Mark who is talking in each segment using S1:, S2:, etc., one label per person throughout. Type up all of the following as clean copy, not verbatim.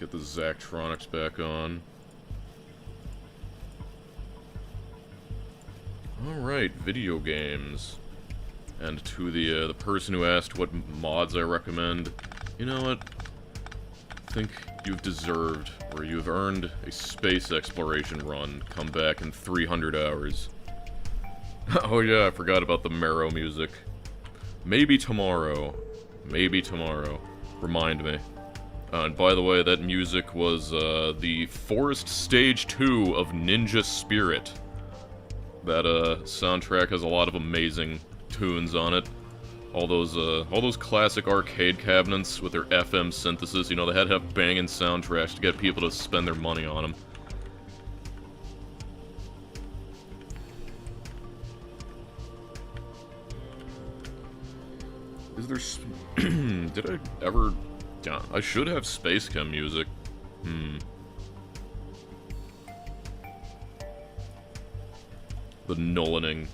S1: Get the Zachtronics back on. Alright, video games. And to the person who asked what mods I recommend, you know what? I think you've deserved, or you've earned a space exploration run. Come back in 300 hours. Oh yeah, I forgot about the Marrow music. Maybe tomorrow. Maybe tomorrow. Remind me. And by the way, that music was the Forest Stage 2 of Ninja Spirit. That soundtrack has a lot of amazing tunes on it. All those classic arcade cabinets with their FM synthesis, you know, they had to have banging soundtracks to get people to spend their money on them. Is there... Did I ever... Yeah, I should have Space Chem music. The nullening.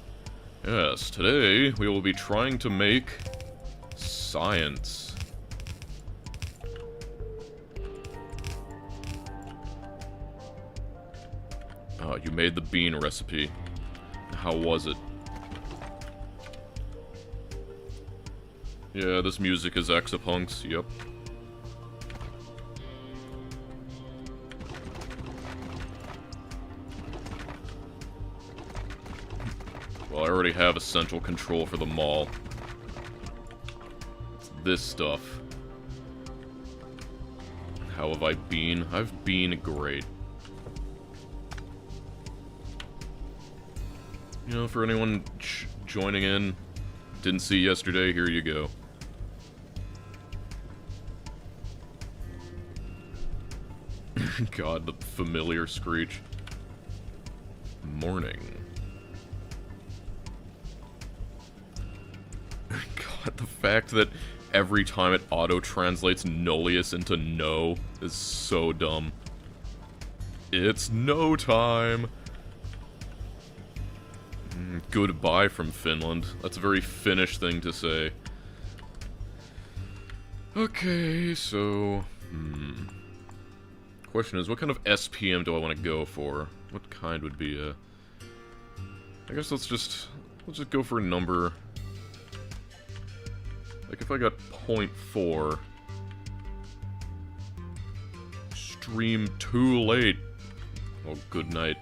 S1: Yes, today we will be trying to make science. Oh, you made the bean recipe. How was it? Yeah, this music is Exapunks, yep. Well, I already have a central control for the mall. It's this stuff. How have I been? I've been great. You know, for anyone joining in, didn't see yesterday, here you go. God, the familiar screech. Morning. God, the fact that every time it auto-translates Nullius into no is so dumb. It's no time! Goodbye from Finland. That's a very Finnish thing to say. Okay, so... Question is, what kind of SPM do I want to go for? What kind would be a... I guess let's just go for a number... Like, if I got 0.4... Stream too late. Oh, good night.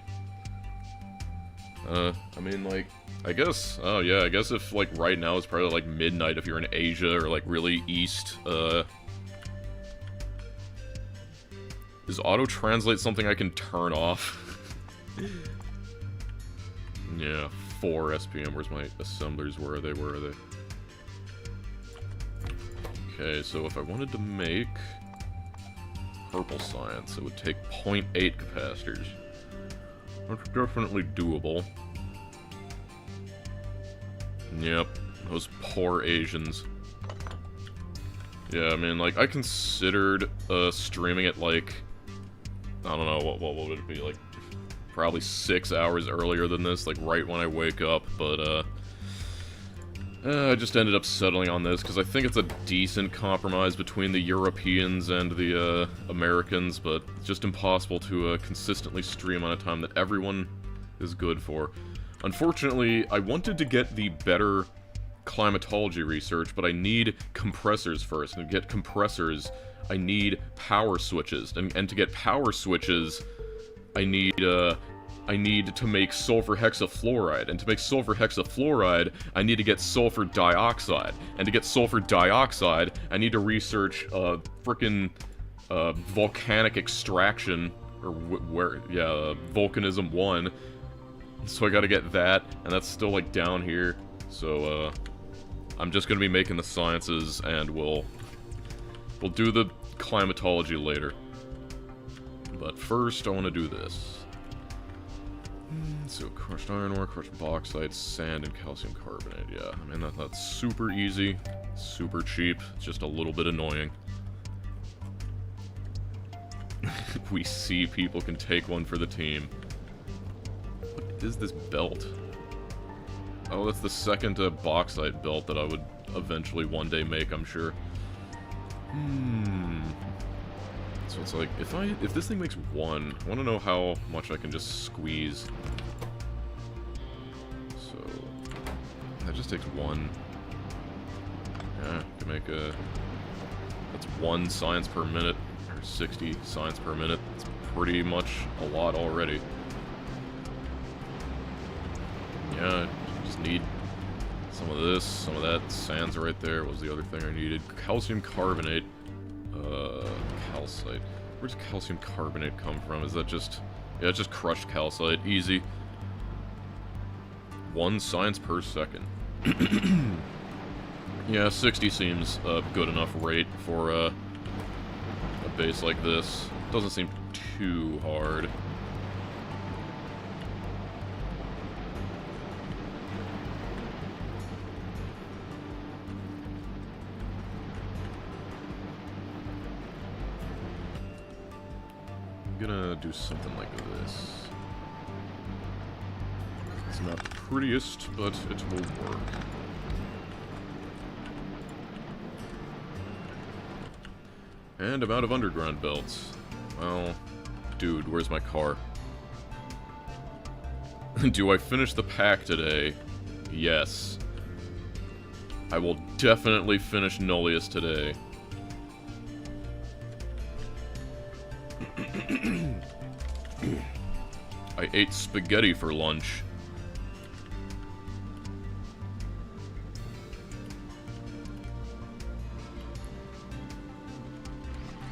S1: I mean, like, I guess, oh yeah, I guess if, like, right now it's probably, like, midnight if you're in Asia or, like, really east, Is auto-translate something I can turn off? Yeah, 4 SPM. Where's my assemblers? Where are they? Where are they? Okay, so if I wanted to make purple science, it would take 0.8 capacitors. That's definitely doable. Yep, those poor Asians. Yeah, I mean, like, I considered, streaming it, like, I don't know, what would it be, like, probably 6 hours earlier than this, like, right when I wake up, but, I just ended up settling on this, because I think it's a decent compromise between the Europeans and the, Americans, but it's just impossible to, consistently stream on a time that everyone is good for. Unfortunately, I wanted to get the better climatology research, but I need compressors first, and to get compressors, I need power switches, and to get power switches, I need to make sulfur hexafluoride, and to make sulfur hexafluoride, I need to get sulfur dioxide, and to get sulfur dioxide, I need to research, frickin', volcanic extraction, or volcanism 1, so I gotta get that, and that's still, like, down here, so, I'm just gonna be making the sciences, and we'll do the climatology later. But first, I want to do this. So, crushed iron ore, crushed bauxite, sand, and calcium carbonate. Yeah, I mean, that's super easy, super cheap, it's just a little bit annoying. We see people can take one for the team. What is this belt? Oh, that's the second bauxite belt that I would eventually one day make, I'm sure. So it's like, if this thing makes 1, I want to know how much I can just squeeze. So, that just takes 1. Yeah, I can make a... That's 1 science per minute, or 60 science per minute. It's pretty much a lot already. Yeah, I just need some of this, some of that. Sand's right there. What was the other thing I needed? Calcium carbonate. Calcite. Where does calcium carbonate come from? Is that just... Yeah, it's just crushed calcite. Easy. 1 science per second. Yeah, 60 seems a good enough rate for a base like this. Doesn't seem too hard. I'm gonna do something like this. It's not the prettiest, but it will work. And I'm out of underground belts. Well, dude, where's my car? Do I finish the pack today? Yes. I will definitely finish Nullius today. I ate spaghetti for lunch.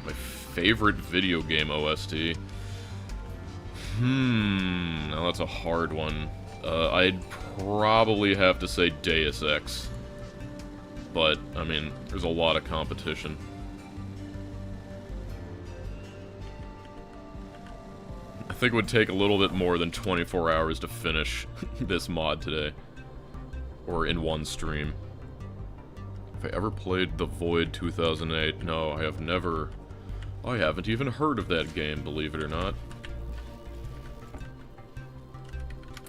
S1: My favorite video game OST? Now that's a hard one. I'd probably have to say Deus Ex. But, I mean, there's a lot of competition. I think it would take a little bit more than 24 hours to finish this mod today. Or in one stream. Have I ever played The Void 2008? No, I have never... I haven't even heard of that game, believe it or not.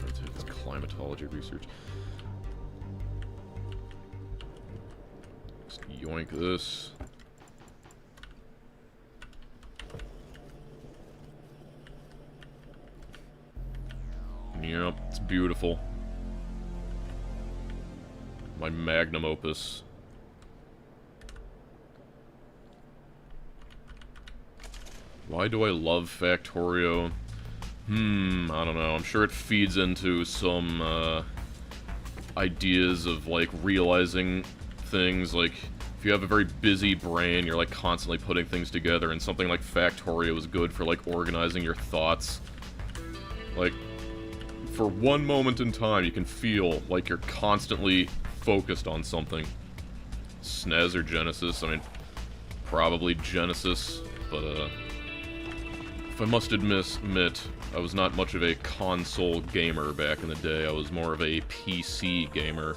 S1: Let's do this climatology research. Just yoink this. Yep, it's beautiful. My magnum opus. Why do I love Factorio? I don't know. I'm sure it feeds into some, ideas of, like, realizing things. Like, if you have a very busy brain, you're, like, constantly putting things together, and something like Factorio is good for, like, organizing your thoughts. Like, for one moment in time, you can feel like you're constantly focused on something. SNES or Genesis? I mean, probably Genesis, but, if I must admit, I was not much of a console gamer back in the day. I was more of a PC gamer.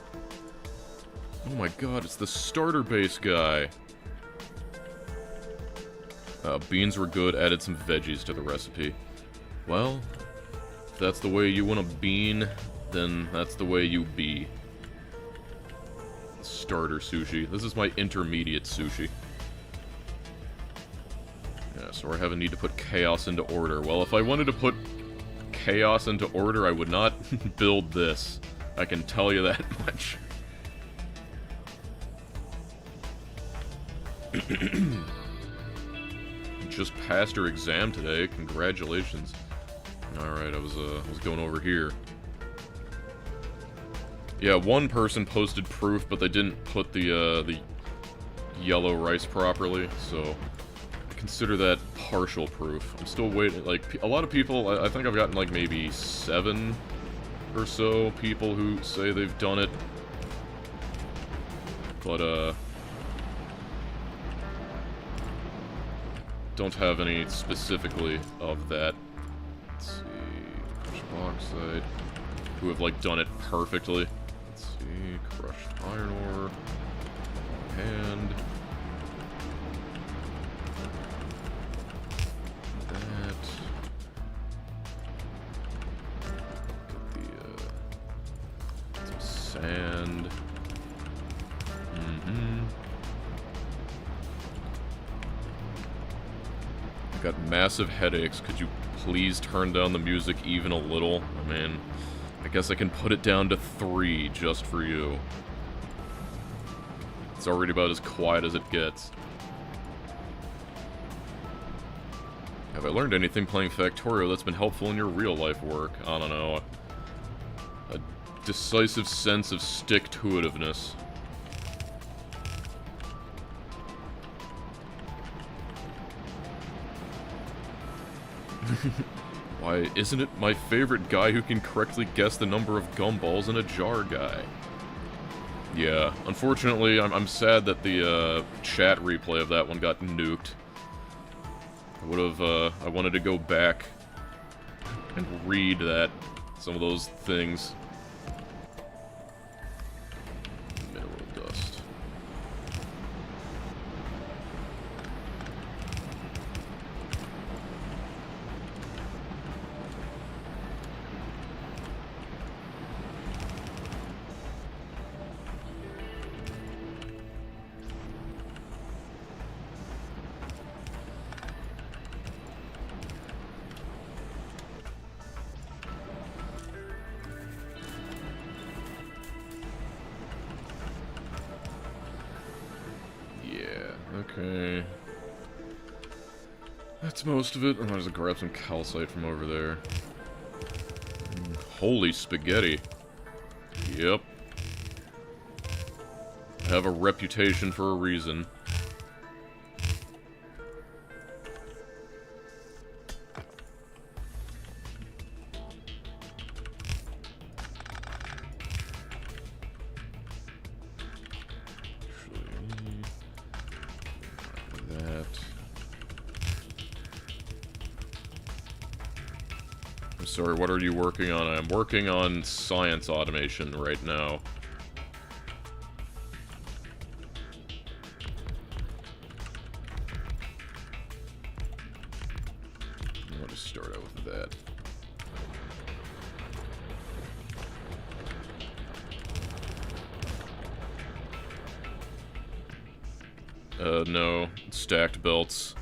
S1: Oh my god, it's the starter base guy. Beans were good, added some veggies to the recipe. Well, if that's the way you want a bean, then that's the way you be. Starter sushi. This is my intermediate sushi. Yeah, so I have a need to put chaos into order. Well, if I wanted to put chaos into order, I would not build this. I can tell you that much. Just passed her exam today. Congratulations. Alright, I was going over here. Yeah, one person posted proof, but they didn't put the yellow rice properly, so consider that partial proof. I'm still waiting. Like, a lot of people, I think I've gotten like maybe 7 or so people who say they've done it. But, don't have any specifically of that. Let's see, crushed bauxite, who have like done it perfectly. Let's see, crushed iron ore, and that. Get some sand. I've got massive headaches. Could you please turn down the music even a little? I mean, I guess I can put it down to 3 just for you. It's already about as quiet as it gets. Have I learned anything playing Factorio that's been helpful in your real-life work? I don't know. A decisive sense of stick-to-itiveness. Why, isn't it my favorite guy who can correctly guess the number of gumballs in a jar guy? Yeah, unfortunately, I'm sad that the chat replay of that one got nuked. I wanted to go back and read some of those things. Mineral dust. Okay. That's most of it. I'm gonna just grab some calcite from over there. Holy spaghetti. Yep. I have a reputation for a reason. Sorry, what are you working on? I'm working on science automation right now. I'll just start out with that. No. Stacked belts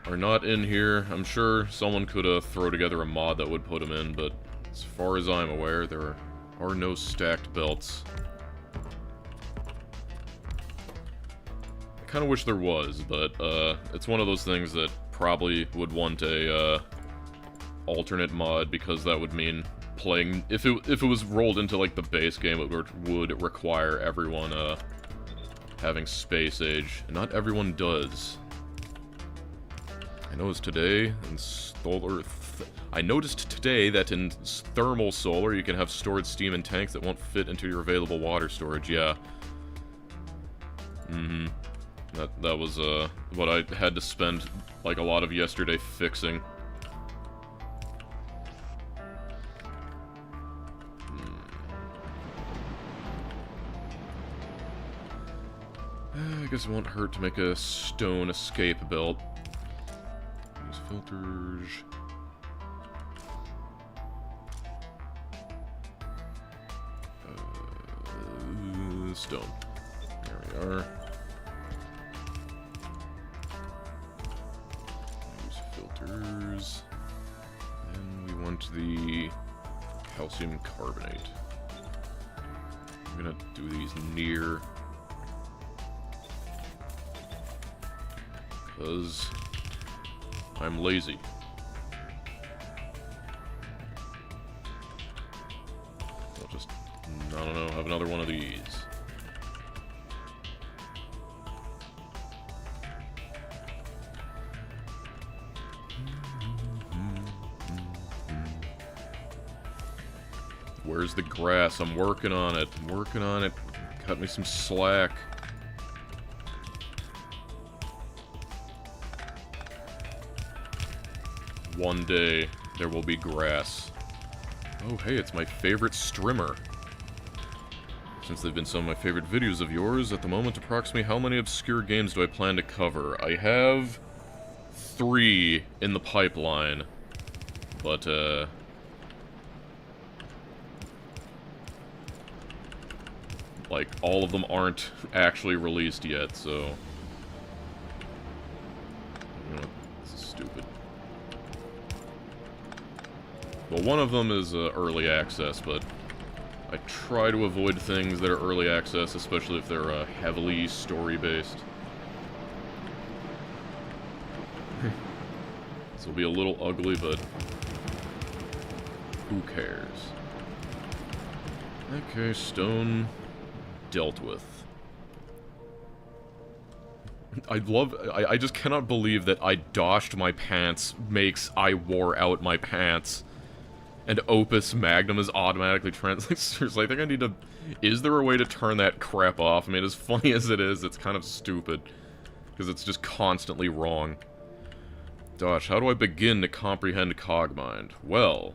S1: are not in here. I'm sure someone could throw together a mod that would put them in, but as far as I'm aware, there are no stacked belts. I kind of wish there was, but it's one of those things that probably would want a alternate mod, because that would mean playing... If it was rolled into like the base game, it would require everyone having Space Age, and not everyone does. I noticed today that in thermal solar you can have stored steam in tanks that won't fit into your available water storage. Yeah. That was what I had to spend like a lot of yesterday fixing. I guess it won't hurt to make a stone escape belt. Use filters. Stone. There we are. Use filters. And we want the calcium carbonate. I'm gonna do these near, because I'm lazy. I'll just, I don't know, have another one of these. Where's the grass? I'm working on it. I'm working on it. Cut me some slack. One day, there will be grass. Oh, hey, it's my favorite strimmer. Since they've been some of my favorite videos of yours, at the moment, approximately how many obscure games do I plan to cover? I have 3 in the pipeline, but, like, all of them aren't actually released yet, so I'm gonna Well, one of them is early access, but I try to avoid things that are early access, especially if they're heavily story-based. This will be a little ugly, but who cares? Okay, stone dealt with. I just cannot believe that I doshed my pants makes I wore out my pants. And Opus Magnum is automatically translated. Seriously, I think I need to... Is there a way to turn that crap off? I mean, as funny as it is, it's kind of stupid. Because it's just constantly wrong. Dosh, how do I begin to comprehend Cogmind? Well,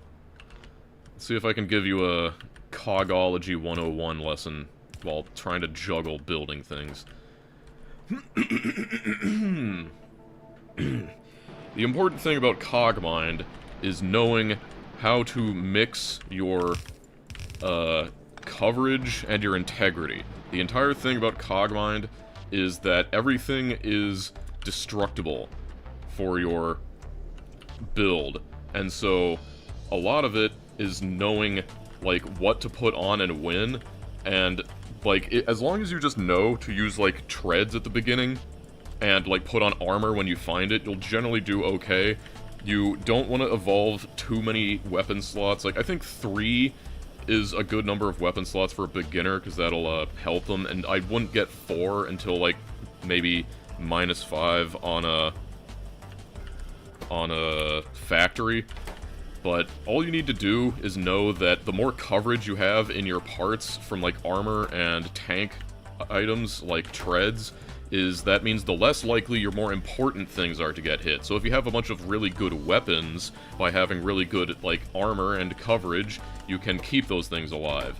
S1: let's see if I can give you a Cogology 101 lesson while trying to juggle building things. The important thing about Cogmind is knowing how to mix your coverage and your integrity. The entire thing about Cogmind is that everything is destructible for your build, and so a lot of it is knowing like what to put on and when, and like as long as you just know to use like treads at the beginning and like put on armor when you find it, you'll generally do okay. You don't want to evolve too many weapon slots. Like I think 3 is a good number of weapon slots for a beginner because that'll help them, and I wouldn't get 4 until like maybe -5 on a factory. But all you need to do is know that the more coverage you have in your parts from like armor and tank items like treads, that means the less likely your more important things are to get hit. So if you have a bunch of really good weapons, by having really good like armor and coverage, you can keep those things alive.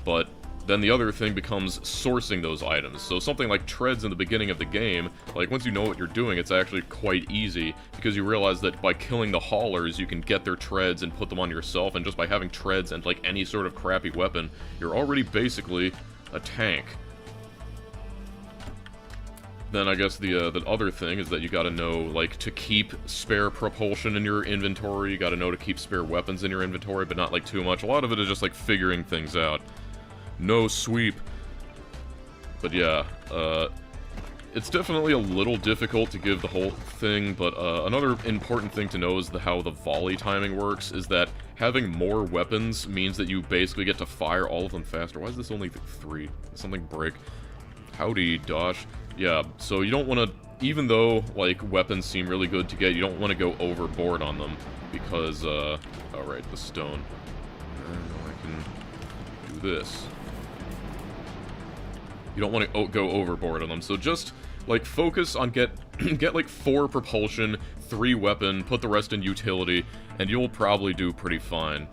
S1: But then the other thing becomes sourcing those items. So something like treads in the beginning of the game, like once you know what you're doing, it's actually quite easy, because you realize that by killing the haulers, you can get their treads and put them on yourself, and just by having treads and like any sort of crappy weapon, you're already basically a tank. Then I guess the other thing is that you gotta know, like, to keep spare propulsion in your inventory, you gotta know to keep spare weapons in your inventory, but not like too much. A lot of it is just like figuring things out. No sweep. But yeah, it's definitely a little difficult to give the whole thing, but another important thing to know is how the volley timing works, is that having more weapons means that you basically get to fire all of them faster. Why is this only 3? Something break. Howdy, Dosh. Yeah, so you don't want to, even though, like, weapons seem really good to get, you don't want to go overboard on them, because, alright, the stone. I can do this. You don't want to go overboard on them, so just, like, focus on get like, 4 propulsion, 3 weapon, put the rest in utility, and you'll probably do pretty fine.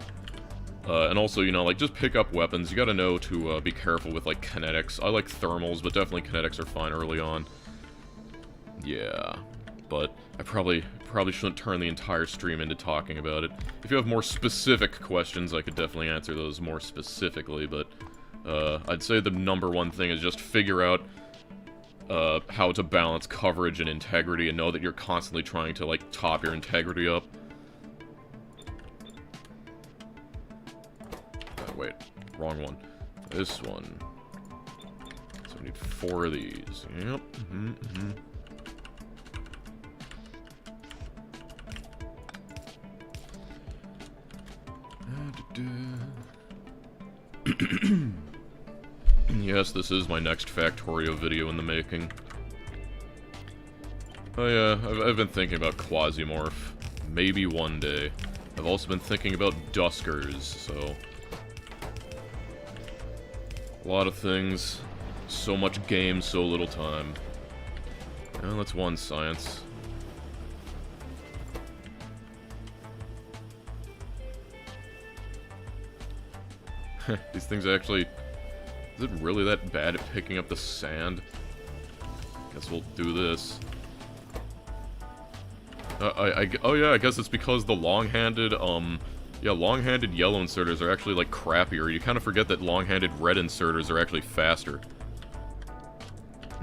S1: And also, you know, like, just pick up weapons. You gotta know to be careful with, like, kinetics. I like thermals, but definitely kinetics are fine early on. Yeah, but I probably shouldn't turn the entire stream into talking about it. If you have more specific questions, I could definitely answer those more specifically, but I'd say the #1 thing is just figure out how to balance coverage and integrity, and know that you're constantly trying to, like, top your integrity up. Wait, wrong one. This one. So we need 4 of these. Yep. Yes, this is my next Factorio video in the making. Oh yeah, I've been thinking about Quasimorph. Maybe one day. I've also been thinking about Duskers, so... a lot of things. So much game, so little time. Well, that's one science. These things actually... is it really that bad at picking up the sand? Guess we'll do this. Oh yeah, I guess it's because the long-handed, yeah, long-handed yellow inserters are actually, like, crappier. You kind of forget that long-handed red inserters are actually faster.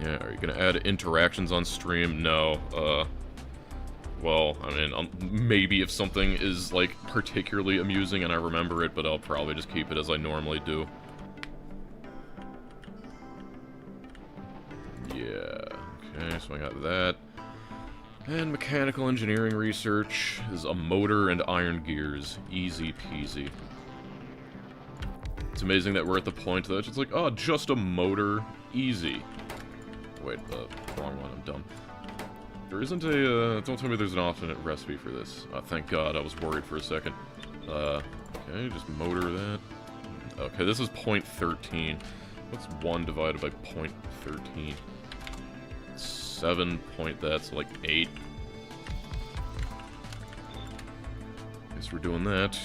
S1: Yeah, are you gonna add interactions on stream? No, well, I mean, maybe if something is, like, particularly amusing and I remember it, but I'll probably just keep it as I normally do. Yeah, okay, so I got that. And mechanical engineering research is a motor and iron gears. Easy peasy. It's amazing that we're at the point that it's like, oh, just a motor. Easy. Wait, wrong one, I'm dumb. There isn't a, don't tell me there's an alternate recipe for this. Thank God, I was worried for a second. Okay, just motor that. Okay, this is 0.13. What's 1 divided by 0.13? 7 point, that's like 8. Guess we're doing that.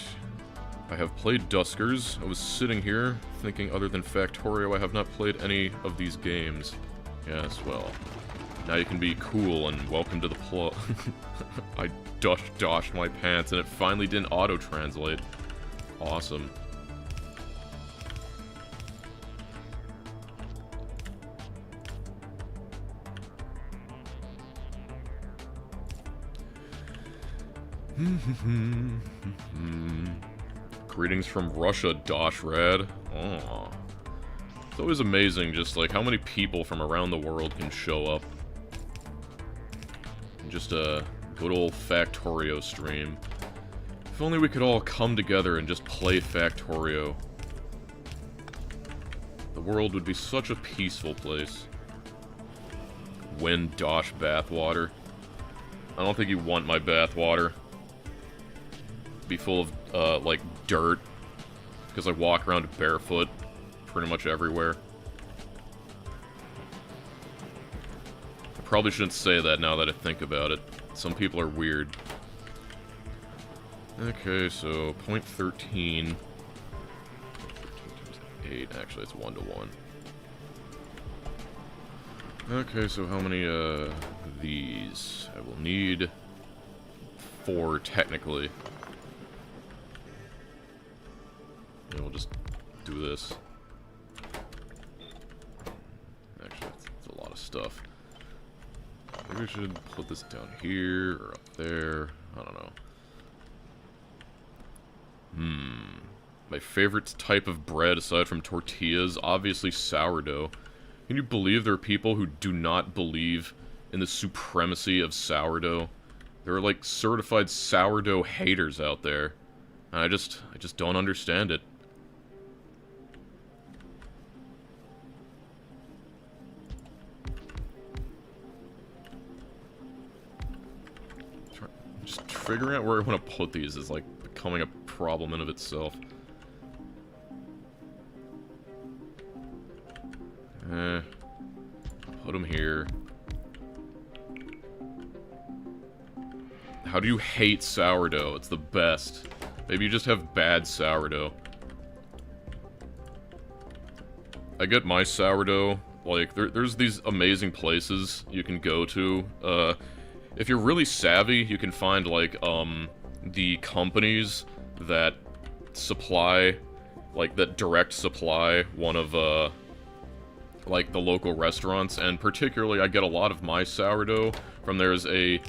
S1: I have played Duskers. I was sitting here thinking other than Factorio, I have not played any of these games. Yes, well, now you can be cool and welcome to the plot. I doshed my pants and it finally didn't auto-translate. Awesome. Greetings from Russia, Dosh Rad. Aww. It's always amazing just like how many people from around the world can show up. Just a good old Factorio stream. If only we could all come together and just play Factorio. The world would be such a peaceful place. Win Dosh bathwater. I don't think you want my bathwater. Be full of, like, dirt. Because I walk around barefoot pretty much everywhere. I probably shouldn't say that now that I think about it. Some people are weird. Okay, so 0.13. 8, actually, it's 1 to 1. Okay, so how many, these? I will need 4, technically. And we'll just do this. Actually, that's a lot of stuff. Maybe we should put this down here, or up there. I don't know. My favorite type of bread, aside from tortillas, obviously sourdough. Can you believe there are people who do not believe in the supremacy of sourdough? There are, like, certified sourdough haters out there. And I just don't understand it. Just figuring out where I want to put these is, like, becoming a problem in of itself. Put them here. How do you hate sourdough? It's the best. Maybe you just have bad sourdough. I get my sourdough, like, there's these amazing places you can go to. If you're really savvy, you can find, like, the companies that supply, like, that direct supply one of, like, the local restaurants, and particularly I get a lot of my sourdough from there's a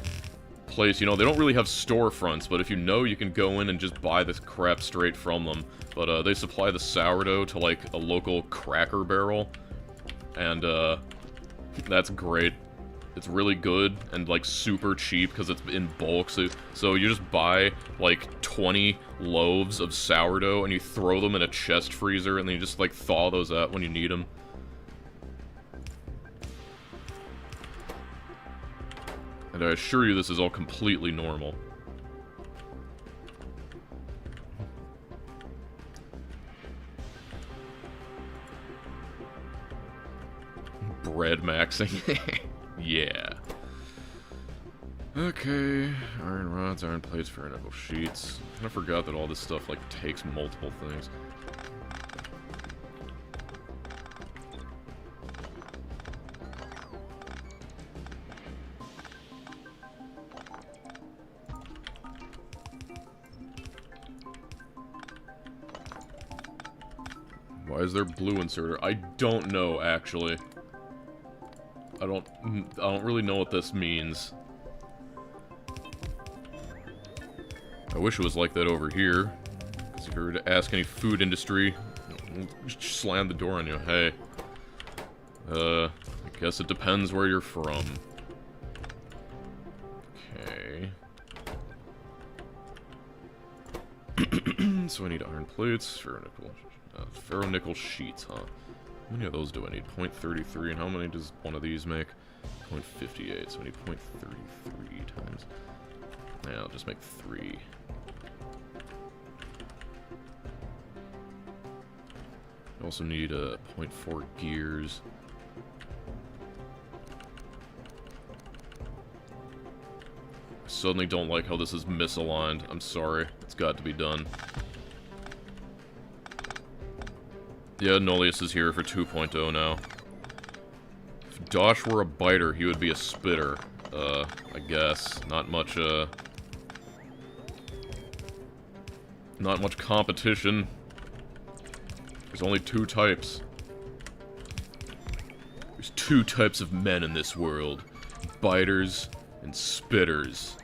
S1: place, you know, they don't really have storefronts, but if you know, you can go in and just buy this crap straight from them. But, they supply the sourdough to, like, a local Cracker Barrel, and, that's great. It's really good and, like, super cheap because it's in bulk, so you just buy, like, 20 loaves of sourdough and you throw them in a chest freezer and then you just, like, thaw those out when you need them. And I assure you this is all completely normal. Bread maxing. Yeah. Okay. Iron rods, iron plates, fair nickel sheets. I forgot that all this stuff, like, takes multiple things. Why is there blue inserter? I don't know, actually. I don't really know what this means. I wish it was like that over here. Because if you were to ask any food industry, just slam the door on you. Hey. I guess it depends where you're from. Okay. So I need iron plates, ferro-nickel sheets, huh? How many of those do I need? 0.33, and how many does one of these make? 0.58, so I need 0.33 times... Yeah, I'll just make 3. I also need 0.4 gears. I suddenly don't like how this is misaligned. I'm sorry. It's got to be done. Yeah, Nullius is here for 2.0 now. If Dosh were a biter, he would be a spitter. I guess. Not much competition. There's only 2 types. There's 2 types of men in this world. Biters and spitters.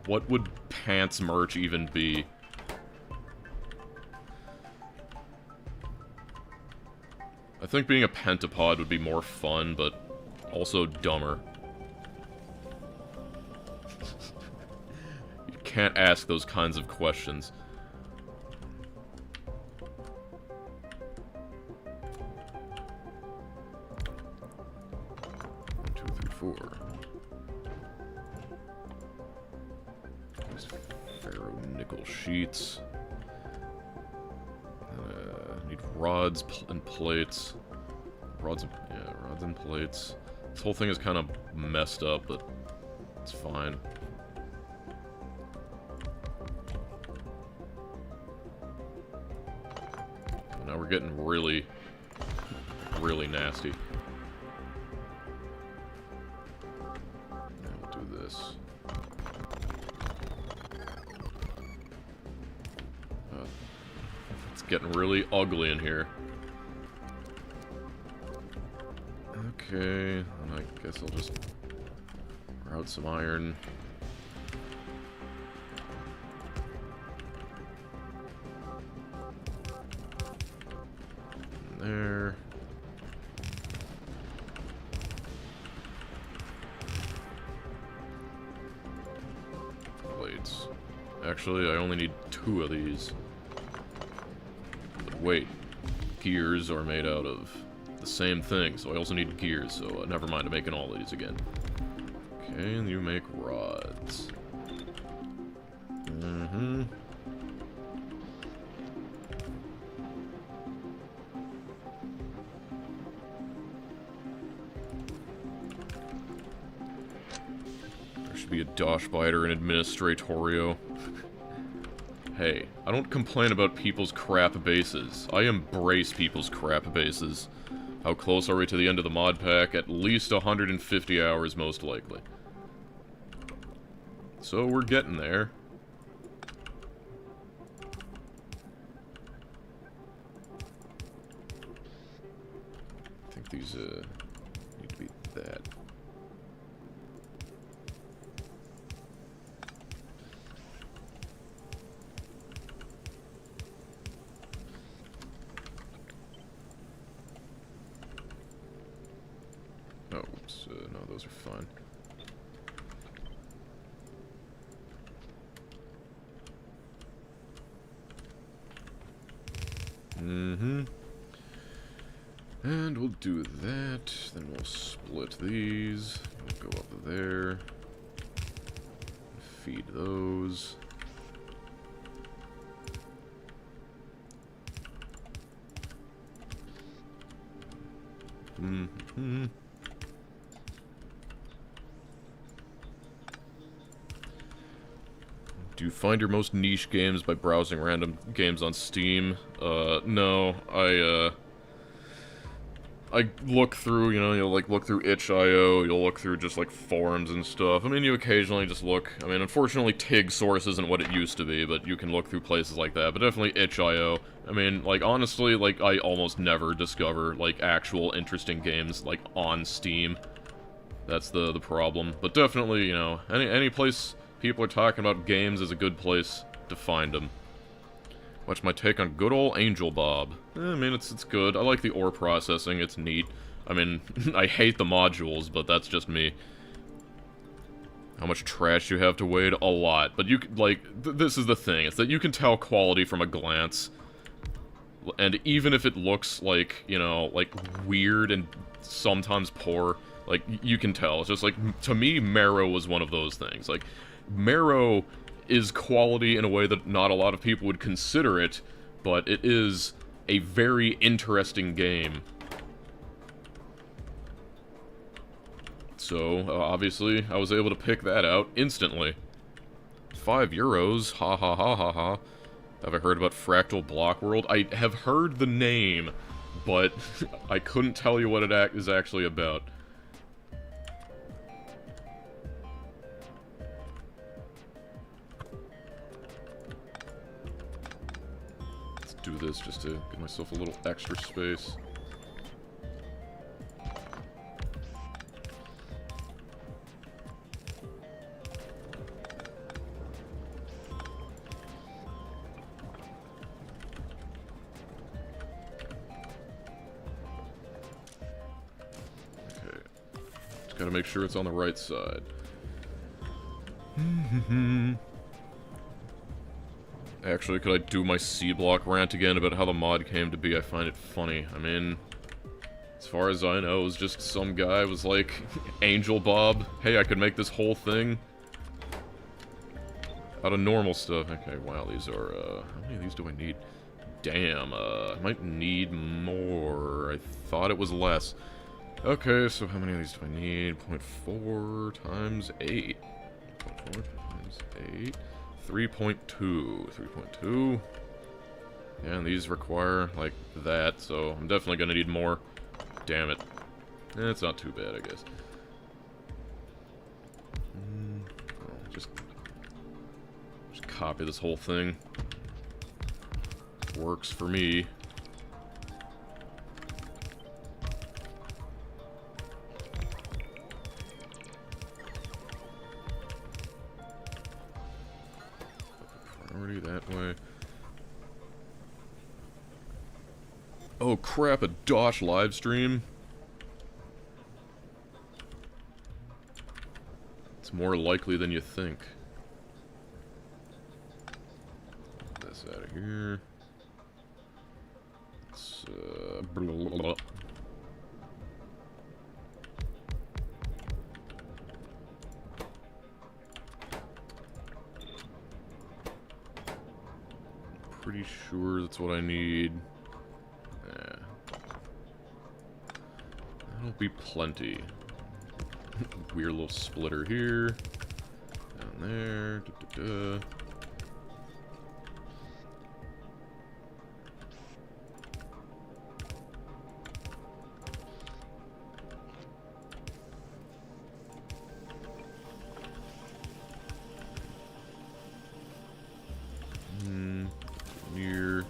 S1: What would pants merch even be? I think being a pentapod would be more fun, but also dumber. You can't ask those kinds of questions. One, two, three, 4. These ferro-nickel sheets. Need rods and plates. Rods and plates. This whole thing is kind of messed up, but it's fine. Now we're getting really, really nasty. And we'll do this. It's getting really ugly in here. Okay, and I guess I'll just route some iron. There. Plates. Actually, I only need 2 of these. But wait, gears are made out of the same thing, so I also need gears, so never mind, I'm making all of these again. Okay, and you make rods. Mm-hmm. There should be a Dosh biter in Administratorio. Hey, I don't complain about people's crap bases. I embrace people's crap bases. How close are we to the end of the mod pack? At least 150 hours, most likely. So we're getting there. I think these need to be that. Oh, whoops. No, those are fine. Mm-hmm. And we'll do that. Then we'll split these. We'll go up there. Feed those. Mm-hmm. Do you find your most niche games by browsing random games on Steam? No, I look through, you know, you'll like look through itch.io, you'll look through just like forums and stuff. I mean, you occasionally just look. I mean, unfortunately, TIG source isn't what it used to be, but you can look through places like that. But definitely itch.io. I mean, like honestly, like I almost never discover like actual interesting games like on Steam. That's the problem. But definitely, you know, any place people are talking about games is a good place to find them. What's my take on good old Angel Bob? I mean, it's good. I like the ore processing. It's neat. I mean, I hate the modules, but that's just me. How much trash you have to wade? A lot. But you like, this is the thing. It's that you can tell quality from a glance. And even if it looks like, you know, like weird and sometimes poor, like, you can tell. It's just like, to me, Marrow was one of those things. Like, Marrow is quality in a way that not a lot of people would consider it, but it is a very interesting game. So, obviously, I was able to pick that out instantly. €5, ha ha ha ha ha. Have I heard about Fractal Block World? I have heard the name, but I couldn't tell you what it is actually about. Do this just to give myself a little extra space. Okay. Just gotta make sure it's on the right side. Actually, could I do my C-block rant again about how the mod came to be? I find it funny. I mean, as far as I know, it was just some guy was like, Angel Bob, hey, I could make this whole thing out of normal stuff. Okay, wow, these are, how many of these do I need? Damn, I might need more. I thought it was less. Okay, so how many of these do I need? 0.4 times 8. 0.4 times 8. 3.2. 3.2. Yeah, and these require, like, that, so I'm definitely gonna need more. Damn it. It's not too bad, I guess. Just copy this whole thing. Works for me. Priority that way. Oh crap, a Dosh live stream? It's more likely than you think. Get this out of here. Let's, blah, blah, blah. Pretty sure that's what I need. Yeah. That'll be plenty. Weird little splitter here. Down there. Da, da, da. Here.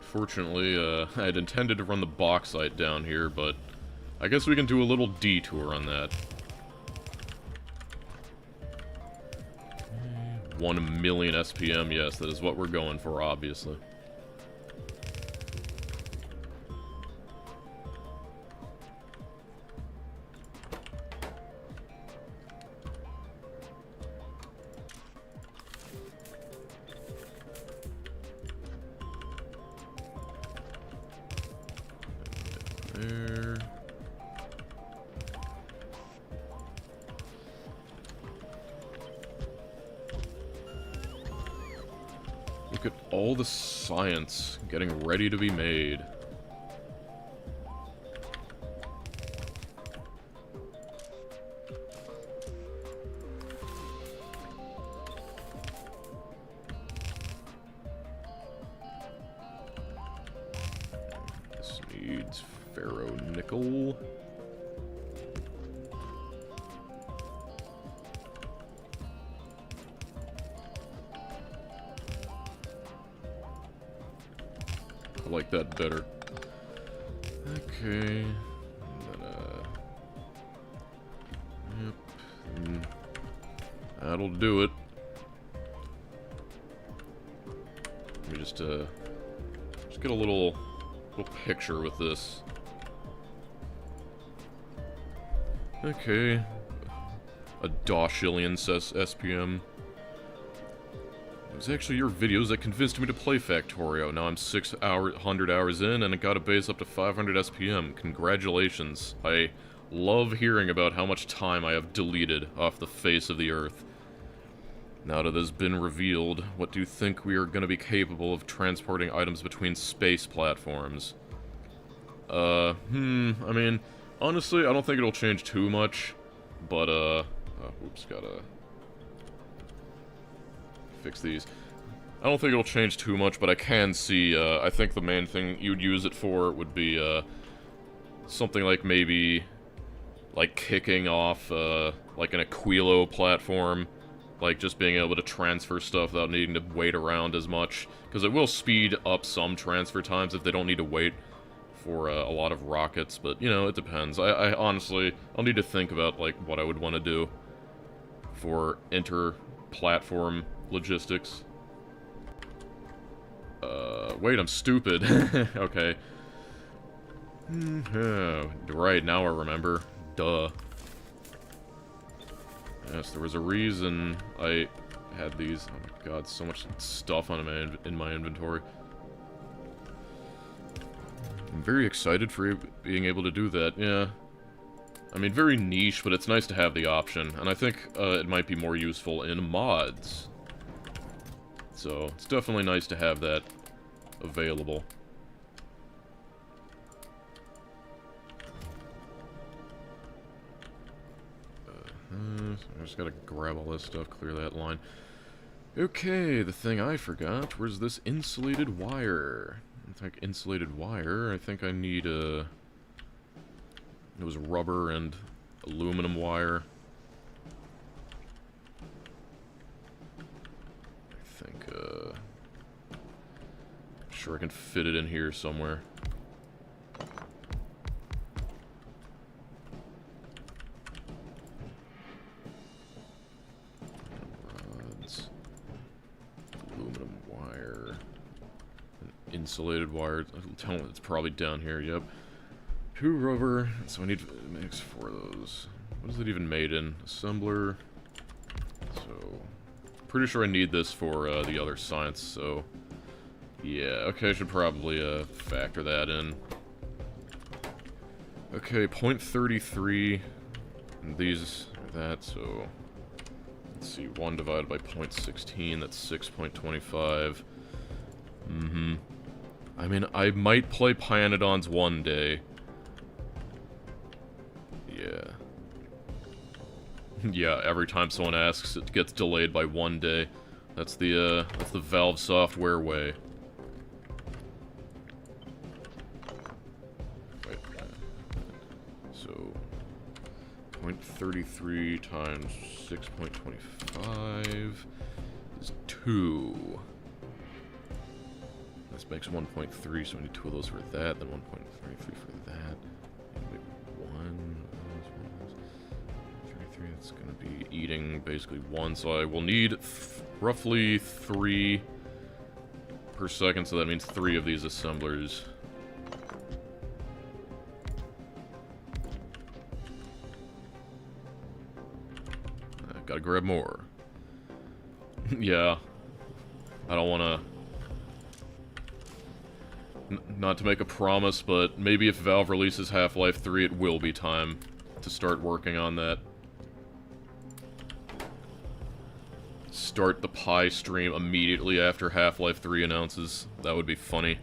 S1: Fortunately, I had intended to run the bauxite down here, but I guess we can do a little detour on that. 1 million SPM, yes, that is what we're going for, obviously. There. Look at all the science getting ready to be made. This needs ferronickel. I like that better. Okay. And then, yep. That'll do it. Let me just get a little picture with this. Okay. A Doshillion says SPM. It was actually your videos that convinced me to play Factorio. Now I'm 600 hours in, and it got a base up to 500 SPM. Congratulations. I love hearing about how much time I have deleted off the face of the earth. Now that it has been revealed, what do you think we are going to be capable of transporting items between space platforms? I mean, honestly, I don't think it'll change too much, but, oops, gotta fix these. I don't think it'll change too much, but I can see, I think the main thing you'd use it for would be, something like maybe, like kicking off, like an Aquilo platform, like just being able to transfer stuff without needing to wait around as much, because it will speed up some transfer times if they don't need to wait for a lot of rockets, but, you know, it depends. I honestly, I'll need to think about, like, what I would want to do for inter-platform logistics. Wait, I'm stupid. Okay. Right, now I remember. Duh. Yes, there was a reason I had these. Oh my god, so much stuff in my inventory. I'm very excited for being able to do that, yeah. I mean, very niche, but it's nice to have the option, and I think it might be more useful in mods. So, it's definitely nice to have that available. I just gotta grab all this stuff, clear that line. Okay, the thing I forgot, where's this insulated wire? I think insulated wire, I think I need it was rubber and aluminum wire. I think, I'm sure I can fit it in here somewhere. Rods, aluminum wire, and insulated wire. Tell me it's probably down here, yep. 2 rubber, so I need to mix 4 of those. What is it even made in? Assembler. So, pretty sure I need this for the other science, so yeah, okay, I should probably factor that in. Okay, 0.33, and these are that, so let's see, 1 divided by 0.16, that's 6.25. I mean, I might play Pyanodons one day. Yeah. Yeah, every time someone asks, it gets delayed by 1 day. That's the Valve software way. Wait. So, 0.33 times 6.25 is 2. This makes 1.3, so I need 2 of those for that, then 1.33 for that. Maybe 1. It's going to be eating basically 1, so I will need roughly 3 per second, so that means 3 of these assemblers. I've got to grab more. Yeah. I don't want to... Not to make a promise, but maybe if Valve releases Half-Life 3, it will be time to start working on that. Start the Pi stream immediately after Half-Life 3 announces. That would be funny.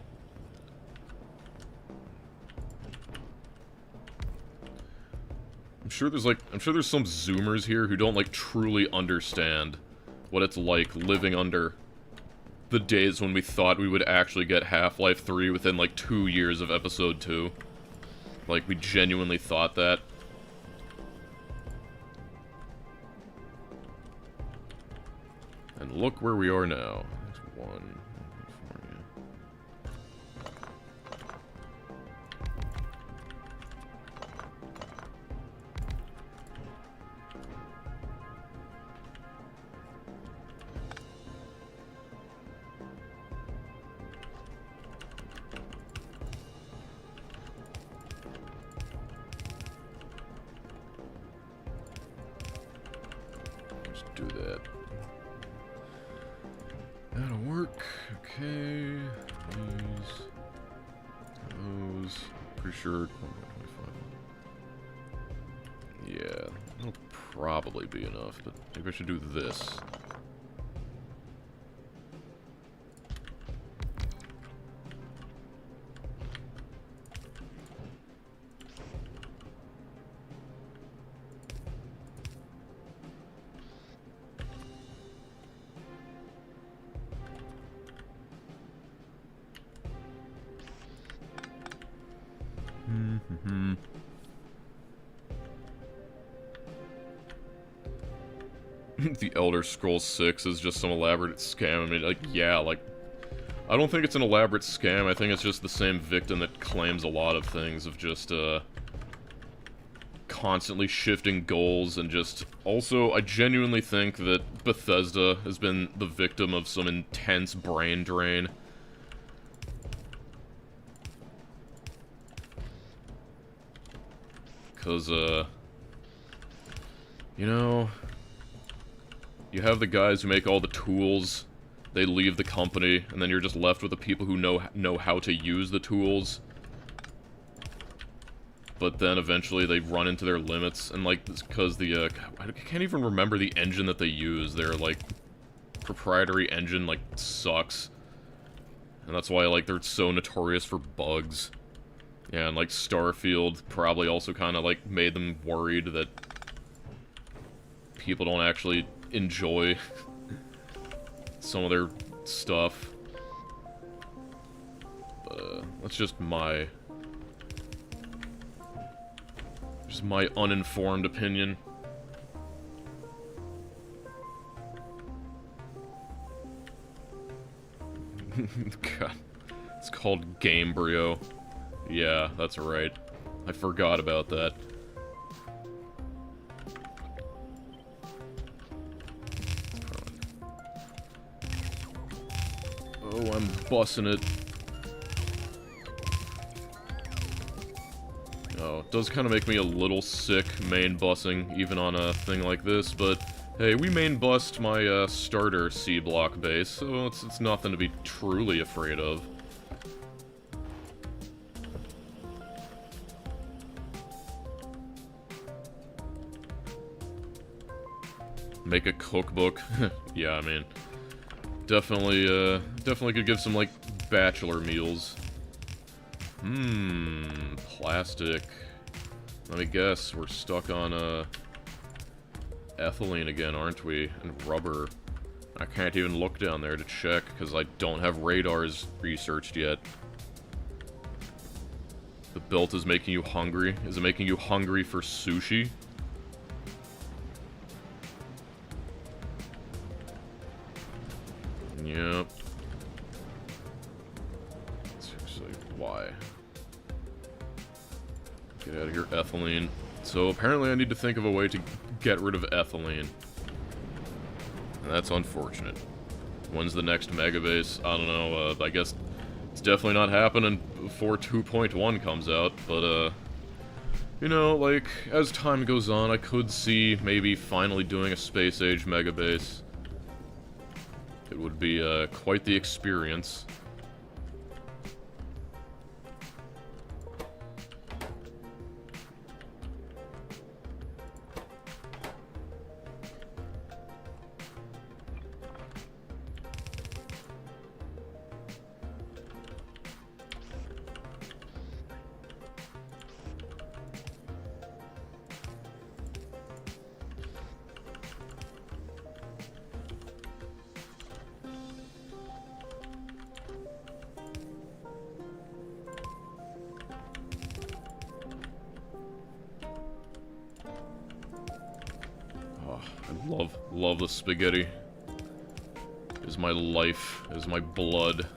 S1: I'm sure there's some Zoomers here who don't, like, truly understand what it's like living under the days when we thought we would actually get Half-Life 3 within, like, 2 years of Episode 2. Like, we genuinely thought that. And look where we are now. That's one. Let's do that. That'll work. Okay. Those. Pretty sure. Yeah, that'll probably be enough, but maybe I should do this. The Elder Scrolls 6 is just some elaborate scam. I mean, like, yeah, like, I don't think it's an elaborate scam. I think it's just the same victim that claims a lot of things of just, constantly shifting goals and just... Also, I genuinely think that Bethesda has been the victim of some intense brain drain. Because, you know... You have the guys who make all the tools, they leave the company, and then you're just left with the people who know how to use the tools. But then eventually they run into their limits, and like, because the, I can't even remember the engine that they use. Their, like, proprietary engine, like, sucks. And that's why, like, they're so notorious for bugs. Yeah, and, like, Starfield probably also kind of, like, made them worried that people don't actually enjoy some of their stuff. That's just my uninformed opinion. God, it's called Gamebryo. Yeah, that's right. I forgot about that. Oh, I'm bussing it. Oh, it does kind of make me a little sick, main bussing, even on a thing like this, but hey, we main bussed my starter C-block base, so it's nothing to be truly afraid of. Make a cookbook. Yeah, I mean... Definitely could give some, like, bachelor meals. Plastic. Let me guess, we're stuck on, ethylene again, aren't we? And rubber. I can't even look down there to check, because I don't have radars researched yet. The belt is making you hungry. Is it making you hungry for sushi? Yep. Seriously, why? Get out of here, ethylene. So apparently I need to think of a way to get rid of ethylene. And that's unfortunate. When's the next megabase? I don't know, I guess it's definitely not happening before 2.1 comes out, but, you know, like, as time goes on, I could see maybe finally doing a space-age megabase. It would be, quite the experience. love the spaghetti. Is my life, is my blood.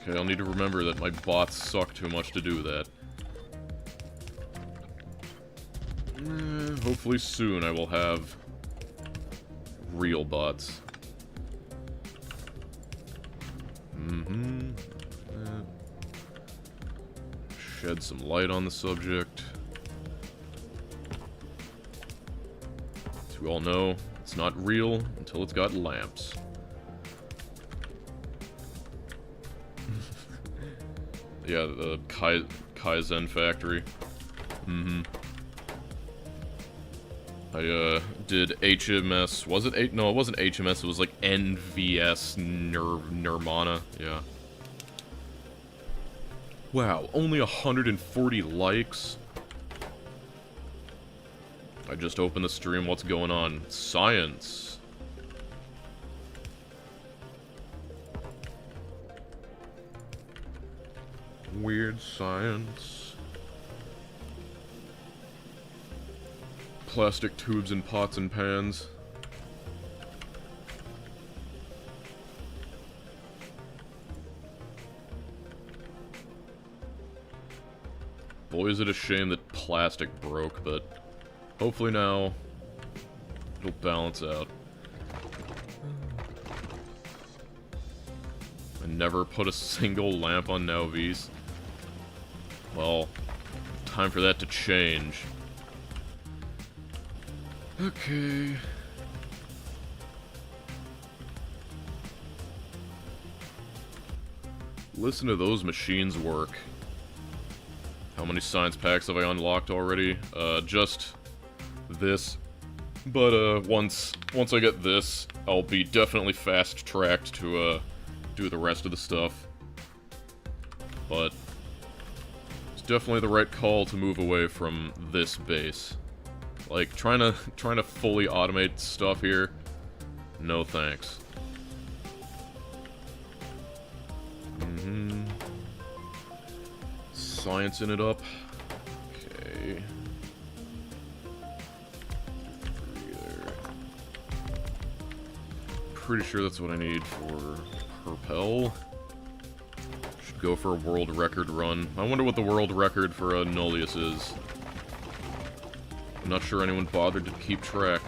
S1: Okay, I'll need to remember that my bots suck too much to do that. Hopefully soon I will have real bots. Shed some light on the subject. As we all know, it's not real until it's got lamps. Yeah, the Kaizen factory. I did HMS. Was it 8? No, it wasn't HMS. It was like NVS Nirvana. Yeah. Wow, only 140 likes. I just opened the stream. What's going on? Science. Weird science. Plastic tubes and pots and pans. Boy, is it a shame that plastic broke, but hopefully now it'll balance out. I never put a single lamp on Nauvis. Well, time for that to change. Okay. Listen to those machines work. How many science packs have I unlocked already? Just this. But, once I get this, I'll be definitely fast-tracked to, do the rest of the stuff. But it's definitely the right call to move away from this base. Like, trying to fully automate stuff here, no thanks. Sciencing it up. Okay. Pretty sure that's what I need for Propel. Should go for a world record run. I wonder what the world record for a Nullius is. I'm not sure anyone bothered to keep track.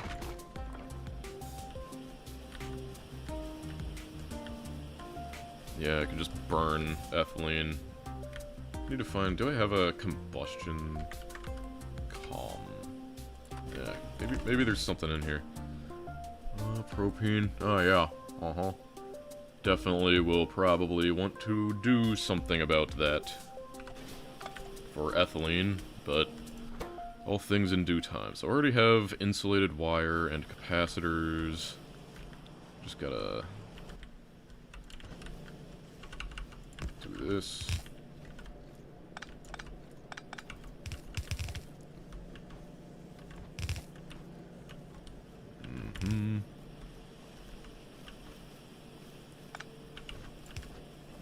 S1: Yeah, I can just burn ethylene. Need to find... do I have a combustion... calm? Yeah, maybe there's something in here. Propane. Oh, yeah. Definitely will probably want to do something about that. For ethylene, but... all things in due time. So I already have insulated wire and capacitors. Just gotta... do this.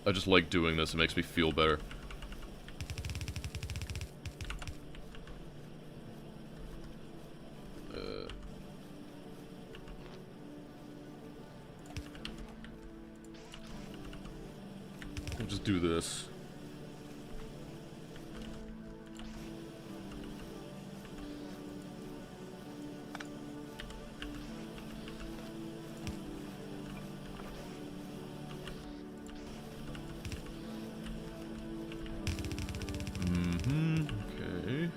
S1: I just like doing this, it makes me feel better. We'll just do this. Okay.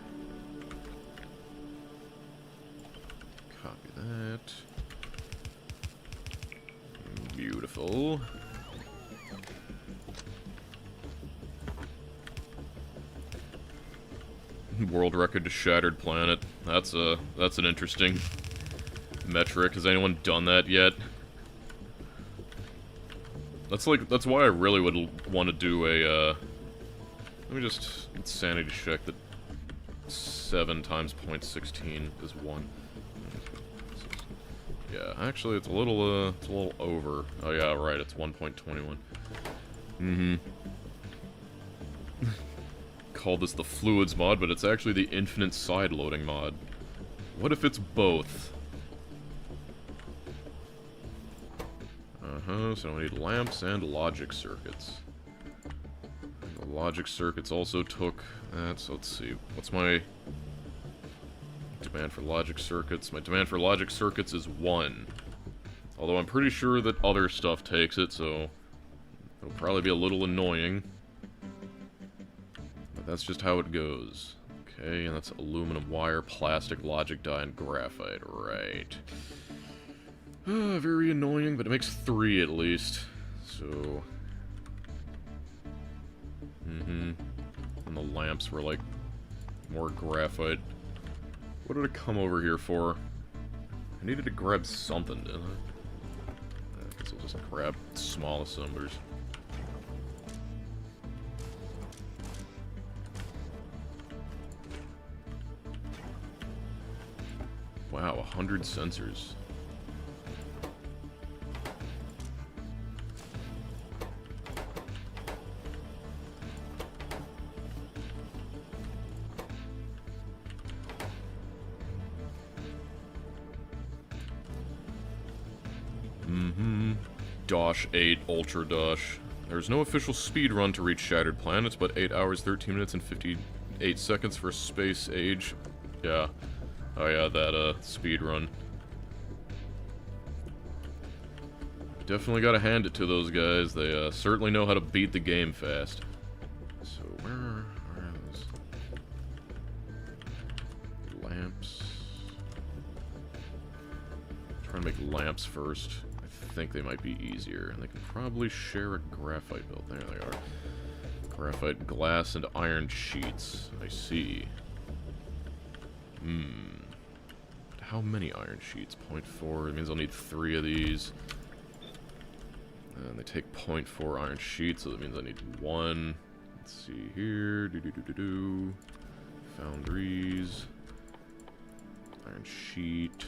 S1: Copy that. Beautiful. World record to shattered planet. That's an interesting metric. Has anyone done that yet? That's why I really would want to do a, let me just sanity check that 7 times 0.16 is 1. Yeah, actually, it's a little over. Oh yeah, right, it's 1.21. Mm-hmm. Call this the fluids mod, but it's actually the infinite side-loading mod. What if it's both? So we need lamps and logic circuits. The logic circuits also took that, so let's see. What's my demand for logic circuits? My demand for logic circuits is 1. Although I'm pretty sure that other stuff takes it, so it'll probably be a little annoying. But that's just how it goes. Okay, and that's aluminum wire, plastic, logic die, and graphite. Right. Very annoying, but it makes 3 at least. So... And the lamps were like more graphite. What did I come over here for? I needed to grab something, didn't I? I guess I'll just grab small assemblers. Wow, 100 sensors. Dosh 8 Ultra Dosh. There's no official speed run to reach Shattered Planets, but 8 hours, 13 minutes, and 58 seconds for Space Age. Yeah. Oh yeah, that, speed run. Definitely gotta hand it to those guys. They, certainly know how to beat the game fast. So, where are those? Lamps. Try to make lamps first. I think they might be easier, and they can probably share a graphite build. There they are. Graphite, glass, and iron sheets. I see. But how many iron sheets? 0.4. It means I'll need 3 of these. And they take 0.4 iron sheets, so that means I need 1. Let's see here. Foundries. Iron sheet.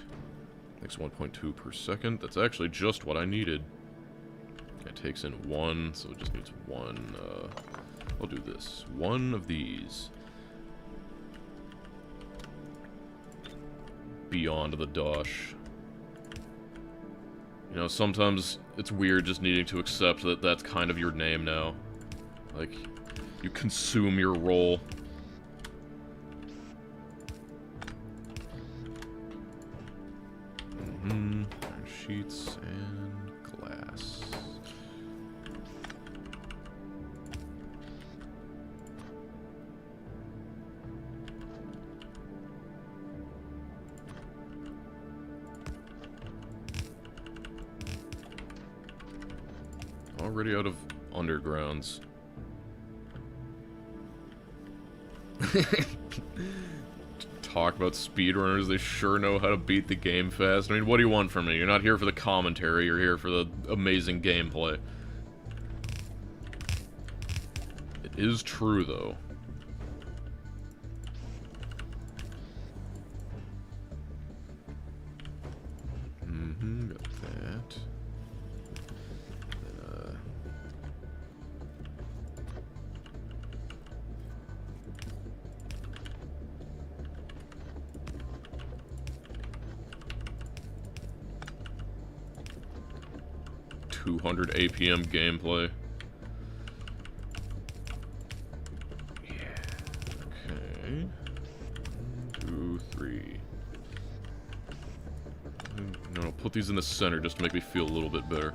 S1: Makes 1.2 per second. That's actually just what I needed. It takes in 1, so it just needs 1. I'll do this. 1 of these. Beyond the Dosh. You know, sometimes it's weird just needing to accept that that's kind of your name now. Like, you consume your role. Iron sheets and glass. Already out of undergrounds. Talk about speedrunners, they sure know how to beat the game fast. I mean, what do you want from me? You're not here for the commentary, you're here for the amazing gameplay. It is true, though. Got that. Then, 200 APM gameplay. Yeah. Okay. 1, 2, 3. No, I'll put these in the center just to make me feel a little bit better.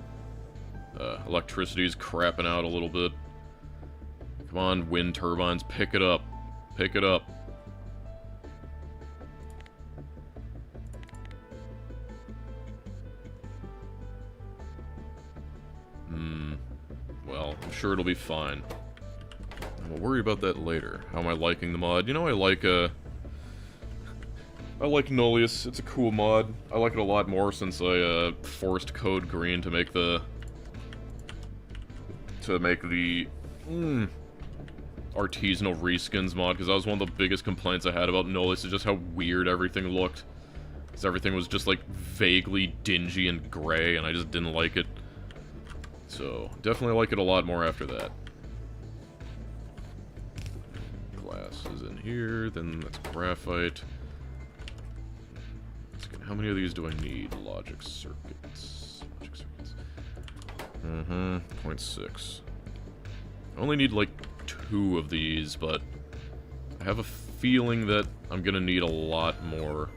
S1: Electricity's crapping out a little bit. Come on, wind turbines, pick it up. Pick it up. Well, I'm sure it'll be fine. We'll worry about that later. How am I liking the mod? You know, I like Nullius. It's a cool mod. I like it a lot more since I forced Code Green to make the to make the Artisanal Reskins mod, because that was one of the biggest complaints I had about Nullius, is just how weird everything looked. Because everything was just, like, vaguely dingy and gray, and I just didn't like it. So, definitely like it a lot more after that. Glass is in here, then that's graphite. How many of these do I need? Logic circuits. Logic circuits. 0.6. I only need, like, 2 of these, but I have a feeling that I'm gonna need a lot more.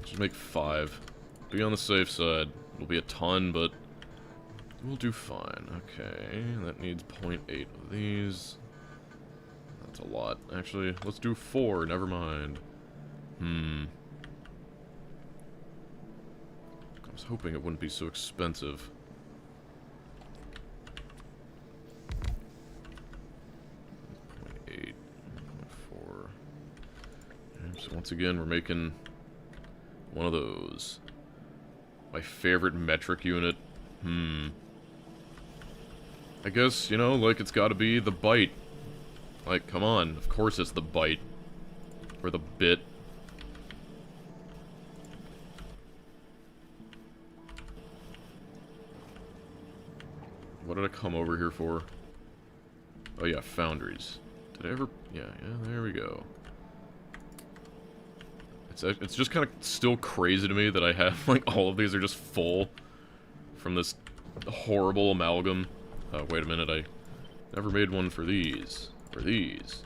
S1: Just make 5. Be on the safe side. It'll be a ton, but we'll do fine. Okay, that needs 0.8 of these. That's a lot. Actually, let's do 4. Never mind. I was hoping it wouldn't be so expensive. So once again, we're making one of those. My favorite metric unit. I guess, you know, like, it's gotta be the byte. Like, come on. Of course it's the byte. Or the bit. What did I come over here for? Oh yeah, foundries. Did I ever... Yeah, there we go. It's just kind of still crazy to me that I have, like, all of these are just full from this horrible amalgam. Oh, wait a minute, I never made one for these. For these.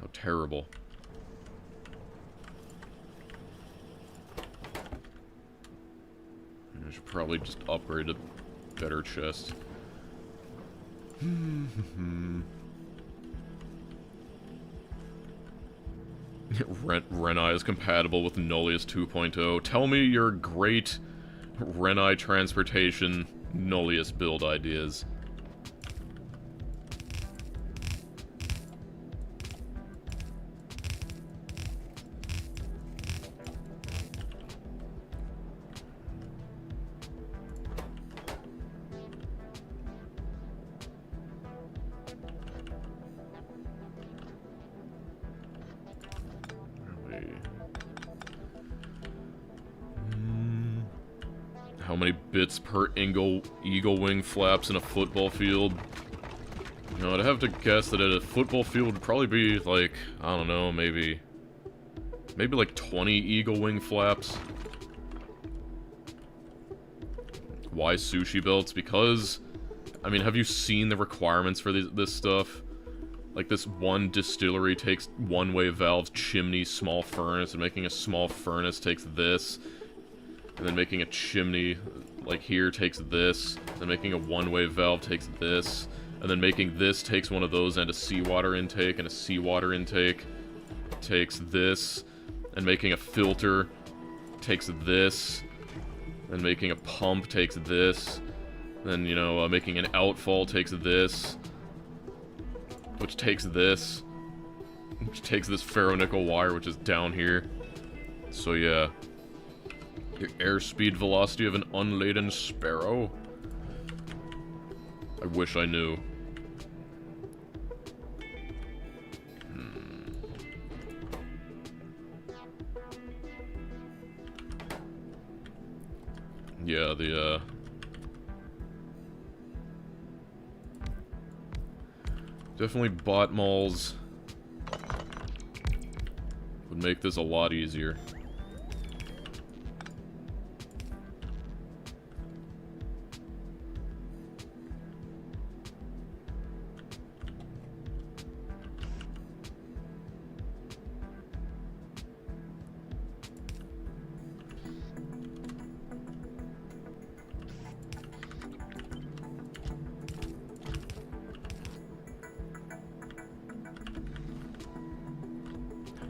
S1: How terrible. I should probably just upgrade a better chest. Renai is compatible with Nullius 2.0. Tell me your great Renai transportation Nullius build ideas. How many bits per eagle wing flaps in a football field? You know, I'd have to guess that at a football field would probably be like, I don't know, maybe like 20 eagle wing flaps. Why sushi belts? Because, I mean, have you seen the requirements for this stuff? Like, this one distillery takes one-way valves, chimney, small furnace, and making a small furnace takes this. And then making a chimney, like here, takes this. Then making a one-way valve takes this. And then making this takes one of those and a seawater intake, and a seawater intake takes this. And making a filter takes this. And making a pump takes this. Then, you know, making an outfall takes this. Which takes this. Which takes this ferronickel wire, which is down here. So, yeah. The airspeed velocity of an unladen sparrow? I wish I knew. Yeah, the, definitely bot malls would make this a lot easier.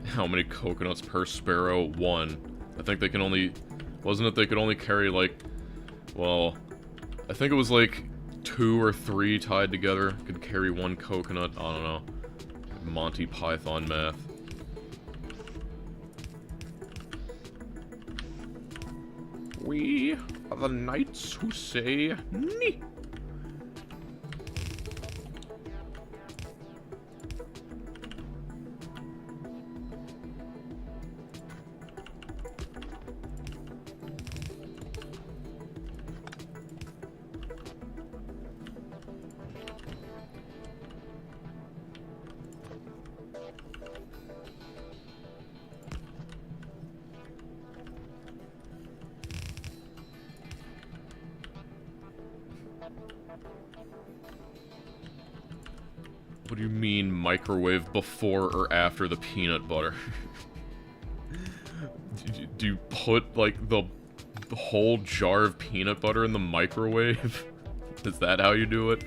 S1: How many coconuts per sparrow? 1. I think they can only... Wasn't it they could only carry, like... Well... I think it was like 2 or 3 tied together. Could carry 1 coconut. I don't know. Monty Python math. We are the knights who say nee. What do you mean microwave before or after the peanut butter? Do you put, like, the whole jar of peanut butter in the microwave? Is that how you do it?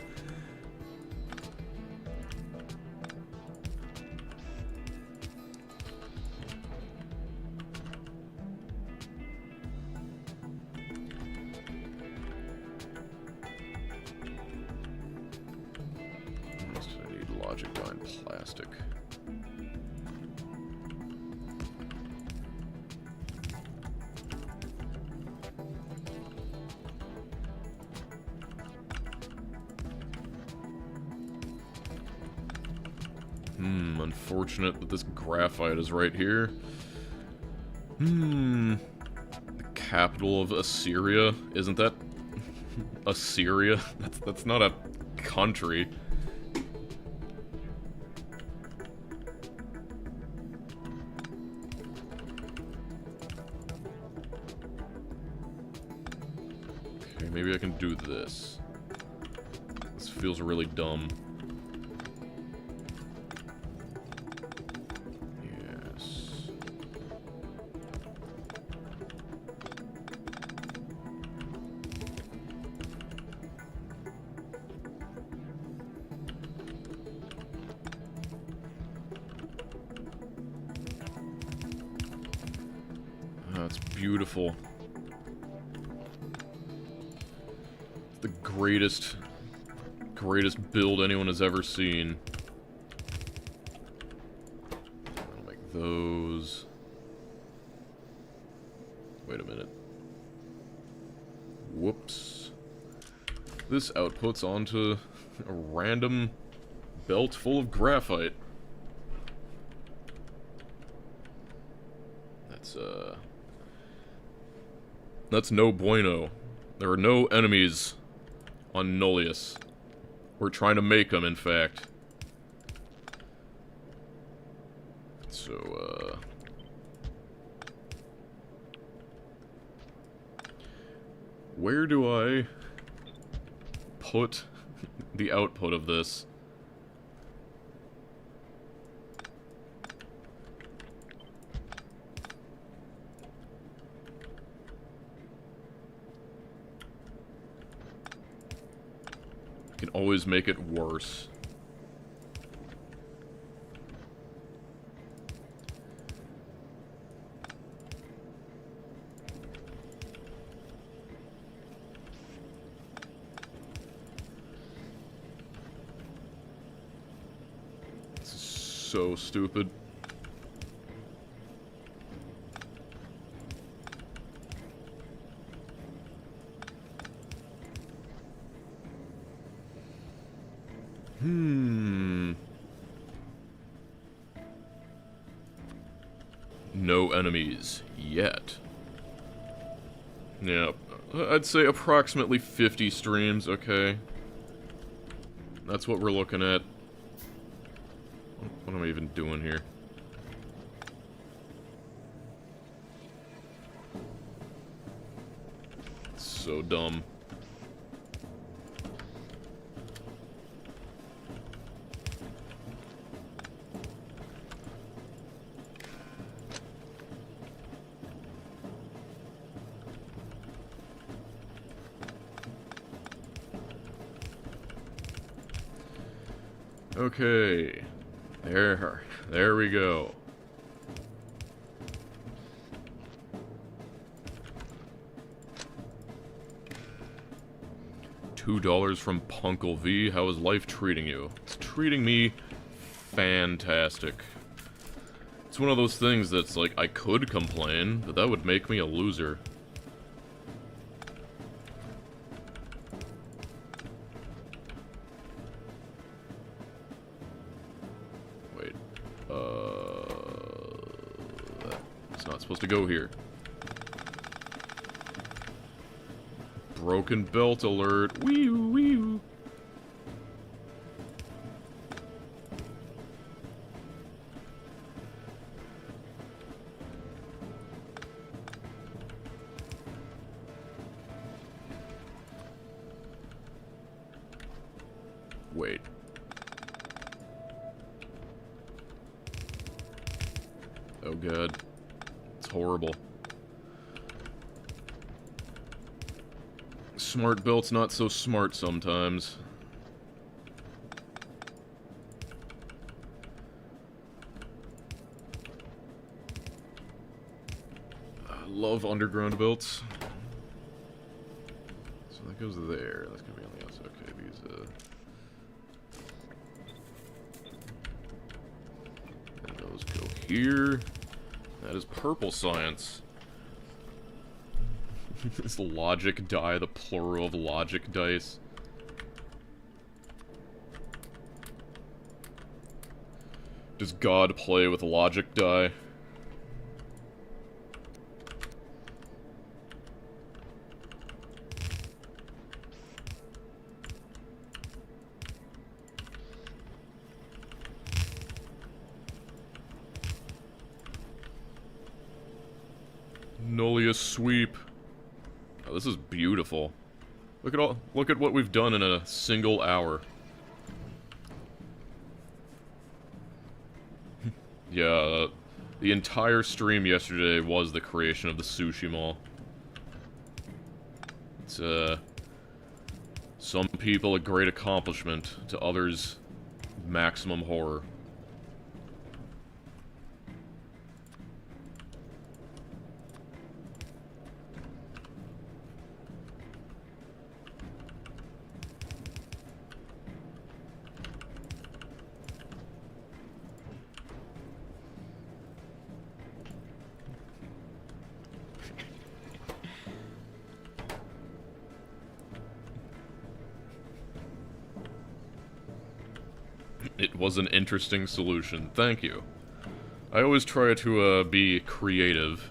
S1: Unfortunate that this graphite is right here. The capital of Assyria? Isn't that Assyria? That's not a country. Okay, maybe I can do this. This feels really dumb. Beautiful. The greatest build anyone has ever seen. I'll make those. Wait a minute. Whoops. This outputs onto a random belt full of graphite. That's no bueno. There are no enemies on Nullius. We're trying to make them, in fact. So, where do I put the output of this? Can always make it worse. This is so stupid. No enemies yet. Yeah, I'd say approximately 50 streams, okay. That's what we're looking at. What am I even doing here? It's so dumb. Okay, there we go. $2 from Punkle V. How is life treating you? It's treating me fantastic. It's one of those things that's like, I could complain, but that would make me a loser. Wait. It's not supposed to go here. Broken belt alert. Wee-oo, wee-oo. Wait. Oh god. It's horrible. Smart belt's not so smart sometimes. I love underground belts. So that goes there. That's gonna be on the outside. Okay, these, and those go here. That is purple science. This logic die, the plural of logic dice. Does God play with logic die? Nullius sweep. Oh, this is beautiful. Look at what we've done in a single hour. Yeah, the entire stream yesterday was the creation of the sushi mall. It's, some people a great accomplishment, to others, maximum horror. It was an interesting solution. Thank you. I always try to, be creative.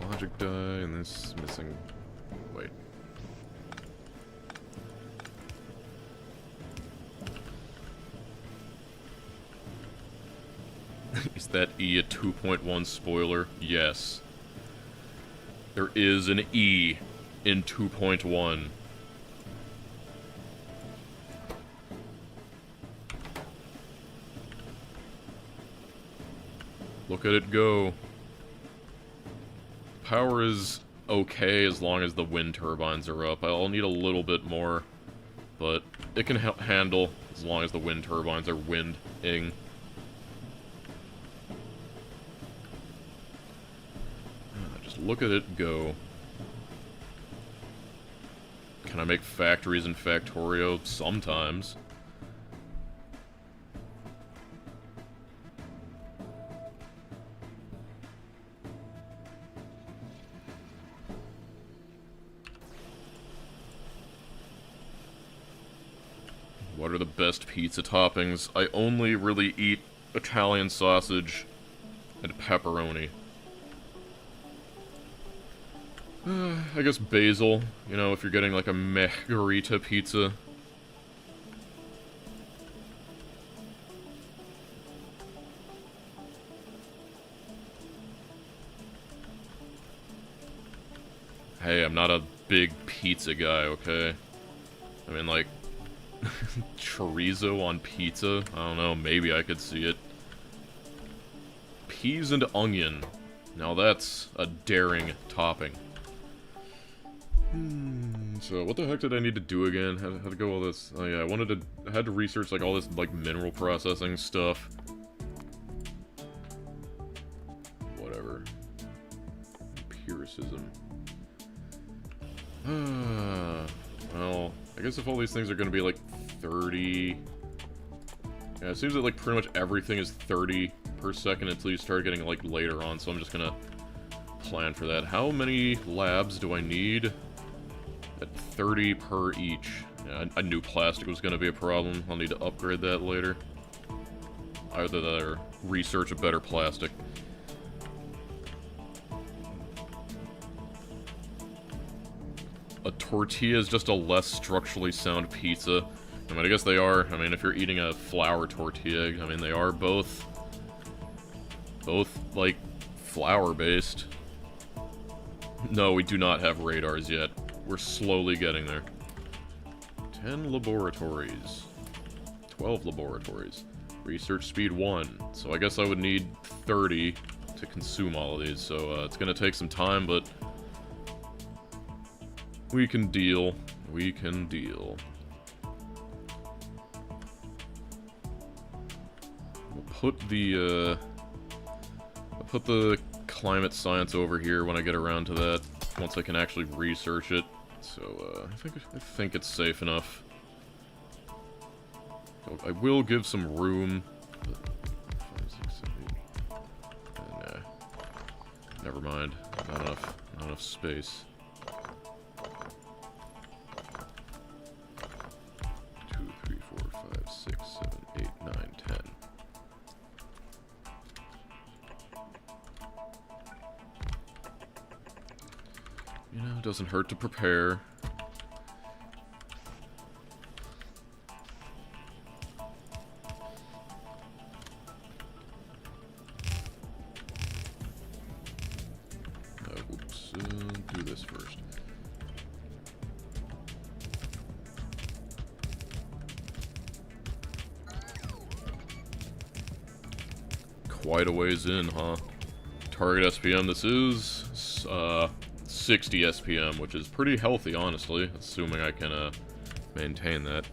S1: Logic die, and this missing... Wait. Is that E a 2.1 spoiler? Yes. There is an E in 2.1. Look at it go. Power is okay as long as the wind turbines are up. I'll need a little bit more, but it can handle as long as the wind turbines are winding. Just look at it go. Can I make factories in Factorio? Sometimes. What are the best pizza toppings? I only really eat Italian sausage and pepperoni. I guess basil, you know, if you're getting like a margherita pizza. Hey, I'm not a big pizza guy, okay? I mean, like, chorizo on pizza? I don't know, maybe I could see it. Peas and onion. Now that's a daring topping. So, what the heck did I need to do again? How to go all this? Oh yeah, I had to research, like, all this, like, mineral processing stuff. Whatever. Empiricism. Well, I guess if all these things are gonna be like 30... Yeah, it seems that like pretty much everything is 30 per second until you start getting like later on, so I'm just gonna plan for that. How many labs do I need? At 30 per each. Yeah, I knew plastic was gonna be a problem. I'll need to upgrade that later. Either that or research a better plastic. A tortilla is just a less structurally sound pizza. I mean, I guess they are. I mean, if you're eating a flour tortilla, I mean, they are both, like, flour-based. No, we do not have radars yet. We're slowly getting there. 10 laboratories. 12 laboratories. Research speed 1. So I guess I would need 30 to consume all of these. So it's going to take some time, but we can deal. We can deal. We'll put the climate science over here when I get around to that, once I can actually research it. So, I think it's safe enough. I will give some room. 5, 6, 7, 8. Nah. Never mind. Not enough space. 2, 3, 4, 5, 6, 7, 8, 9, 10. You know, it doesn't hurt to prepare. Whoops, do this first. Quite a ways in, huh? Target SPM, this is, 60 SPM, which is pretty healthy, honestly, assuming I can, maintain that.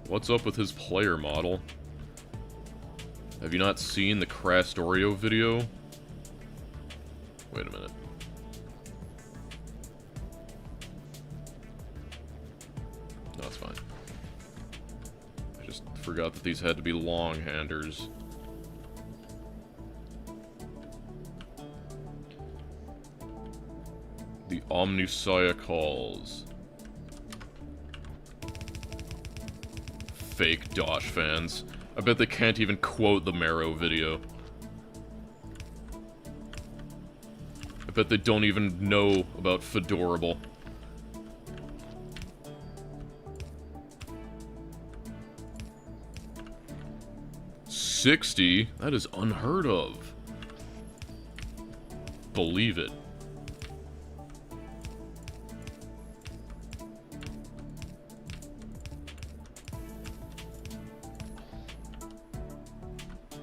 S1: What's up with his player model? Have you not seen the Crastorio video? Wait a minute. No, it's fine. I just forgot that these had to be long-handers. The Omnissiah calls. Fake Dosh fans. I bet they can't even quote the Marrow video. I bet they don't even know about Fedorable. $60? That is unheard of. Believe it.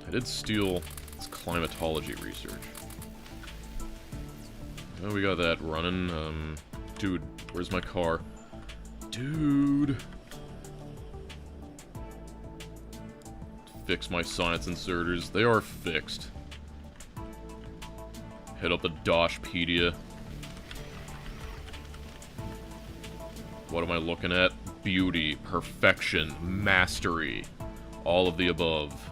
S1: I did steal its climatology research. Oh, we got that running. Dude, where's my car? Dude! Fix my science inserters. They are fixed. Hit up the Doshpedia. What am I looking at? Beauty, perfection, mastery. All of the above.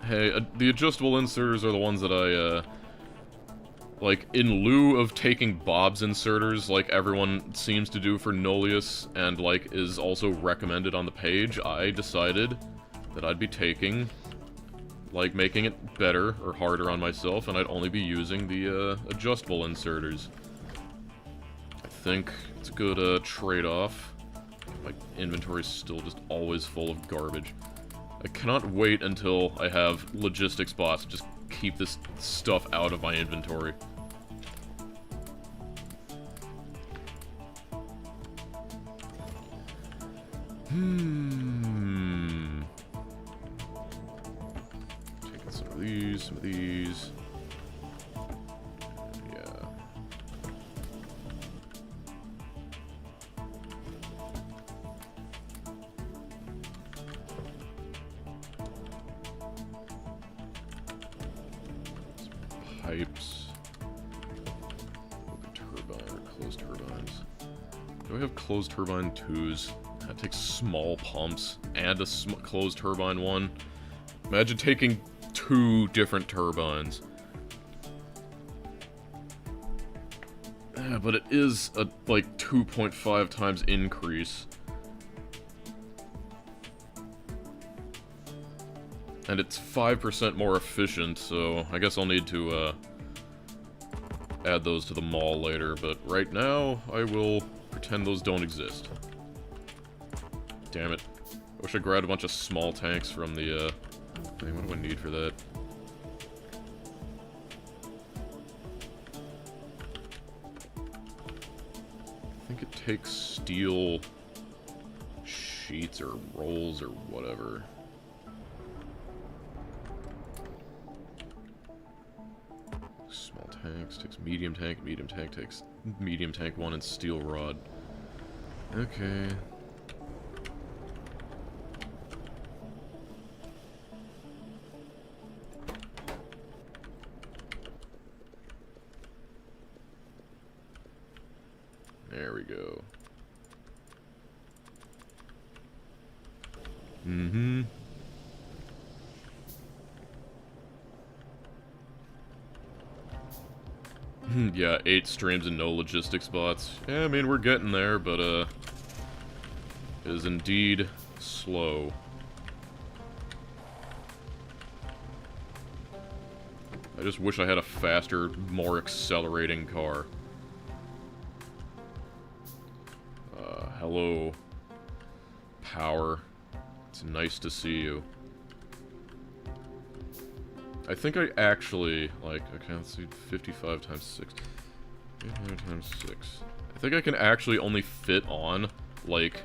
S1: Hey, the adjustable inserters are the ones that I, like, in lieu of taking Bob's inserters, like everyone seems to do for Nullius, and, like, is also recommended on the page, I decided that I'd be taking, like, making it better or harder on myself, and I'd only be using the, adjustable inserters. I think it's a good, trade-off. My inventory's still just always full of garbage. I cannot wait until I have logistics bots to just keep this stuff out of my inventory. Taking some of these. Yeah. pipes. Open turbine or closed turbines. Do I have closed turbine 2s? That takes small pumps and a closed turbine one. Imagine taking 2 different turbines. Yeah, but it is a, like, 2.5 times increase. And it's 5% more efficient, so I guess I'll need to, add those to the mall later, but right now, I will pretend those don't exist. Damn it. I wish I grabbed a bunch of small tanks from the, thing. What do I need for that? I think it takes steel sheets or rolls or whatever. Small tanks takes medium tank takes medium tank 1 and steel rod. Okay. There we go. Mm-hmm. Yeah, 8 streams and no logistics bots. Yeah, I mean, we're getting there, but, it is indeed slow. I just wish I had a faster, more accelerating car. Hello, Power. It's nice to see you. I think I actually, like, okay, let's see, 55 times 6. 55 times 6. I think I can actually only fit on, like,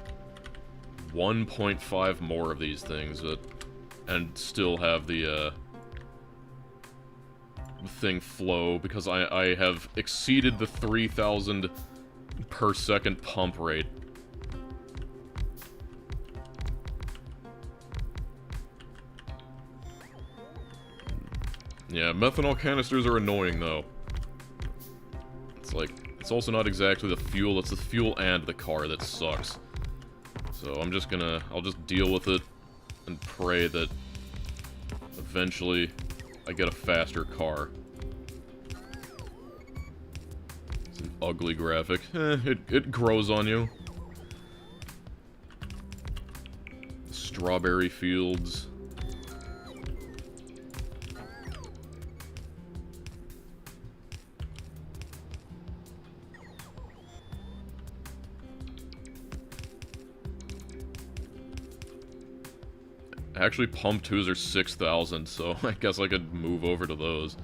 S1: 1.5 more of these things, and still have the thing flow, because I have exceeded the 3,000 per second pump rate. Yeah, methanol canisters are annoying, though. It's like, it's also not exactly the fuel, it's the fuel and the car that sucks. So I'm just gonna, I'll just deal with it and pray that eventually I get a faster car. It's an ugly graphic. It grows on you. Strawberry fields. Actually, pump 2s are 6,000, so I guess I could move over to those.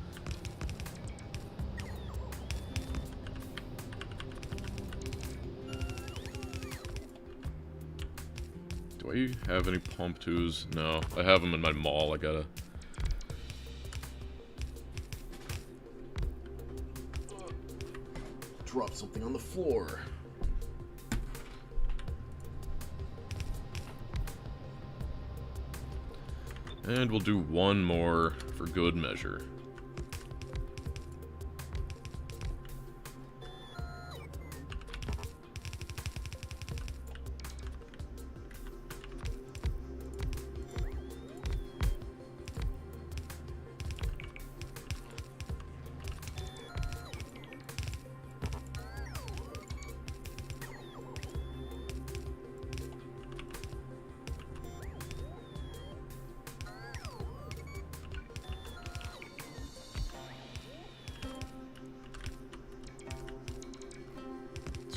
S1: Do I have any pump 2s? No, I have them in my mall. I gotta... drop something on the floor. And we'll do one more for good measure.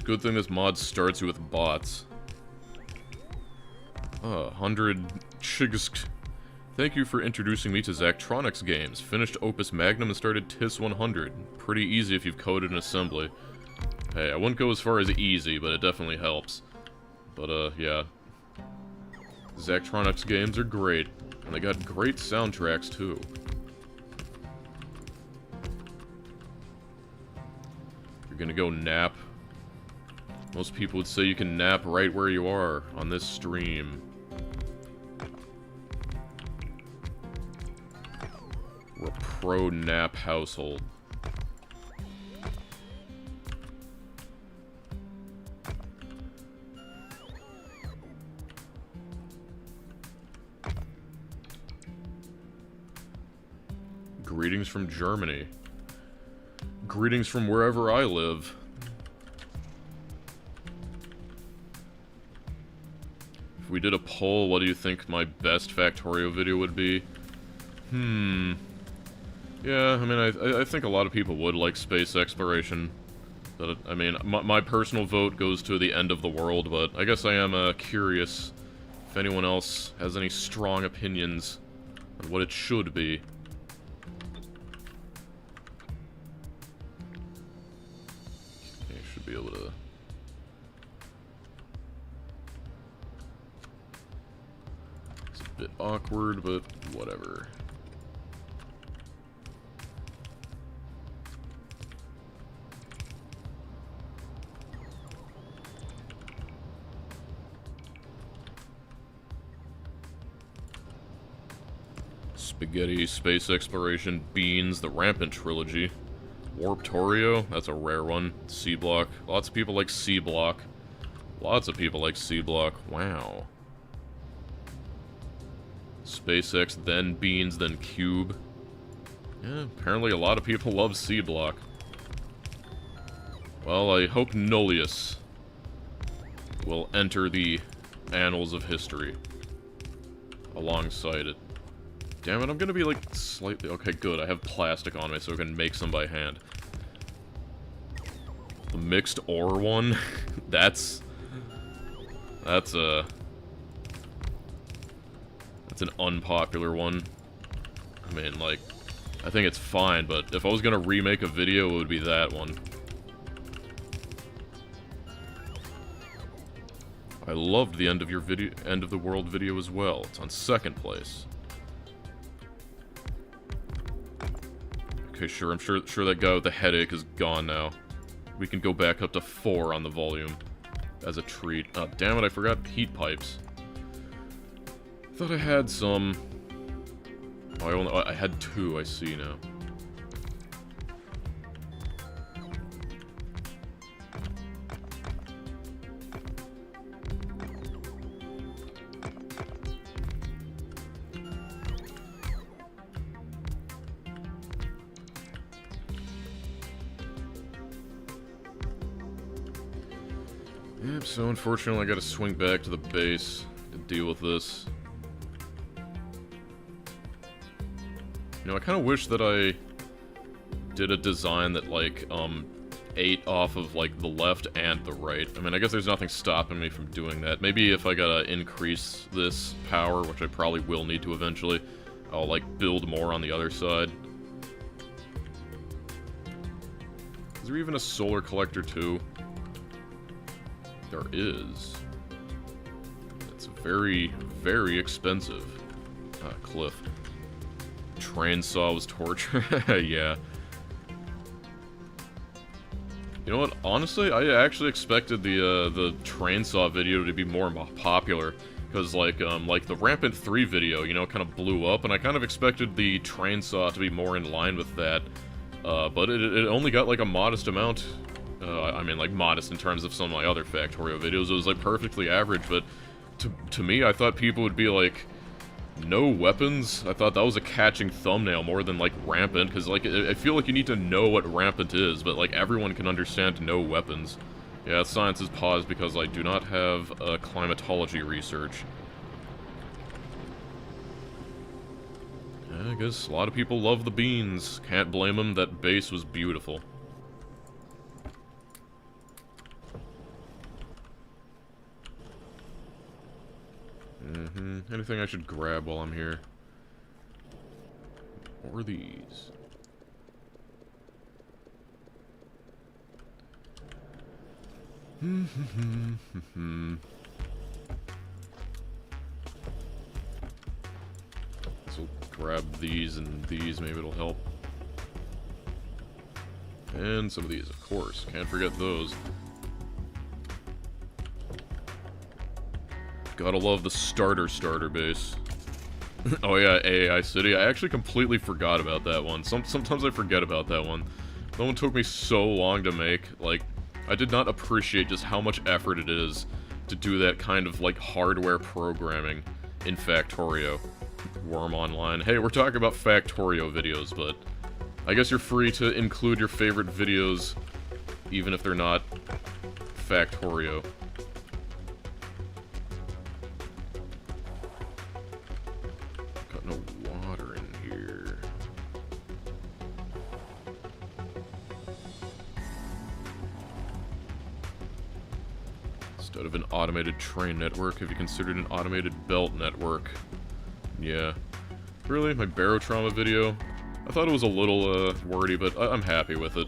S1: Good thing this mod starts you with bots. 100 Chigsk. Thank you for introducing me to Zachtronics games. Finished Opus Magnum and started TIS 100. Pretty easy if you've coded in assembly. Hey, I wouldn't go as far as easy, but it definitely helps. But, yeah. Zachtronics games are great. And they got great soundtracks, too. You're gonna go nap. Most people would say you can nap right where you are on this stream. We're a pro nap household. greetings from Germany. Greetings from wherever I live. If we did a poll, what do you think my best Factorio video would be? Yeah, I mean, I think a lot of people would like space exploration. But, I mean, my personal vote goes to the end of the world, but I guess I am curious if anyone else has any strong opinions on what it should be. Okay, should be able to... It's a bit awkward, but whatever. Spaghetti, space exploration, beans, the Rampant trilogy. Warptorio, that's a rare one. C-block, lots of people like C-block. Lots of people like C-block, wow. SpaceX, then beans, then cube. Yeah, apparently a lot of people love C-block. Well, I hope Nullius will enter the annals of history alongside it. Damn it, I'm gonna be, like, slightly... Okay, good, I have plastic on me, so I can make some by hand. The mixed ore one? That's an unpopular one. I mean, like, I think it's fine, but if I was gonna remake a video, it would be that one. I loved the end of your video, end of the world video as well. It's on 2nd place. Okay, sure, I'm sure that guy with the headache is gone now. We can go back up to 4 on the volume as a treat. Oh, damn it, I forgot heat pipes. Thought I had some. Oh, I had 2, I see now. Yep, so unfortunately I gotta swing back to the base to deal with this. You know, I kinda wish that I did a design that, like, ate off of, like, the left and the right. I mean, I guess there's nothing stopping me from doing that. Maybe if I gotta increase this power, which I probably will need to eventually, I'll, like, build more on the other side. Is there even a solar collector, too? There is. It's very, very expensive. Cliff. Train saw was torture. Yeah. You know what? Honestly, I actually expected the train saw video to be more popular. Because, like the Rampant 3 video, you know, kind of blew up. And I kind of expected the train saw to be more in line with that. But it only got, like, a modest amount. I mean, like, modest in terms of some of my other Factorio videos. It was, like, perfectly average, but to me, I thought people would be like, no weapons? I thought that was a catching thumbnail more than, like, Rampant, because, like, I feel like you need to know what Rampant is, but, like, everyone can understand no weapons. Yeah, science is paused because I do not have climatology research. Yeah, I guess a lot of people love the beans. Can't blame them, that base was beautiful. Anything I should grab while I'm here? Or these? So grab these and these, maybe it'll help. And some of these, of course. Can't forget those. Gotta love the starter base. Oh yeah, AI City. I actually completely forgot about that one. Sometimes I forget about that one. That one took me so long to make. Like, I did not appreciate just how much effort it is to do that kind of, like, hardware programming in Factorio. Worm Online. Hey, we're talking about Factorio videos, but I guess you're free to include your favorite videos, even if they're not Factorio. Got no water in here. Instead of an automated train network, have you considered an automated belt network? Yeah. Really? My barotrauma video? I thought it was a little, wordy, but I'm happy with it.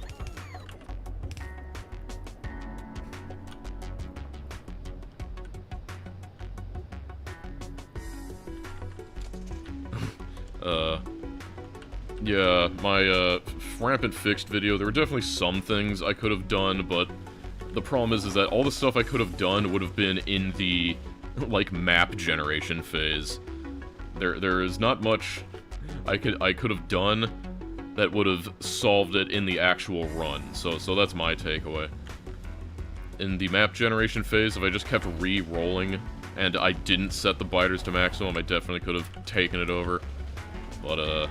S1: Yeah, my, rampant fixed video, there were definitely some things I could have done, but the problem is that all the stuff I could have done would have been in the, like, map generation phase. There is not much I could have done that would have solved it in the actual run, so that's my takeaway. In the map generation phase, if I just kept re-rolling and I didn't set the biters to maximum, I definitely could have taken it over. But,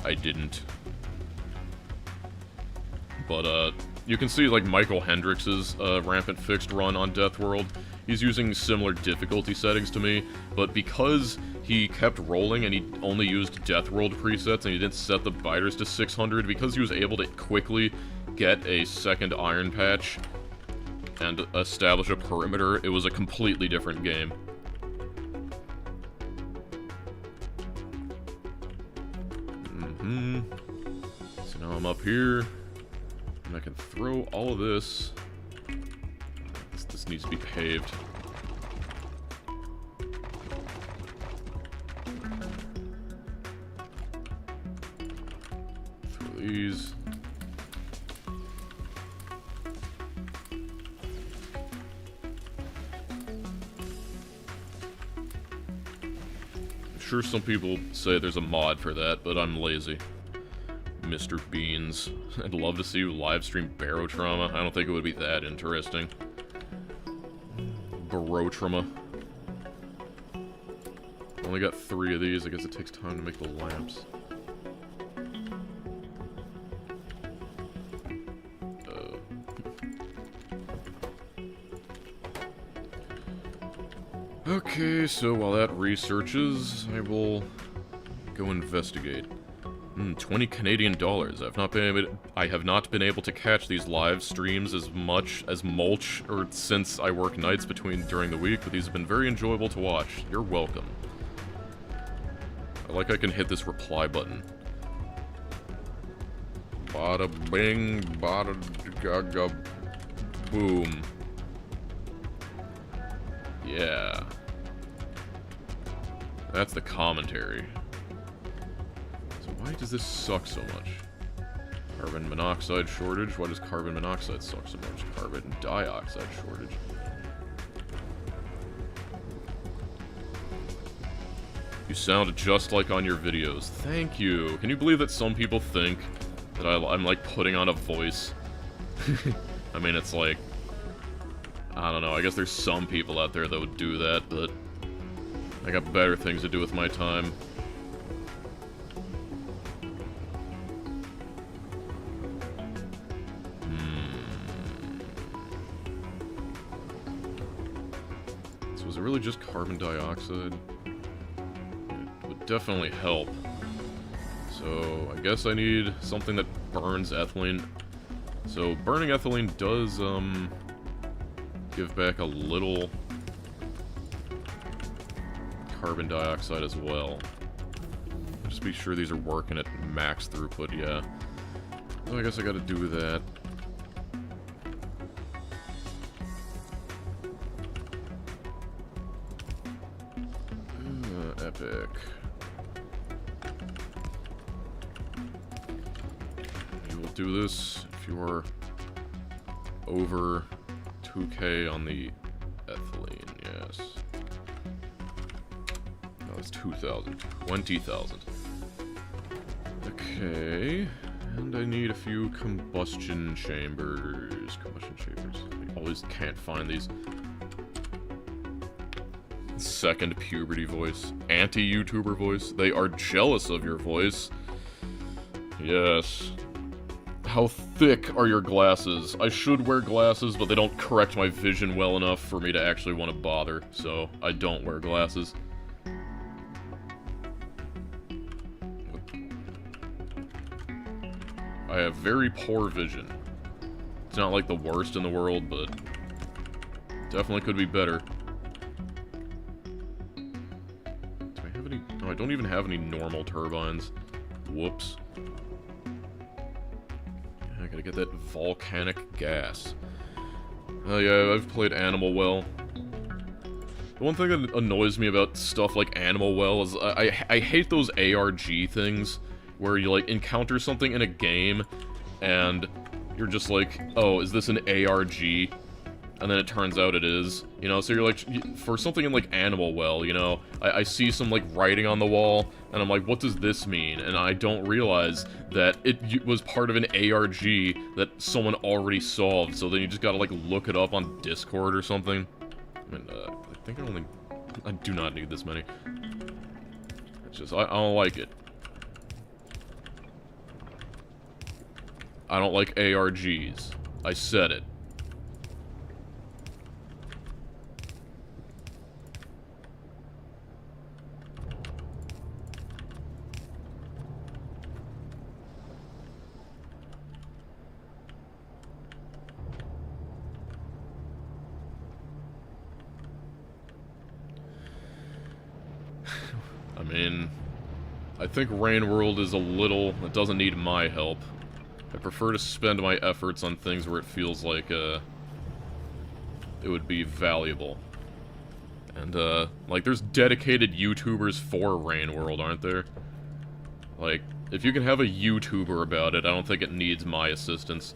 S1: I didn't. But, you can see, like, Michael Hendrix's, Rampant Fixed run on Death World. He's using similar difficulty settings to me, but because he kept rolling and he only used Death World presets and he didn't set the biters to 600, because he was able to quickly get a second Iron Patch and establish a perimeter, it was a completely different game. So now I'm up here, and I can throw all of this. This needs to be paved. Throw these. I'm sure some people say there's a mod for that, but I'm lazy. Mr. Beans. I'd love to see you live stream barotrauma. I don't think it would be that interesting. Barotrauma. Only got 3 of these. I guess it takes time to make the lamps. Okay, so while that researches, I will go investigate. 20 Canadian dollars. I have not been able to catch these live streams as much as mulch or since I work nights during the week, but these have been very enjoyable to watch. You're welcome. I like I can hit this reply button. Bada bing, bada gaga boom. Yeah. That's the commentary. Why does this suck so much? Carbon monoxide shortage? Why does carbon monoxide suck so much? Carbon dioxide shortage. You sound just like on your videos. Thank you. Can you believe that some people think that I'm like putting on a voice? I mean, it's like, I don't know. I guess there's some people out there that would do that, but I got better things to do with my time. So is it really just carbon dioxide? It would definitely help. So I guess I need something that burns ethylene. So burning ethylene does, give back a little carbon dioxide as well. Just be sure these are working at max throughput, yeah. So I guess I gotta do that. Epic. You will do this if you are over 2K on the ethylene, yes. No, it's 2,000. 20,000. Okay. And I need a few combustion chambers. I always can't find these. Second puberty voice. Anti-YouTuber voice. They are jealous of your voice. Yes. How thick are your glasses? I should wear glasses, but they don't correct my vision well enough for me to actually want to bother, so I don't wear glasses. I have very poor vision. It's not like the worst in the world, but definitely could be better. Do I have any? No, I don't even have any normal turbines. Whoops. I gotta get that volcanic gas. Oh yeah, I've played Animal Well. The one thing that annoys me about stuff like Animal Well is I hate those ARG things where you like encounter something in a game and you're just like, oh, is this an ARG? And then it turns out it is, you know, so you're like, for something in, like, Animal Well, you know, I see some, like, writing on the wall, and I'm like, what does this mean? And I don't realize that it was part of an ARG that someone already solved, so then you just gotta, like, look it up on Discord or something. I mean, I think I do not need this many. It's just, I don't like it. I don't like ARGs. I said it. I mean, I think Rain World is a little... It doesn't need my help. I prefer to spend my efforts on things where it feels like, it would be valuable. And, like, there's dedicated YouTubers for Rain World, aren't there? Like, if you can have a YouTuber about it, I don't think it needs my assistance.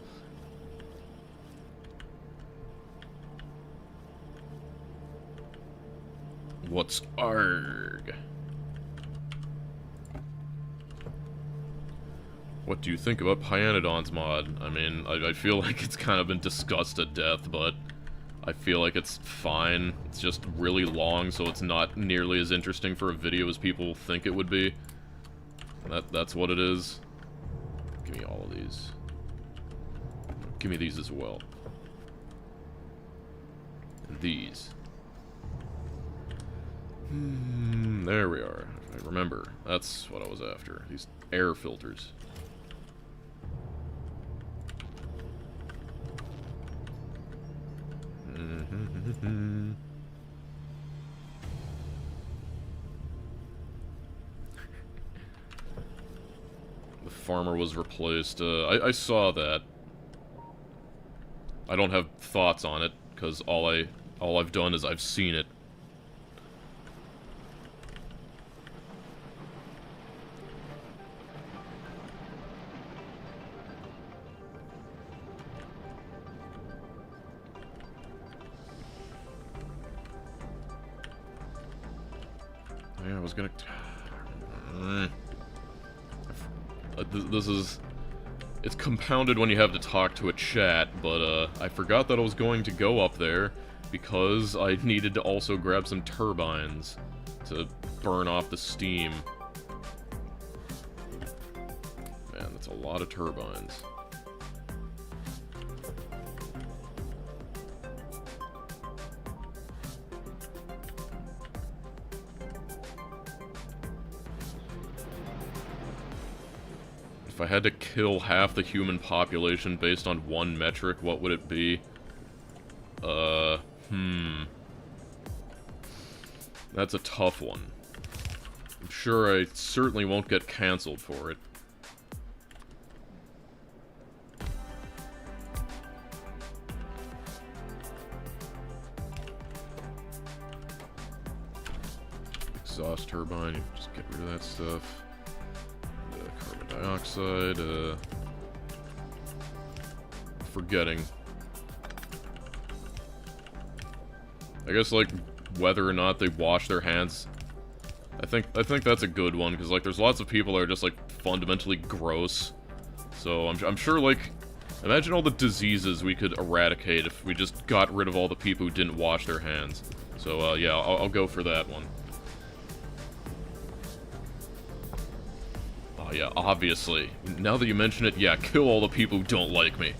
S1: What's ARG? What do you think about Pyanodon's mod? I mean, I feel like it's kind of been discussed to death, but I feel like it's fine. It's just really long, so it's not nearly as interesting for a video as people think it would be. That's what it is. Give me all of these. Give me these as well. And these. There we are. I remember. That's what I was after. These air filters. The farmer was replaced. I saw that. I don't have thoughts on it because all I've done is I've seen it. Yeah, I was gonna... This is... It's compounded when you have to talk to a chat, but, I forgot that I was going to go up there because I needed to also grab some turbines to burn off the steam. Man, that's a lot of turbines. If I had to kill half the human population based on one metric, what would it be? That's a tough one. I'm sure I certainly won't get cancelled for it. Exhaust turbine, you just get rid of that stuff. Carbon dioxide, forgetting. I guess, like, whether or not they wash their hands. I think that's a good one, because, like, there's lots of people that are just, like, fundamentally gross. So, I'm sure, like, imagine all the diseases we could eradicate if we just got rid of all the people who didn't wash their hands. So, yeah, I'll go for that one. Oh, yeah, obviously. Now that you mention it, yeah, kill all the people who don't like me.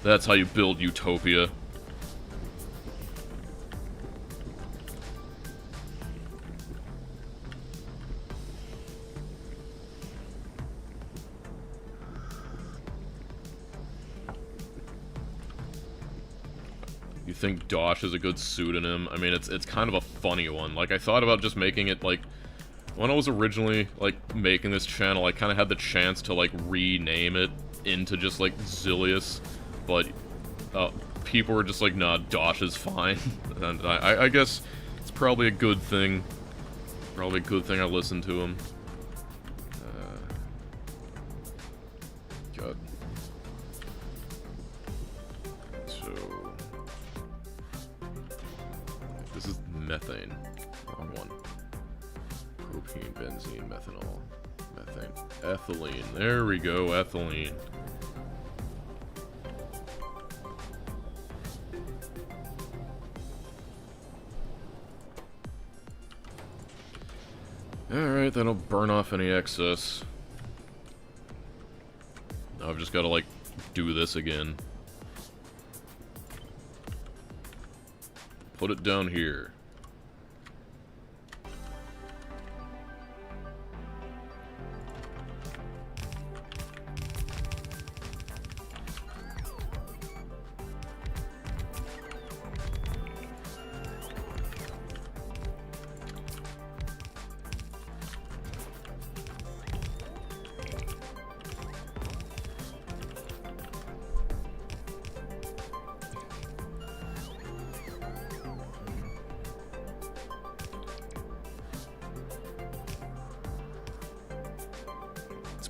S1: That's how you build utopia. You think Dosh is a good pseudonym? I mean, it's kind of a funny one. Like, I thought about just making it, like... When I was originally, like, making this channel, I kind of had the chance to, like, rename it into just, like, Zillius. But, people were just like, nah, Dosh is fine. And I guess it's probably a good thing. Probably a good thing I listened to him. God. So... This is methane. Wrong one. Propene, benzene, methanol, methane, ethylene. There we go, ethylene. Alright, that'll burn off any excess. Now I've just gotta, like, do this again. Put it down here.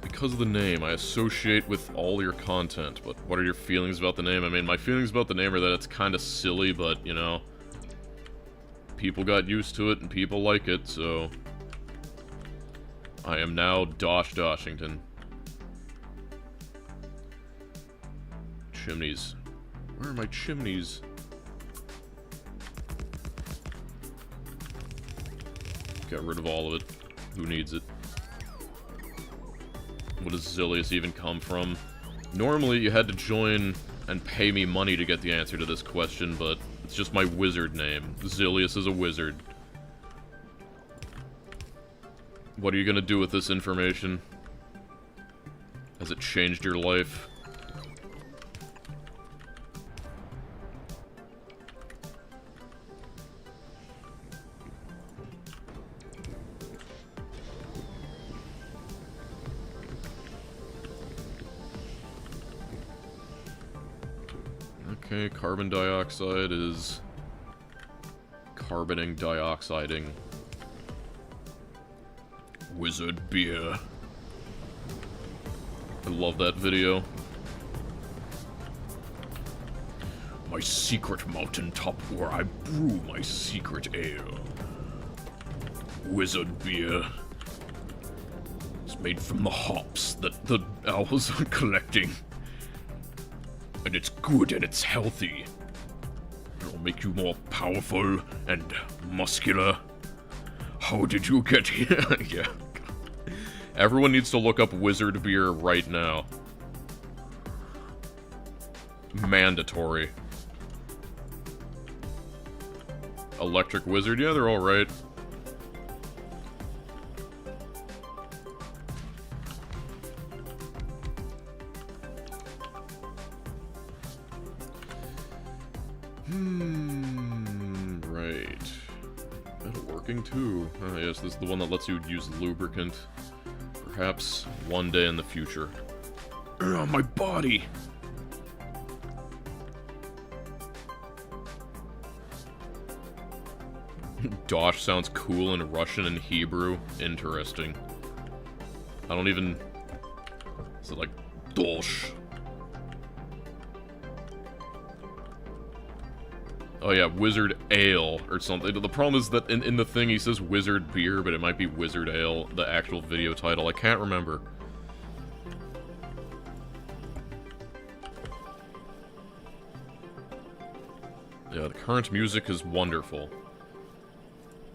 S1: Because of the name, I associate with all your content, but what are your feelings about the name? I mean, my feelings about the name are that it's kind of silly, but, you know, people got used to it and people like it, so I am now Dosh Doshington. Chimneys. Where are my chimneys? Got rid of all of it. Who needs it? What does Zillius even come from? Normally, you had to join and pay me money to get the answer to this question, but it's just my wizard name. Zillius is a wizard. What are you gonna do with this information? Has it changed your life? Okay, carbon dioxide is carboning dioxiding. Wizard beer. I love that video. My secret mountaintop where I brew my secret ale. Wizard beer. It's made from the hops that the owls are collecting. And it's good and it's healthy. It'll make you more powerful and muscular. How did you get here? Yeah. Everyone needs to look up wizard beer right now. Mandatory. Electric wizard, yeah, they're alright. Right. Metal working too. Ah, yes, this is the one that lets you use lubricant. Perhaps one day in the future. My body! Dosh sounds cool in Russian and Hebrew. Interesting. I don't even... Is it like Dosh? Oh yeah, Wizard Ale or something. The problem is that in the thing he says Wizard Beer, but it might be Wizard Ale, the actual video title. I can't remember. Yeah, the current music is wonderful.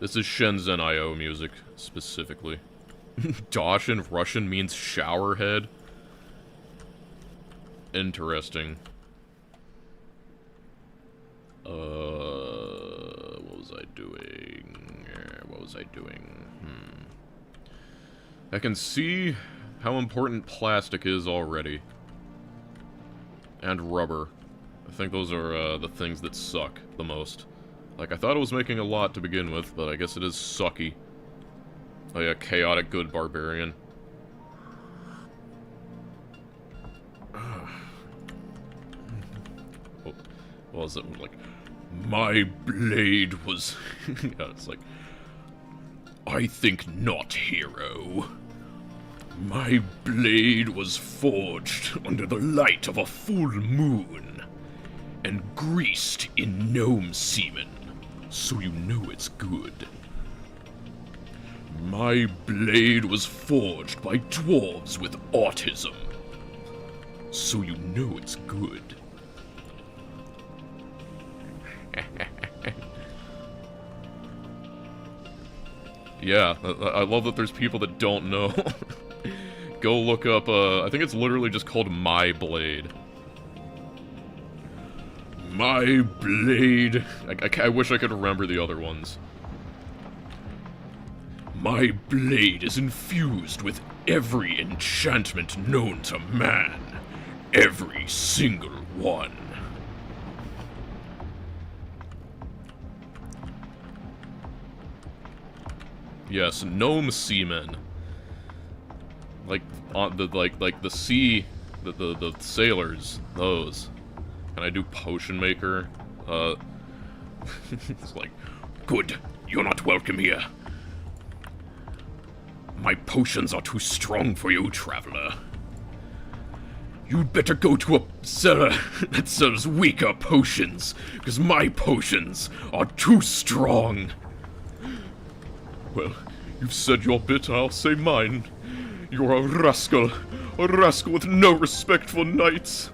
S1: This is Shenzhen IO music, specifically. Dosh in Russian means showerhead. Interesting. What was I doing? What was I doing? I can see how important plastic is already. And rubber. I think those are, the things that suck the most. Like, I thought it was making a lot to begin with, but I guess it is sucky. Oh yeah, chaotic good barbarian. What was it? Like, my blade was... yeah, it's like... I think not, hero. My blade was forged under the light of a full moon, and greased in gnome semen, so you know it's good. My blade was forged by dwarves with autism, so you know it's good. Yeah, I love that there's people that don't know. Go look up, I think it's literally just called My Blade. My Blade. I wish I could remember the other ones. My blade is infused with every enchantment known to man. Every single one. Yes, gnome seamen. Like on the like the sea, the sailors, those. Can I do potion maker? It's like, good. You're not welcome here. My potions are too strong for you, traveler. You'd better go to a seller that sells weaker potions, because my potions are too strong. Well, you've said your bit, I'll say mine. You're a rascal with no respect for knights.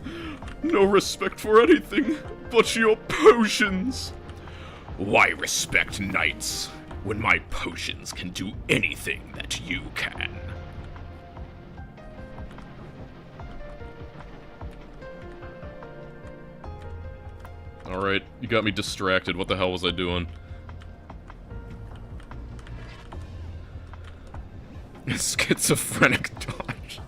S1: No respect for anything but your potions. Why respect knights when my potions can do anything that you can? Alright, you got me distracted. What the hell was I doing? Schizophrenic Dodge.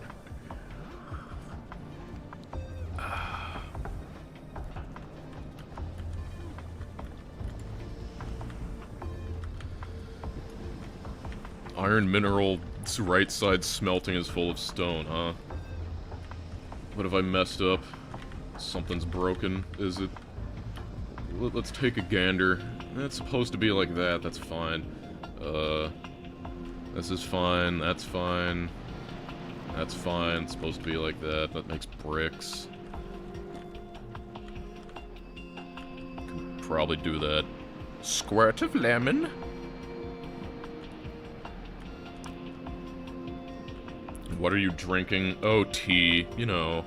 S1: Iron mineral right side smelting is full of stone, huh? What have I messed up? Something's broken, is it? Let's take a gander. It's supposed to be like that, that's fine. This is fine, that's fine. That's fine, it's supposed to be like that. That makes bricks. Could probably do that. Squirt of lemon. What are you drinking? Oh, tea, you know.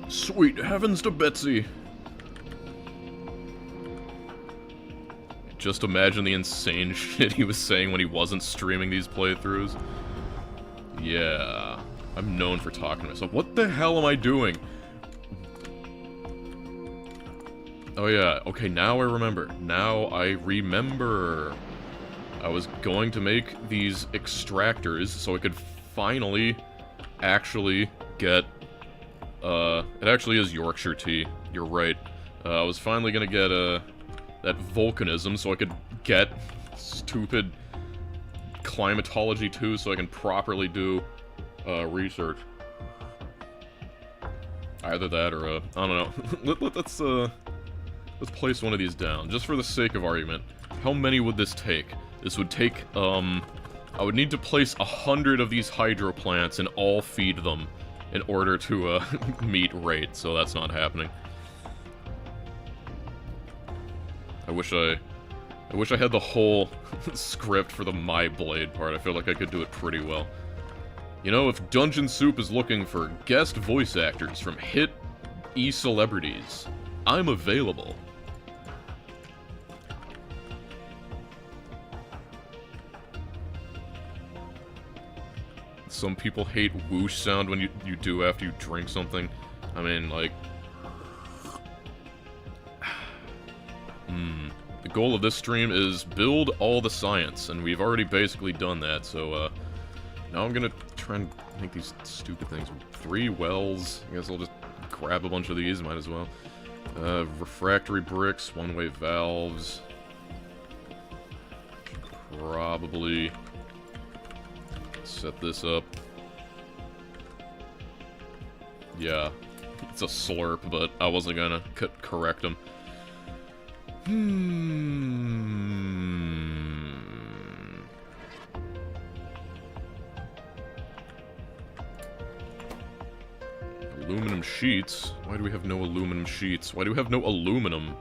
S1: Sweet heavens to Betsy. Just imagine the insane shit he was saying when he wasn't streaming these playthroughs. Yeah, I'm known for talking to myself. What the hell am I doing? Oh yeah, okay, now I remember. Now I remember. I was going to make these extractors so I could finally actually get, it actually is Yorkshire tea. You're right. I was finally gonna get, that volcanism so I could get stupid climatology too so I can properly do, research. Either that or, I don't know. Let's place one of these down, just for the sake of argument. How many would this take? This would take, I would need to place 100 of these hydro plants and all feed them in order to, meet rate, so that's not happening. I wish I had the whole script for the My Blade part. I feel like I could do it pretty well. You know, if Dungeon Soup is looking for guest voice actors from hit e-celebrities, I'm available. some people hate whoosh sound when you do after you drink something. I mean, like... The goal of this stream is build all the science, and we've already basically done that, so, now I'm gonna try and make these stupid things. 3 wells. I guess I'll just grab a bunch of these, might as well. Refractory bricks, one-way valves. Probably set this up. Yeah, it's a slurp, but I wasn't gonna correct him. Aluminum sheets? Why do we have no aluminum sheets? Why do we have no aluminum?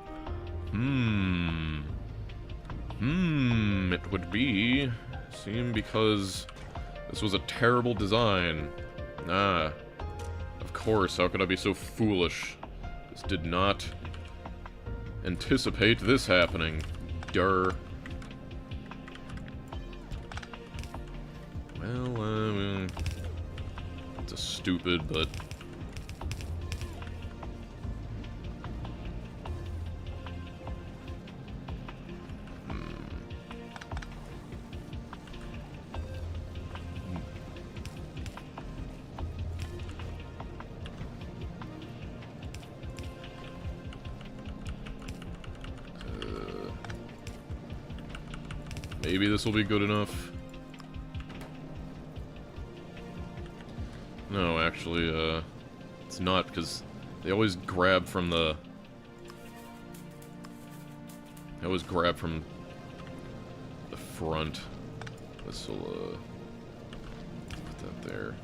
S1: It would be... seem because this was a terrible design. Ah. Of course, how could I be so foolish? Just did not anticipate this happening. Durr. Well, it's a stupid, but... Maybe this will be good enough. No, actually, it's not, because they always grab from the... They always grab from the front. This'll, put that there.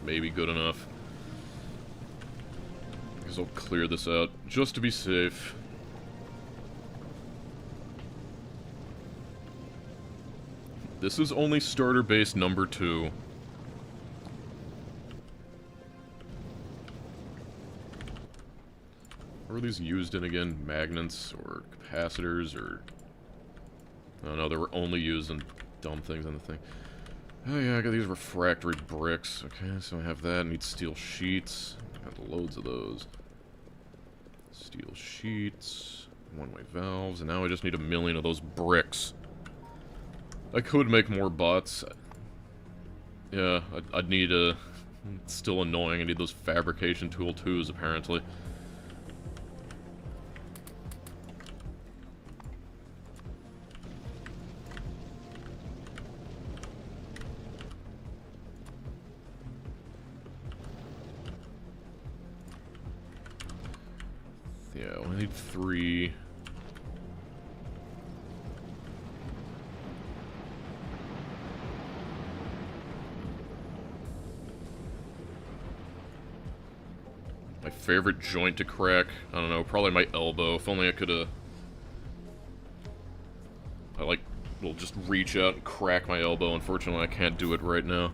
S1: Maybe good enough. I guess I'll clear this out, just to be safe. This is only starter base number 2. What are these used in again? Magnets, or capacitors, or... Oh no, they were only used in dumb things on the thing. Oh yeah, I got these refractory bricks. Okay, so I have that. I need steel sheets. I got loads of those. Steel sheets, one-way valves, and now I just need 1,000,000 of those bricks. I could make more bots. Yeah, I'd need a... It's still annoying. I need those fabrication tool 2s, apparently. Yeah, I need 3. My favorite joint to crack? I don't know, probably my elbow. If only I could've... will just reach out and crack my elbow. Unfortunately, I can't do it right now.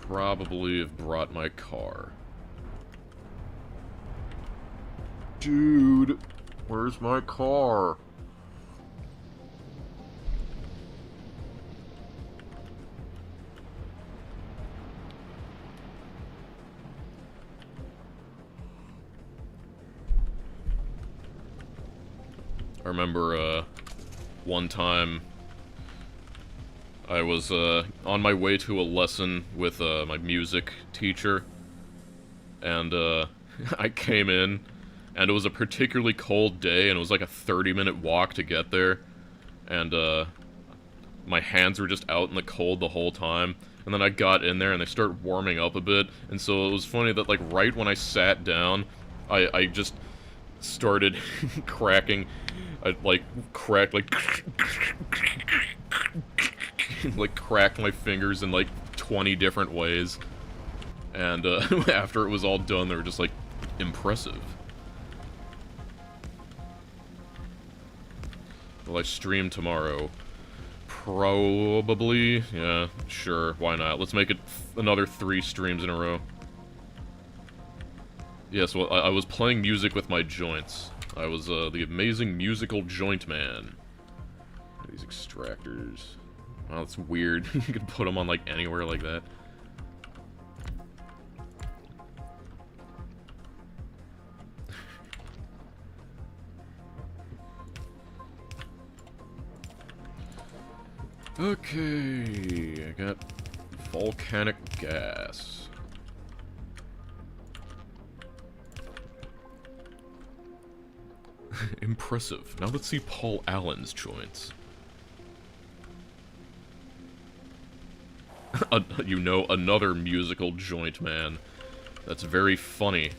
S1: Probably have brought my car. Dude, where's my car? I remember, one time I was on my way to a lesson with my music teacher, and I came in, and it was a particularly cold day, and it was like a 30-minute walk to get there, and my hands were just out in the cold the whole time, and then I got in there, and they started warming up a bit, and so it was funny that, like, right when I sat down, I just started cracking, I, like, cracked, like... like, cracked my fingers in, like, 20 different ways. And, after it was all done, they were just, like, impressive. Will I stream tomorrow? Probably. Yeah, sure. Why not? Let's make it another 3 streams in a row. Yes, well, I was playing music with my joints. I was, the amazing musical joint man. These extractors. Oh, that's weird. You can put them on, like, anywhere like that. Okay, I got volcanic gas. Impressive. Now let's see Paul Allen's joints. You know, another musical joint man. That's very funny.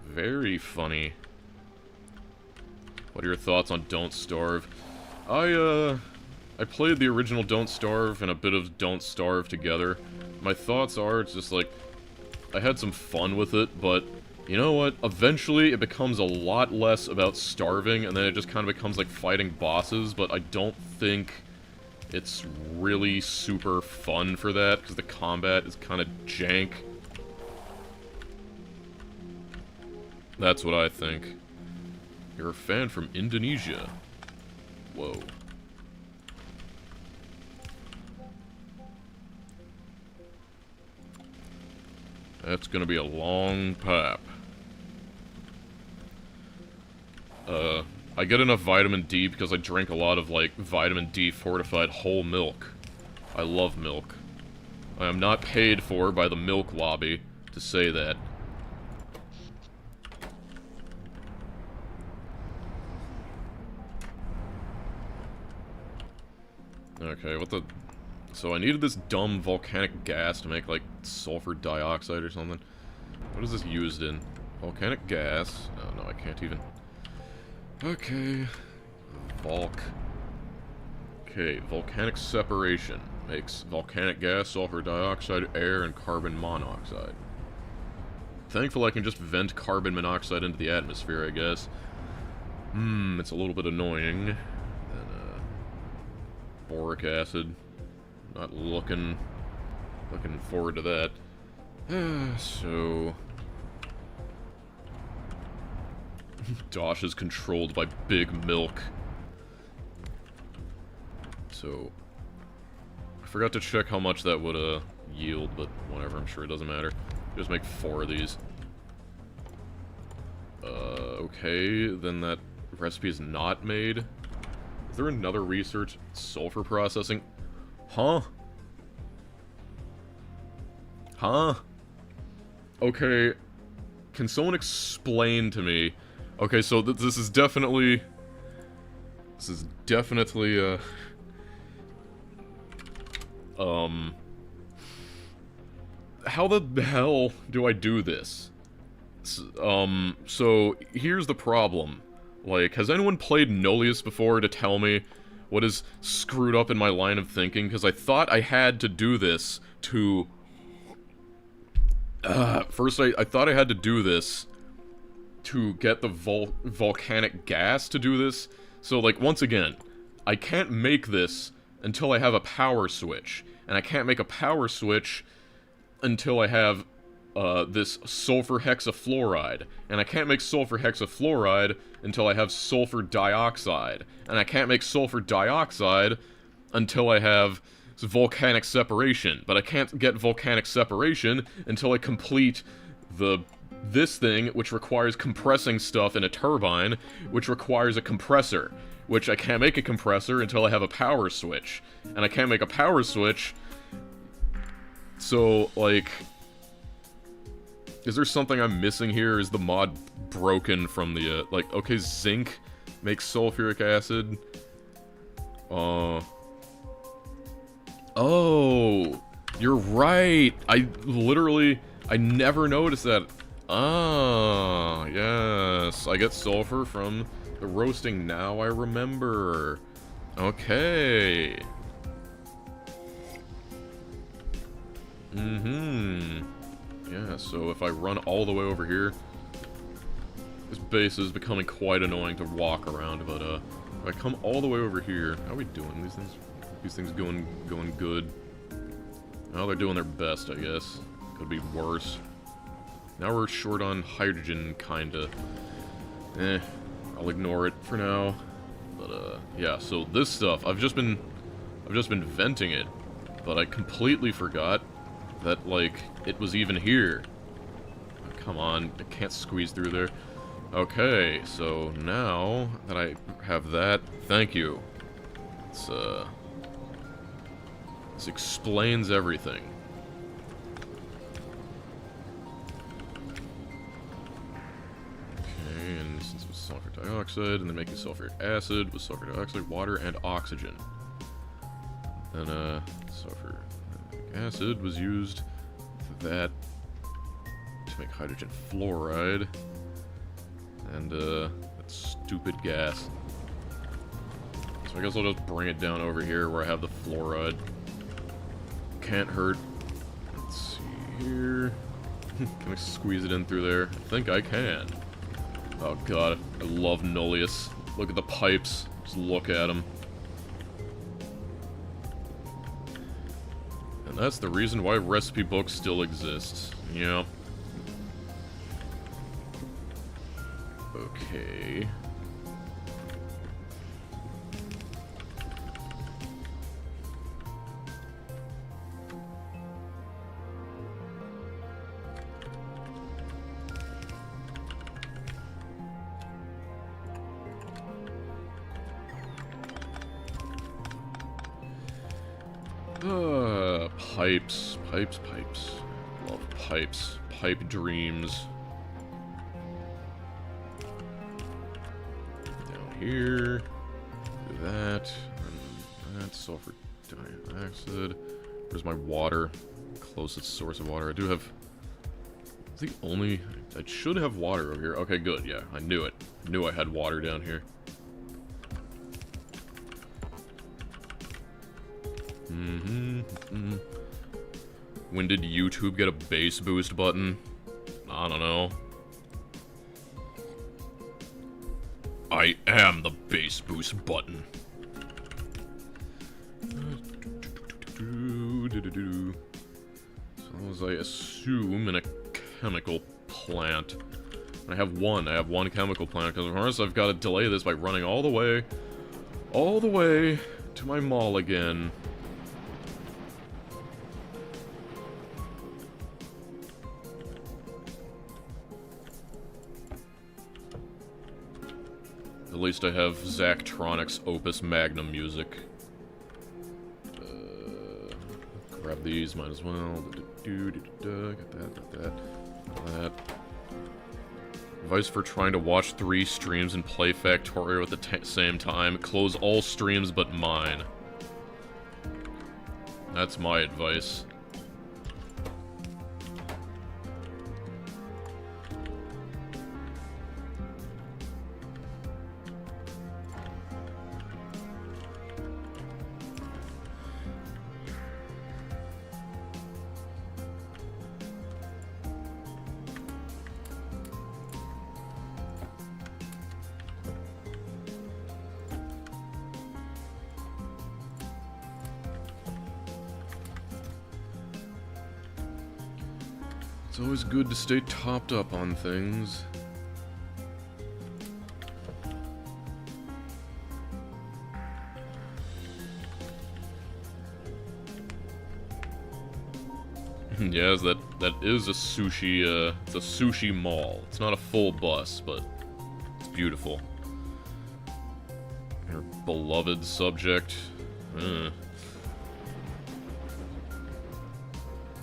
S1: Very funny. What are your thoughts on Don't Starve? I played the original Don't Starve and a bit of Don't Starve together. My thoughts are, it's just like, I had some fun with it, but you know what? Eventually it becomes a lot less about starving, and then it just kind of becomes like fighting bosses, but I don't think it's really super fun for that, because the combat is kind of jank. That's what I think. You're a fan from Indonesia. Whoa. That's gonna be a long pipe. I get enough vitamin D because I drink a lot of, like, vitamin D fortified whole milk. I love milk. I am not paid for by the milk lobby to say that. Okay, what the... So I needed this dumb volcanic gas to make, like, sulfur dioxide or something. What is this used in? Volcanic gas. Oh, no, I can't even... Okay. Okay, volcanic separation. Makes volcanic gas, sulfur dioxide, air, and carbon monoxide. Thankful I can just vent carbon monoxide into the atmosphere, I guess. It's a little bit annoying. Then, boric acid. Not looking forward to that. So... Dosh is controlled by Big Milk. So... I forgot to check how much that would, yield, but whatever, I'm sure it doesn't matter. Just make 4 of these. Okay, then that recipe is not made. Is there another research? Sulfur processing? Huh? Huh? Okay, can someone explain to me... Okay, so this is definitely... This is definitely, how the hell do I do this? So, here's the problem. Like, has anyone played Nullius before to tell me what is screwed up in my line of thinking? Because I thought I had to do this to... First, I thought I had to do this to get the volcanic gas to do this. So, like, once again, I can't make this until I have a power switch. And I can't make a power switch until I have, this sulfur hexafluoride. And I can't make sulfur hexafluoride until I have sulfur dioxide. And I can't make sulfur dioxide until I have volcanic separation. But I can't get volcanic separation until I complete this thing, which requires compressing stuff in a turbine, which requires a compressor, which I can't make a compressor until I have a power switch. And I can't make a power switch, so, like... Is there something I'm missing here? Is the mod broken from the, like, okay, zinc makes sulfuric acid. Oh, you're right! I never noticed that. Ah, yes. I get sulfur from the roasting, now I remember. Okay. Yeah, so if I run all the way over here... This base is becoming quite annoying to walk around, but, If I come all the way over here, how are we doing? These things going good. Well, they're doing their best, I guess. Could be worse. Now we're short on hydrogen, kinda. I'll ignore it for now. But yeah. So this stuff, I've just been venting it, but I completely forgot that like it was even here. Oh, come on, I can't squeeze through there. Okay, so now that I have that, thank you. This explains everything. Okay, and since it was sulfur dioxide, and then making sulfuric acid with sulfur dioxide, water, and oxygen. Then, sulfuric acid was used for that to make hydrogen fluoride. And, that stupid gas. So I guess I'll just bring it down over here where I have the fluoride. Can't hurt. Let's see here. Can I squeeze it in through there? I think I can. Oh god, I love Nullius. Look at the pipes. Just look at them. And that's the reason why recipe books still exist. Yeah. Okay. Pipes. Love pipes. Pipe dreams. Down here. Do that. And that. Sulfur dioxide. Where's my water? Closest source of water. I do have... the only... I should have water over here. Okay, good. Yeah, I knew it. I knew I had water down here. When did YouTube get a bass boost button? I don't know. I am the bass boost button. So as I assume in a chemical plant. I have one chemical plant, because of course I've got to delay this by running all the way to my mall again. At least I have Zachtronic's Opus Magnum music. Grab these, might as well. Got that. Advice for trying to watch 3 streams and play Factorio at the same time. Close all streams but mine. That's my advice. It's always good to stay topped up on things. Yes, that is a sushi, it's a sushi mall. It's not a full bus, but it's beautiful. Your beloved subject.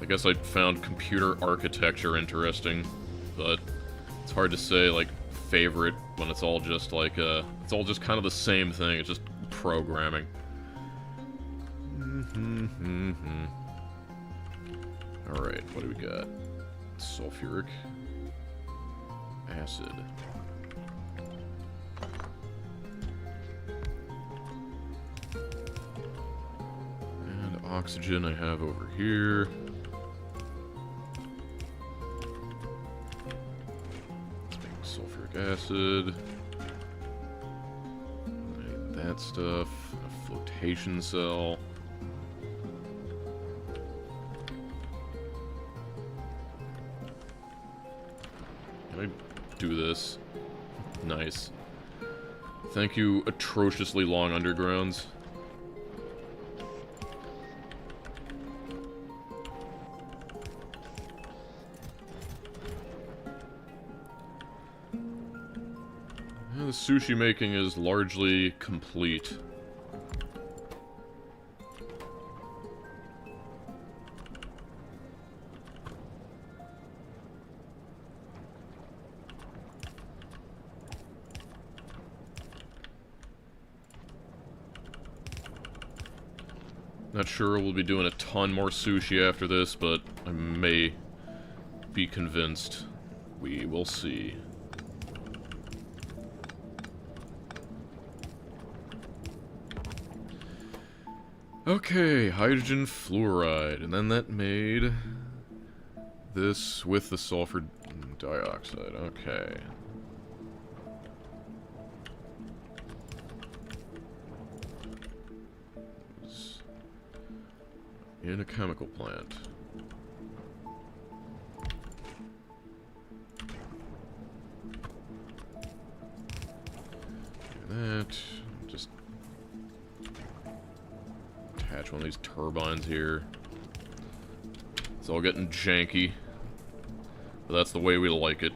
S1: I guess I found computer architecture interesting, but it's hard to say, like, favorite when it's all just, like, it's all just kind of the same thing. It's just programming. Alright, what do we got? Sulfuric acid. And oxygen I have over here. Sulfuric acid. that stuff. A flotation cell. Can I do this? Nice. Thank you, atrociously long undergrounds. The sushi making is largely complete. Not sure we'll be doing a ton more sushi after this, but I may be convinced. We will see. Okay, hydrogen fluoride, and then that made this with the sulfur dioxide. Okay. In a chemical plant. Do that. Just attach one of these turbines here. It's all getting janky, but that's the way we like it.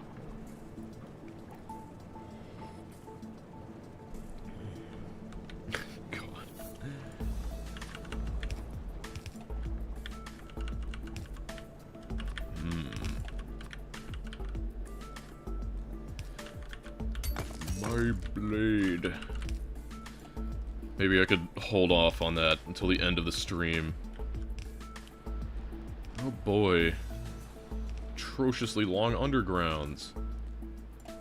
S1: Blade. Maybe I could hold off on that until the end of the stream. Oh boy. Atrociously long undergrounds. I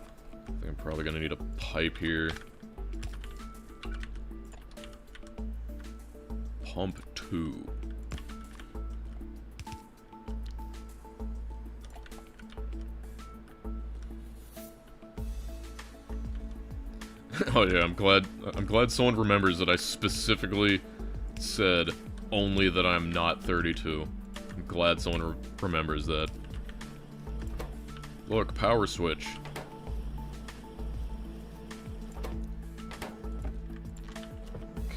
S1: think I'm probably gonna need a pipe here. Pump 2. Oh yeah, I'm glad someone remembers that I specifically said only that I'm not 32. I'm glad someone remembers that. Look, power switch.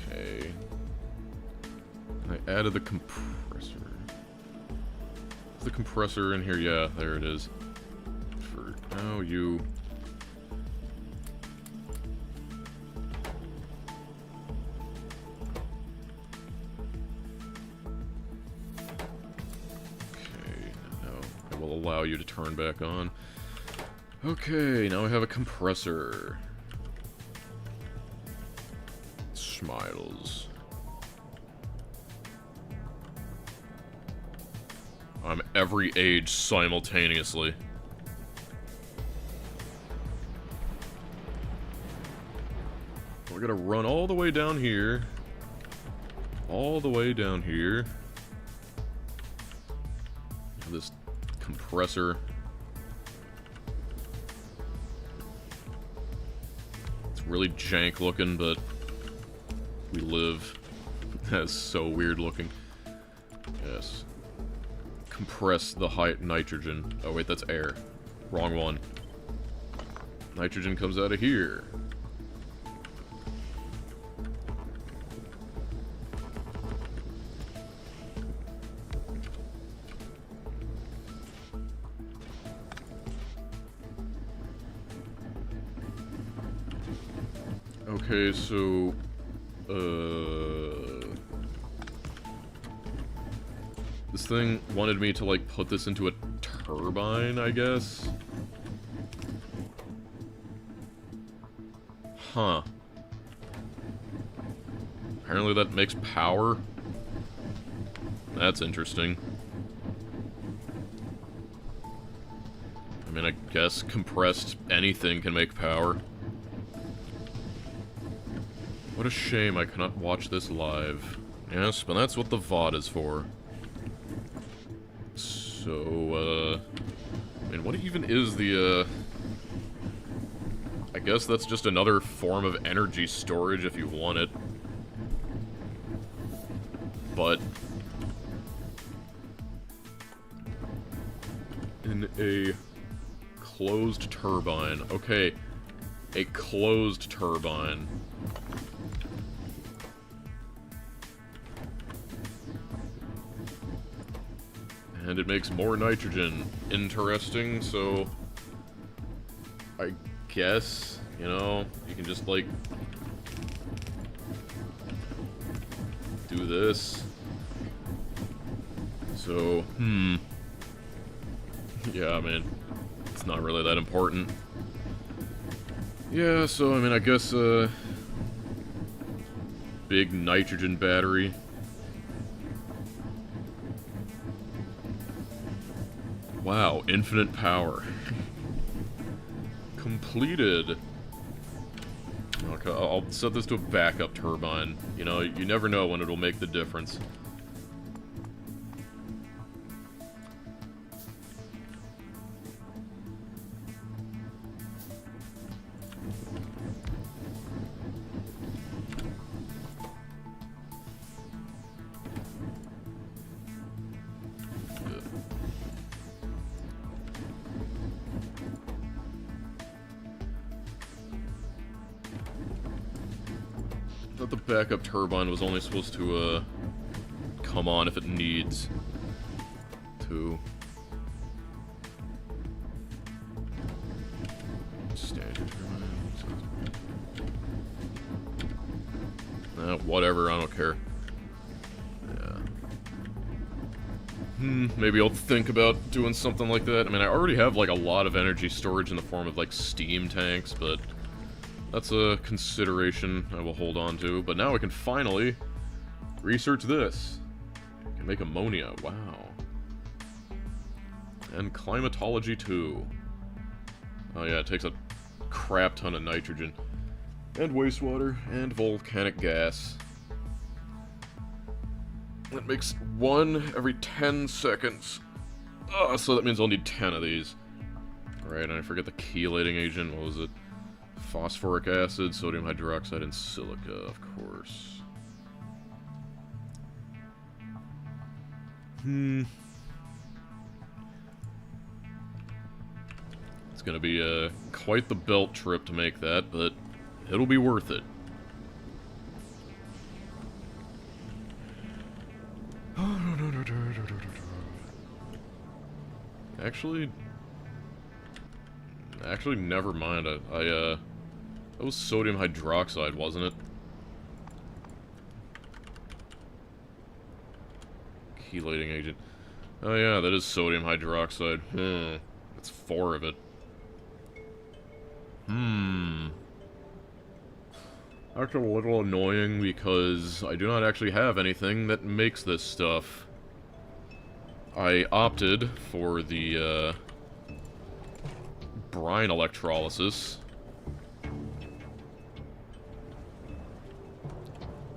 S1: Okay. I added the compressor. Is the compressor in here? Yeah, there it is. For now, you... allow you to turn back on. Okay, now we have a compressor. Smiles. I'm every age simultaneously. We're gonna run all the way down here. All the way down here. This compressor. It's really jank looking, but we live. That's so weird looking. Yes. Compress the high nitrogen. Oh wait, that's air. Wrong one. Nitrogen comes out of here. Okay, so, this thing wanted me to, like, put this into a turbine, I guess? Huh. Apparently that makes power? That's interesting. I mean, I guess compressed anything can make power. What a shame I cannot watch this live. Yes, but that's what the VOD is for. So, I mean, what even is the, I guess that's just another form of energy storage if you want it. But in a closed turbine. Okay, a closed turbine. And it makes more nitrogen. Interesting, so I guess, you know, you can just, like, do this. So, yeah, I mean, it's not really that important. Yeah, so, I mean, I guess, big nitrogen battery. Wow, infinite power. Completed. Okay, I'll set this to a backup turbine. You know, you never know when it'll make the difference. I thought the backup turbine was only supposed to, come on if it needs to. Standard turbine. Whatever, I don't care. Yeah. Maybe I'll think about doing something like that. I mean, I already have, like, a lot of energy storage in the form of, like, steam tanks, but that's a consideration I will hold on to. But now we can finally research this. We can make ammonia. Wow. And climatology too. Oh yeah, it takes a crap ton of nitrogen. And wastewater. And volcanic gas. That makes one every 10 seconds. So that means I'll need 10 of these. Right, and I forget the chelating agent. What was it? Phosphoric acid, sodium hydroxide, and silica, of course. It's gonna be quite the belt trip to make that, but it'll be worth it. Actually, never mind. That was sodium hydroxide, wasn't it? Chelating agent. Oh yeah, that is sodium hydroxide. That's 4 of it. Actually, a little annoying because I do not actually have anything that makes this stuff. I opted for the, brine electrolysis.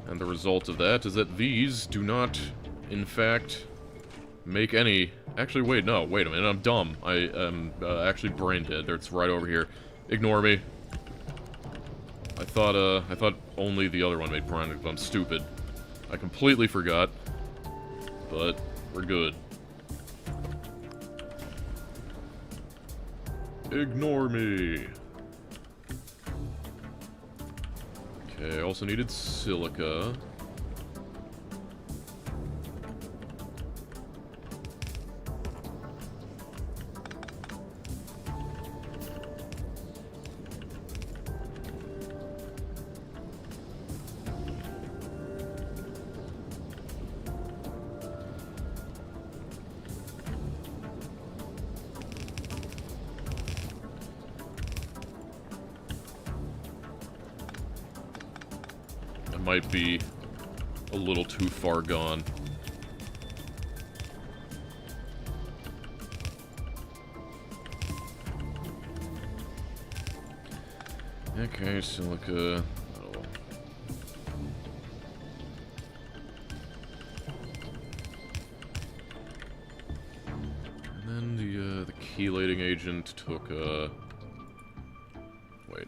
S1: And the result of that is that these do not, in fact, make any... Actually, wait, no, wait a minute, I'm dumb. I am actually brain dead. It's right over here. Ignore me. I thought only the other one made brine, but I'm stupid. I completely forgot. But, we're good. Ignore me. Okay, I also needed silica. Might be a little too far gone. Okay, silica. And then the chelating agent took wait.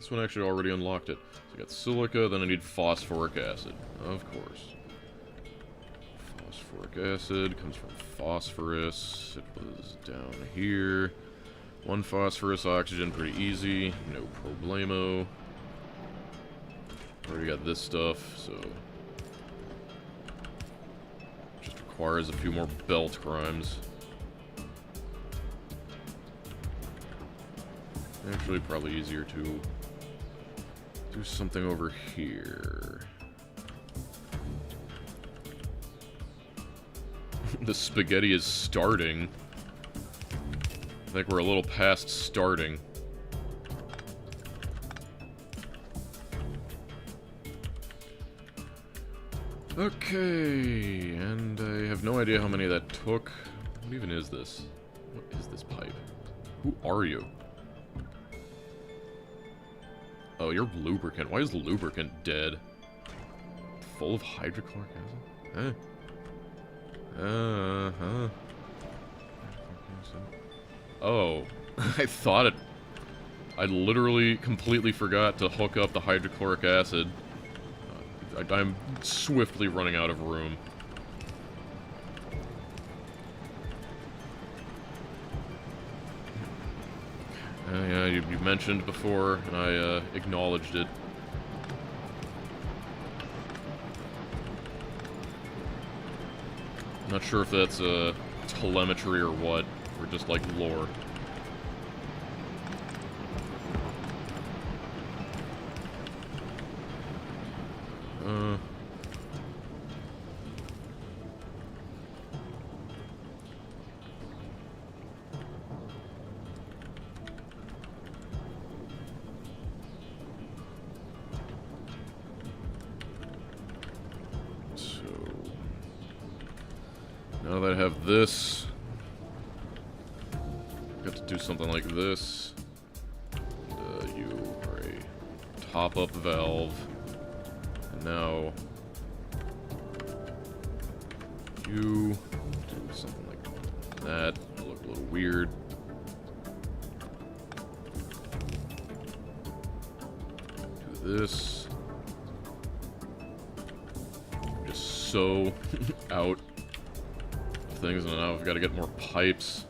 S1: this one actually already unlocked it. So I got silica, then I need phosphoric acid. Of course. Phosphoric acid comes from phosphorus. It was down here. 1 phosphorus, oxygen, pretty easy. No problemo. Already got this stuff, so... just requires a few more belt crimes. Actually, probably easier to do something over here. The spaghetti is starting. I think we're a little past starting. Okay, and I have no idea how many that took. What even is this? What is this pipe? Who are you? Oh, you're lubricant. Why is lubricant dead? Full of hydrochloric acid? Huh? Oh, I thought it... I literally completely forgot to hook up the hydrochloric acid. I'm swiftly running out of room. Yeah, you mentioned before, and I acknowledged it. Not sure if that's telemetry or what, or just like lore. Now that I have this, got to do something like this. You are a top-up valve. And now you do something like that. It'll look a little weird. Do this. I'm just so out of things, and now I've got to get more pipes.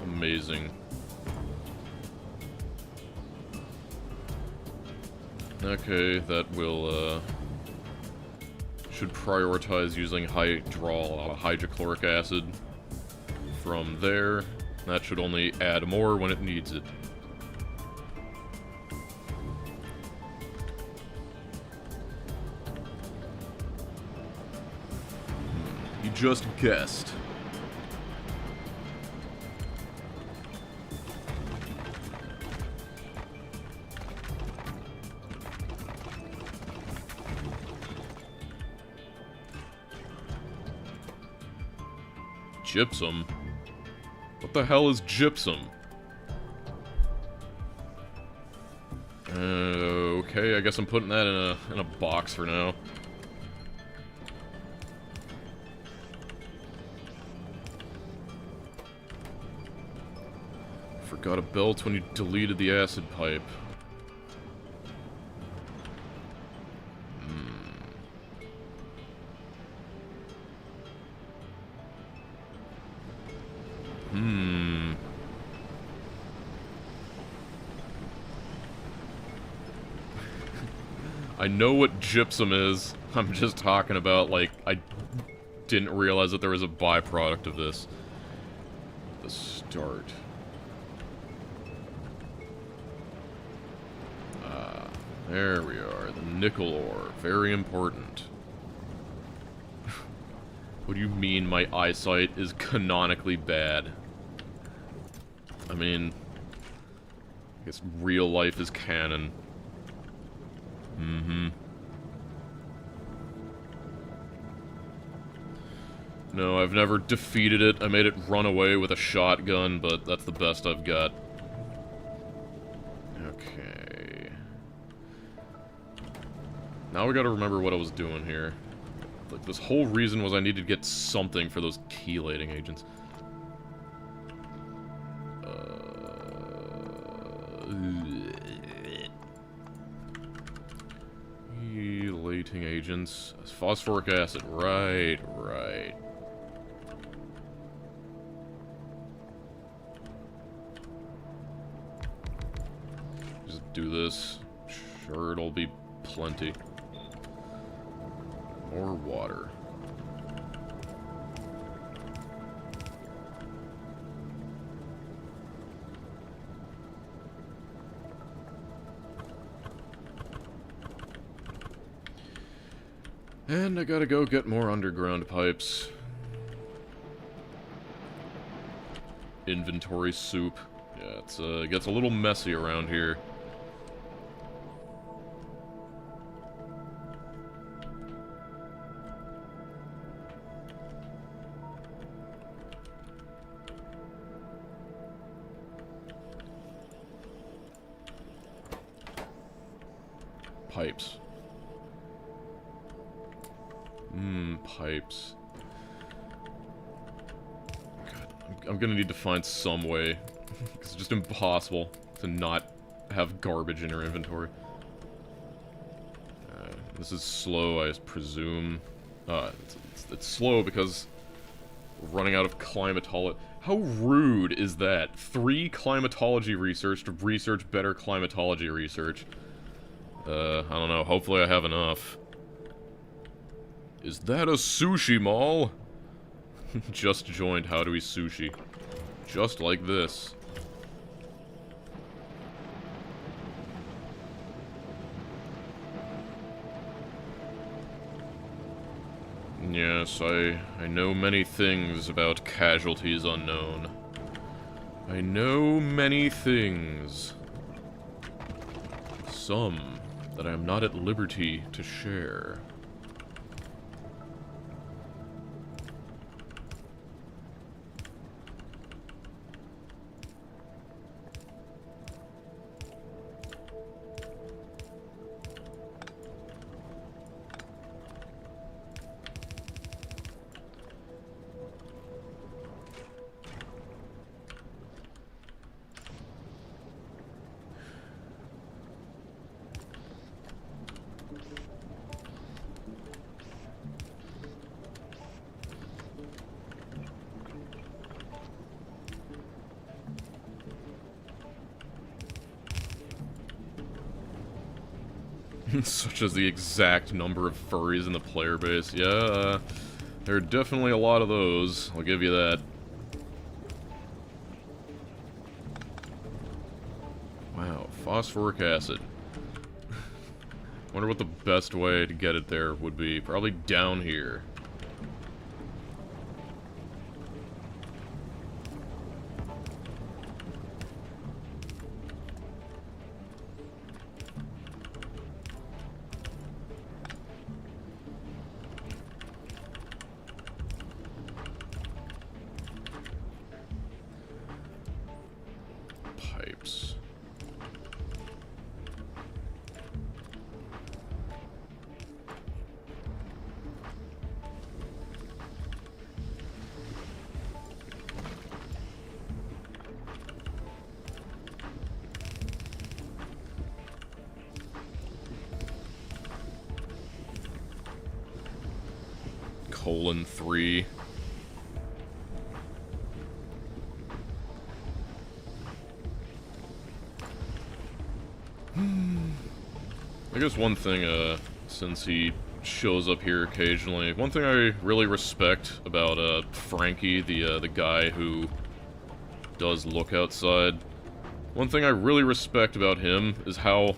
S1: Amazing. Okay, that will, should prioritize using hydrochloric acid from there. That should only add more when it needs it. You just guessed. Gypsum? What the hell is gypsum? Okay, I guess I'm putting that in a box for now. Forgot a belt when you deleted the acid pipe. I know what gypsum is. I'm just talking about, like, I didn't realize that there was a byproduct of this. The start. There we are. The nickel ore. Very important. What do you mean my eyesight is canonically bad? I mean, I guess real life is canon. No, I've never defeated it. I made it run away with a shotgun, but that's the best I've got. Now we gotta remember what I was doing here. Like, this whole reason was I needed to get something for those chelating agents. Chelating agents. Phosphoric acid. Right, right. Just do this. Sure, it'll be plenty. More water. And I gotta go get more underground pipes. Inventory soup. Yeah, it gets a little messy around here. Pipes. Pipes. God, I'm gonna need to find some way. It's just impossible to not have garbage in your inventory. This is slow, I presume. It's slow because we're running out of climatology. How rude is that? 3 climatology research to research better climatology research. I don't know. Hopefully I have enough. Is that a sushi mall? Just joined How Do We Sushi. Just like this. Yes, I know many things about casualties unknown. I know many things. Some that I am not at liberty to share. Such as the exact number of furries in the player base. Yeah, there are definitely a lot of those. I'll give you that. Wow, phosphoric acid. Wonder what the best way to get it there would be. Probably down here. :3. I guess one thing, since he shows up here occasionally, one thing I really respect about, Frankie, the guy who does look outside, one thing I really respect about him is how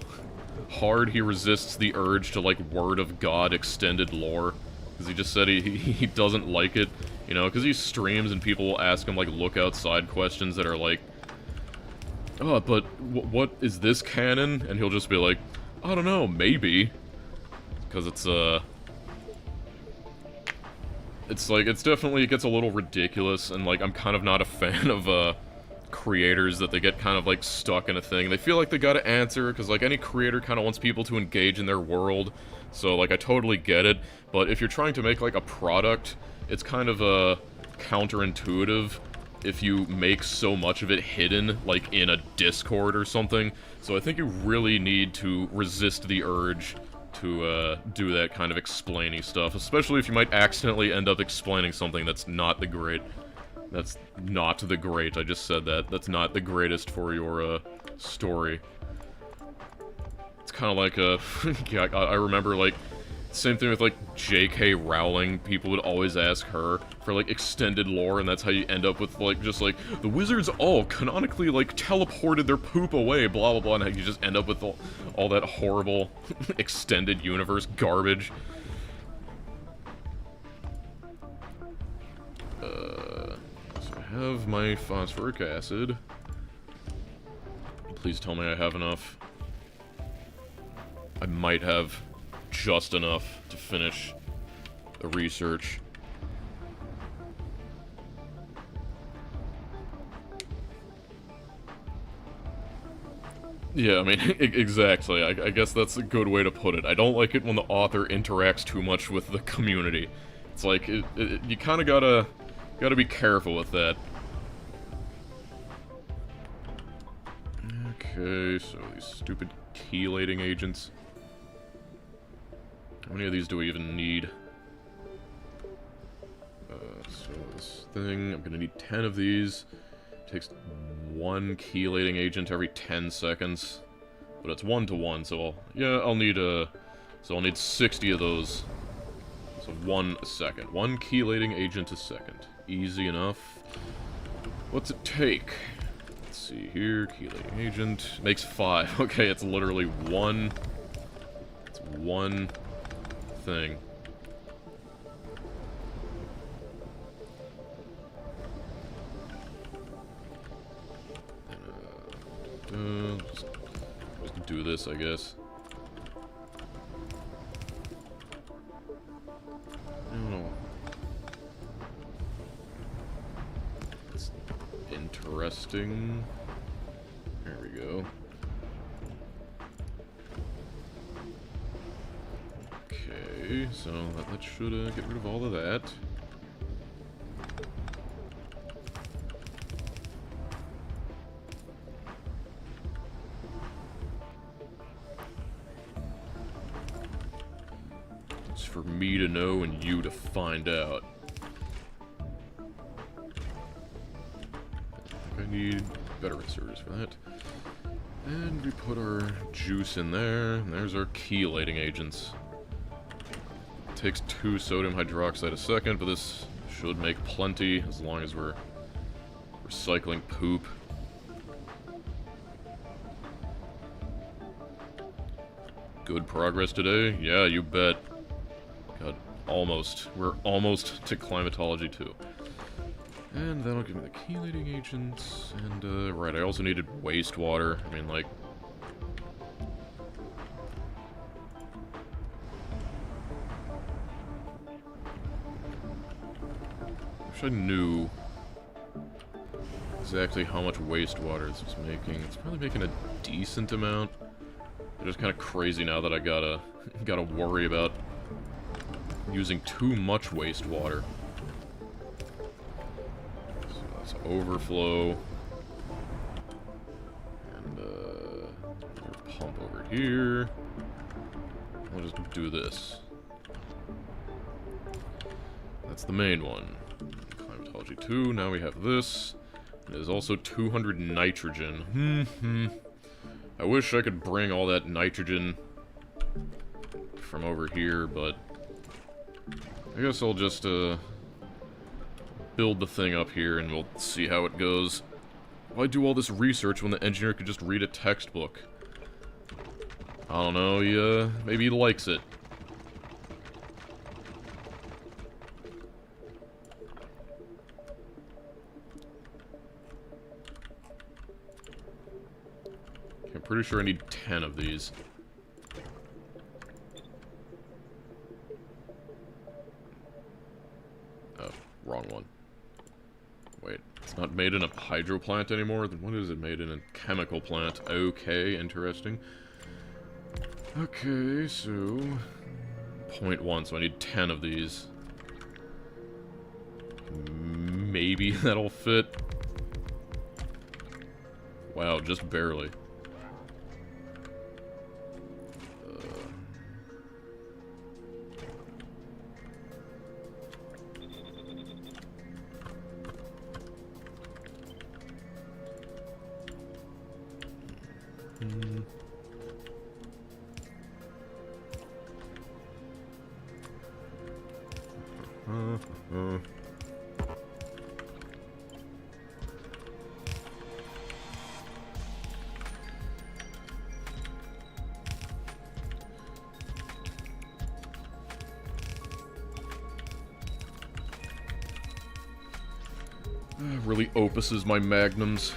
S1: hard he resists the urge to, like, Word of God extended lore. Because he just said he doesn't like it, you know, because he streams and people will ask him, like, look outside questions that are like, oh, but what is this canon? And he'll just be like, I don't know, maybe. Because it's like, it's definitely, it gets a little ridiculous, and, like, I'm kind of not a fan of, creators that they get kind of, like, stuck in a thing. They feel like they gotta answer, because, like, any creator kind of wants people to engage in their world. So, like, I totally get it. But if you're trying to make, like, a product, it's kind of, counterintuitive if you make so much of it hidden, like, in a Discord or something. So I think you really need to resist the urge to, do that kind of explainy stuff. Especially if you might accidentally end up explaining something that's not the great... That's not the great, I just said that. That's not the greatest for your, story. It's kind of like, yeah, I remember, like, same thing with, like, J.K. Rowling. People would always ask her for, like, extended lore, and that's how you end up with, like, just, like, the wizards all canonically, like, teleported their poop away, blah, blah, blah, and you just end up with all that horrible extended universe garbage. I have my phosphoric acid. Please tell me I have enough. I might have just enough to finish the research. Yeah, I mean, exactly. I guess that's a good way to put it. I don't like it when the author interacts too much with the community. It's like, you kind of gotta be careful with that. Okay, so these stupid chelating agents. How many of these do we even need? So this thing, I'm gonna need 10 of these. It takes one chelating agent every 10 seconds. But it's 1-to-1, so I'll need, so I'll need 60 of those. So 1 a second. One chelating agent a second. Easy enough. What's it take? Let's see here, chelating agent. Makes 5. Okay, it's literally one. It's one thing. Just do this, I guess. Oh. It's interesting. There we go. Okay, so that should get rid of all of that. It's for me to know and you to find out. I think I need better inserters for that. And we put our juice in there, and there's our chelating agents. Takes 2 sodium hydroxide a second, but this should make plenty as long as we're recycling poop. Good progress today? Yeah, you bet. God, almost. We're almost to climatology 2. And that'll give me the chelating agents, and, right, I also needed wastewater. I mean, like... I wish I knew exactly how much wastewater this was making. It's probably making a decent amount. It's just kind of crazy now that I gotta worry about using too much wastewater. So that's overflow. And, pump over here. I'll just do this. That's the main one. Climatology 2, now we have this. There's also 200 nitrogen. I wish I could bring all that nitrogen from over here, but I guess I'll just build the thing up here and we'll see how it goes. Why do all this research when the engineer could just read a textbook? I don't know, maybe he likes it. I'm pretty sure I need 10 of these. Oh, wrong one. Wait. It's not made in a hydro plant anymore. Then what is it made in? A chemical plant. Okay, interesting. Okay, so 0.1, so I need 10 of these. Maybe that'll fit. Wow, just barely. Really opuses my magnums.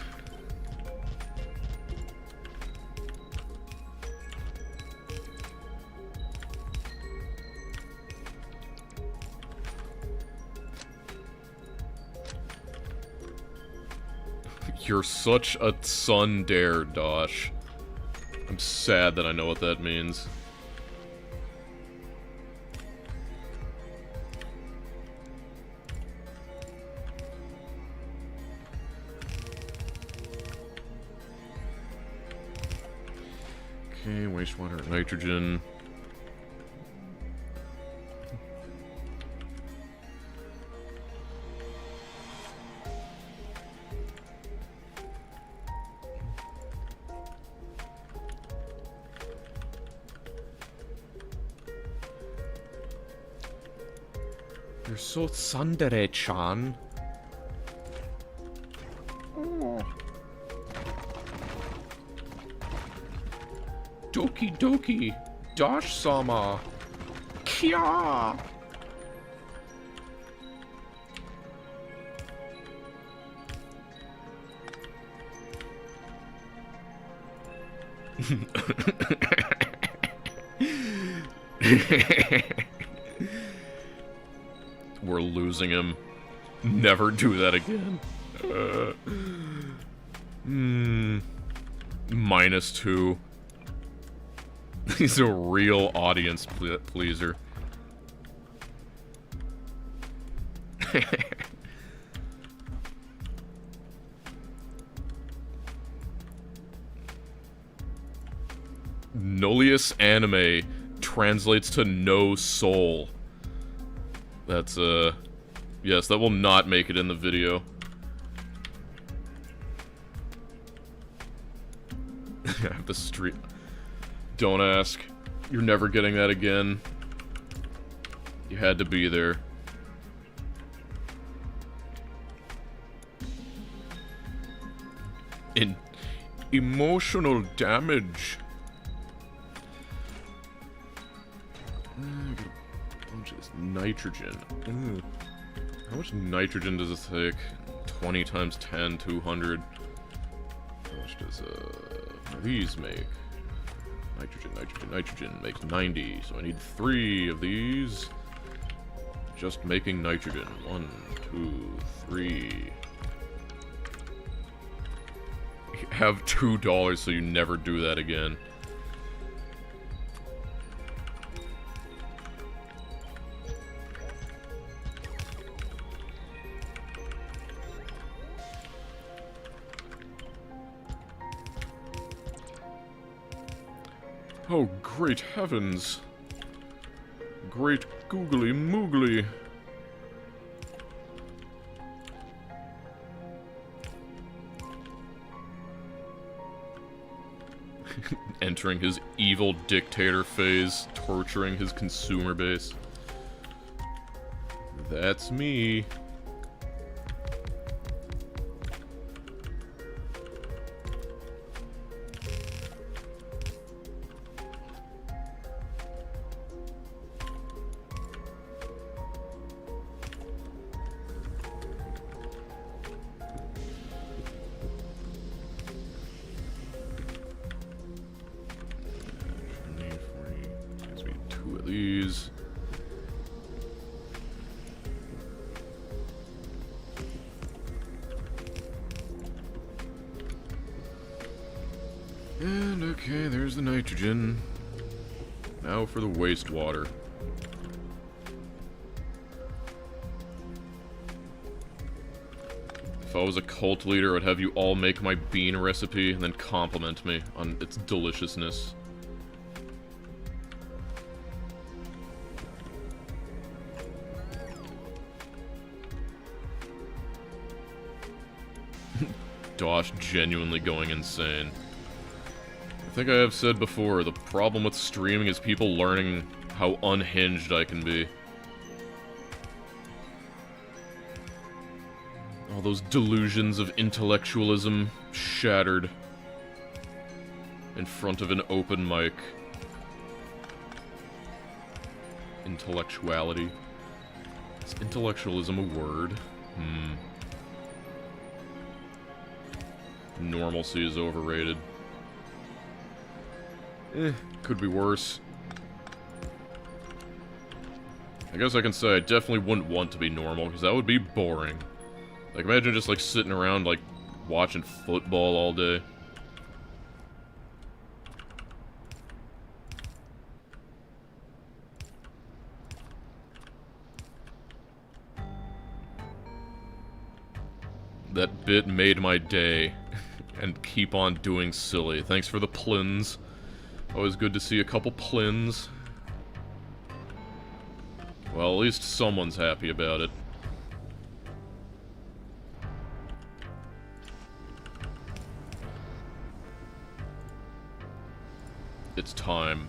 S1: You're such a tsundere, Dosh. I'm sad that I know what that means. Okay, wastewater, nitrogen. You're so tsundere-chan. Doki doki, Dosh-sama. Kya! We're losing him. Never do that again. -2. He's a real audience pleaser. Nullius anime translates to no soul. That's, yes, that will not make it in the video. I have the street... Don't ask. You're never getting that again. You had to be there. Emotional damage. I got a bunch of this nitrogen. How much nitrogen does this take? 20 times 10, 200. How much does these make? Nitrogen, nitrogen, nitrogen makes 90, so I need 3 of these. Just making nitrogen. 1, 2, 3. You have $2 so you never do that again. Oh, great heavens. Great googly moogly. Entering his evil dictator phase, torturing his consumer base. That's me. These. Okay, there's the nitrogen. Now for the wastewater. If I was a cult leader, I'd have you all make my bean recipe and then compliment me on its deliciousness. Dosh genuinely going insane. I think I have said before, the problem with streaming is people learning how unhinged I can be. All those delusions of intellectualism shattered in front of an open mic. Intellectuality. Is intellectualism a word? Normalcy is overrated. Could be worse. I guess I can say I definitely wouldn't want to be normal, because that would be boring. Like, imagine just, like, sitting around, like, watching football all day. That bit made my day. And keep on doing silly. Thanks for the plins. Always good to see a couple plins. Well, at least someone's happy about it. It's time.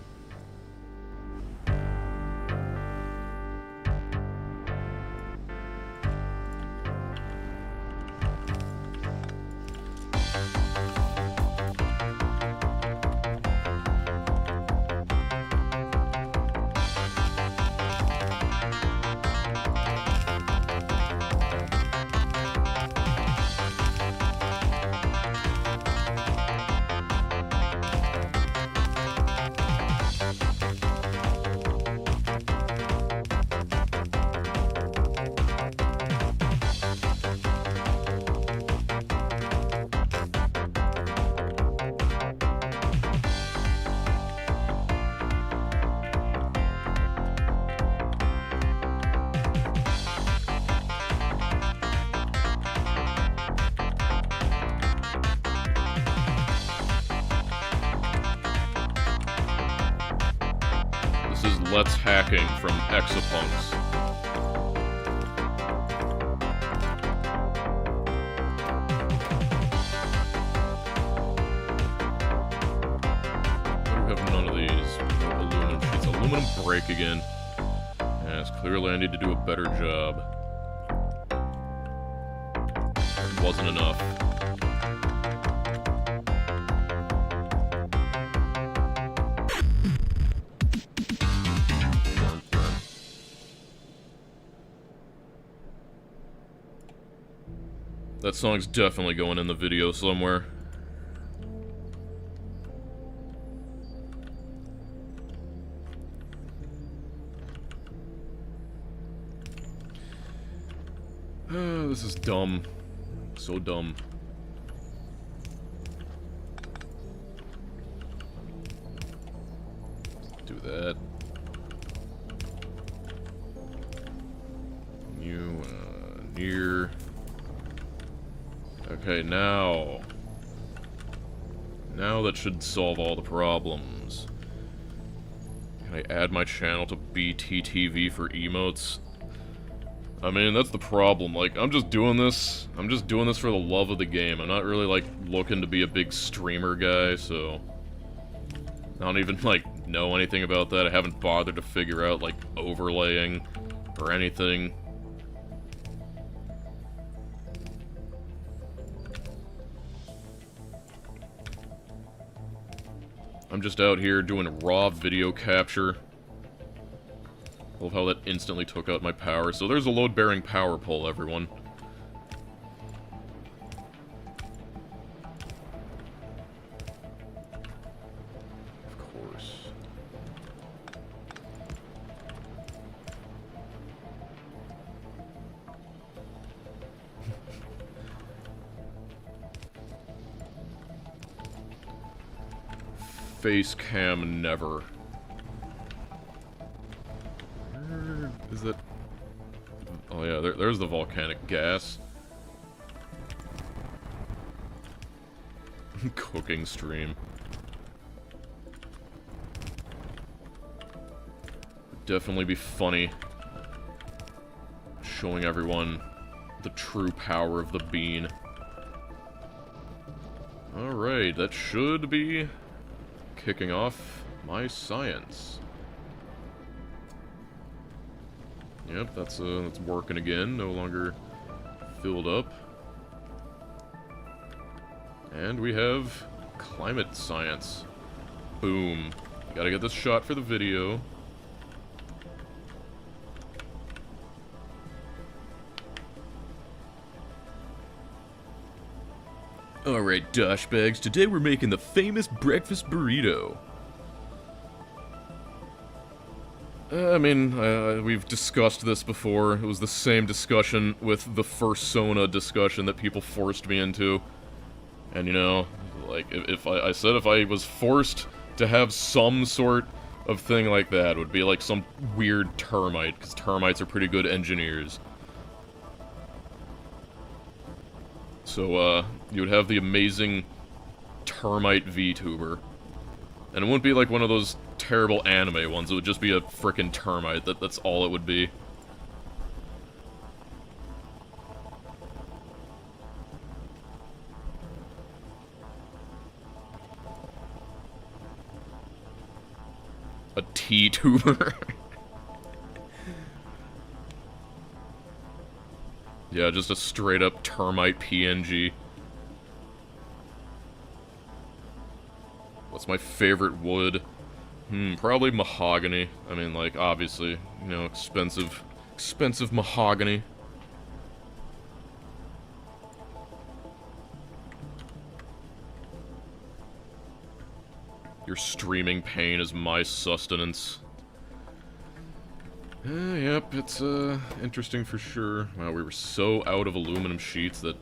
S1: Let's hacking from Exapunks. We have none of these. Aluminum sheets. Aluminum break again. Yes, clearly I need to do a better job. It wasn't enough. That song's definitely going in the video somewhere. This is dumb. So dumb. Do that. Near. Okay, now that should solve all the problems. Can I add my channel to BTTV for emotes? I mean, that's the problem. Like, I'm just doing this for the love of the game. I'm not really, like, looking to be a big streamer guy, so I don't even, like, know anything about that. I haven't bothered to figure out, like, overlaying or anything. I'm just out here doing raw video capture. Love how that instantly took out my power. So there's a load-bearing power pole, everyone. Of course. face cam never. Where is it? Oh yeah, there's the volcanic gas. Cooking stream. Would definitely be funny. Showing everyone the true power of the bean. Alright, that should be kicking off my science. Yep, that's working again, no longer filled up. And we have climate science. Boom. Gotta get this shot for the video. Alright, Dosh bags, today we're making the famous breakfast burrito. I mean, we've discussed this before. It was the same discussion with the Fursona discussion that people forced me into. And, you know, like, if I said if I was forced to have some sort of thing like that, it would be like some weird termite, because termites are pretty good engineers. So, you would have the amazing termite VTuber. And it wouldn't be like one of those terrible anime ones, it would just be a frickin' termite, that's all it would be. A T-tuber. Yeah, just a straight-up termite PNG. What's my favorite wood? Probably mahogany. I mean, like, obviously, you know, expensive mahogany. Your streaming pain is my sustenance. Yep, it's, interesting for sure. Wow, we were so out of aluminum sheets that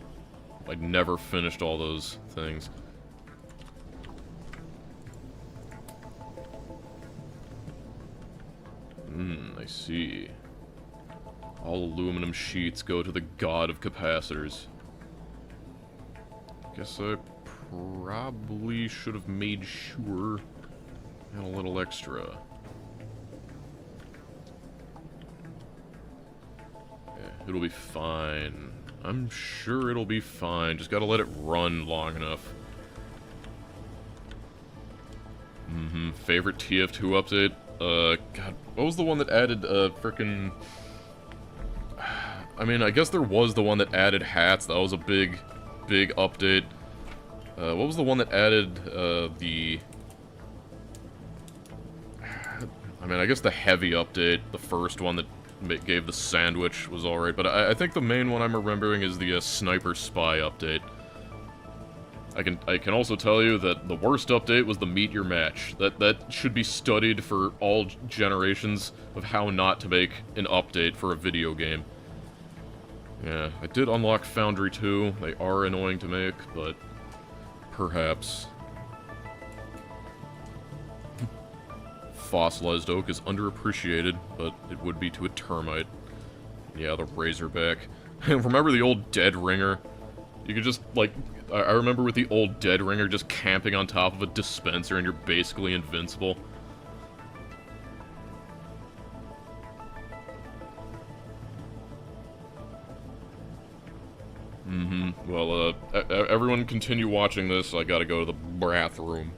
S1: I never finished all those things. I see. All aluminum sheets go to the god of capacitors. Guess I probably should have made sure I had a little extra. Yeah, it'll be fine. I'm sure it'll be fine. Just gotta let it run long enough. Favorite TF2 update? God, what was the one that added, frickin'... I mean, I guess there was the one that added hats. That was a big update. What was the one that added, the... I mean, I guess the heavy update, the first one that gave the sandwich was alright, but I think the main one I'm remembering is the, Sniper Spy update. I can also tell you that the worst update was the Meet Your Match. That should be studied for all generations of how not to make an update for a video game. Yeah, I did unlock Foundry 2. They are annoying to make, but perhaps. Fossilized oak is underappreciated, but it would be to a termite. Yeah, the Razorback. Remember the old Dead Ringer? You could just, like, I remember with the old Dead Ringer just camping on top of a dispenser and you're basically invincible. Well, everyone continue watching this. I gotta go to the bathroom.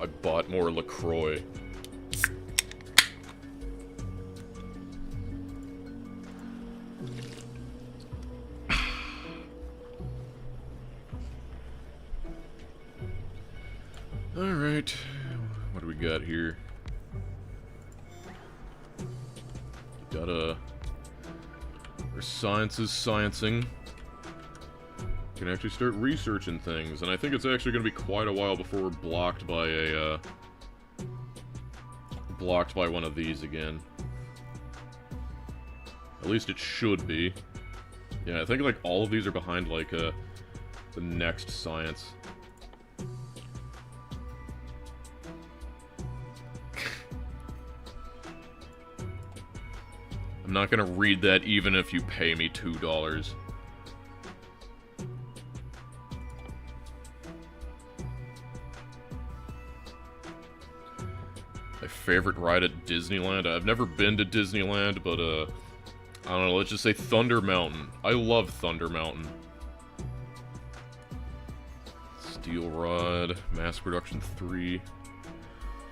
S1: I bought more LaCroix. Alright, what do we got here? Got our science is sciencing. Can actually start researching things, and I think it's actually going to be quite a while before we're blocked by a, blocked by one of these again. At least it should be. Yeah, I think, like, all of these are behind, like, the next science. I'm not gonna read that even if you pay me $2. My favorite ride at Disneyland? I've never been to Disneyland, but, I don't know, let's just say Thunder Mountain. I love Thunder Mountain. Steel Rod, Mass Production 3.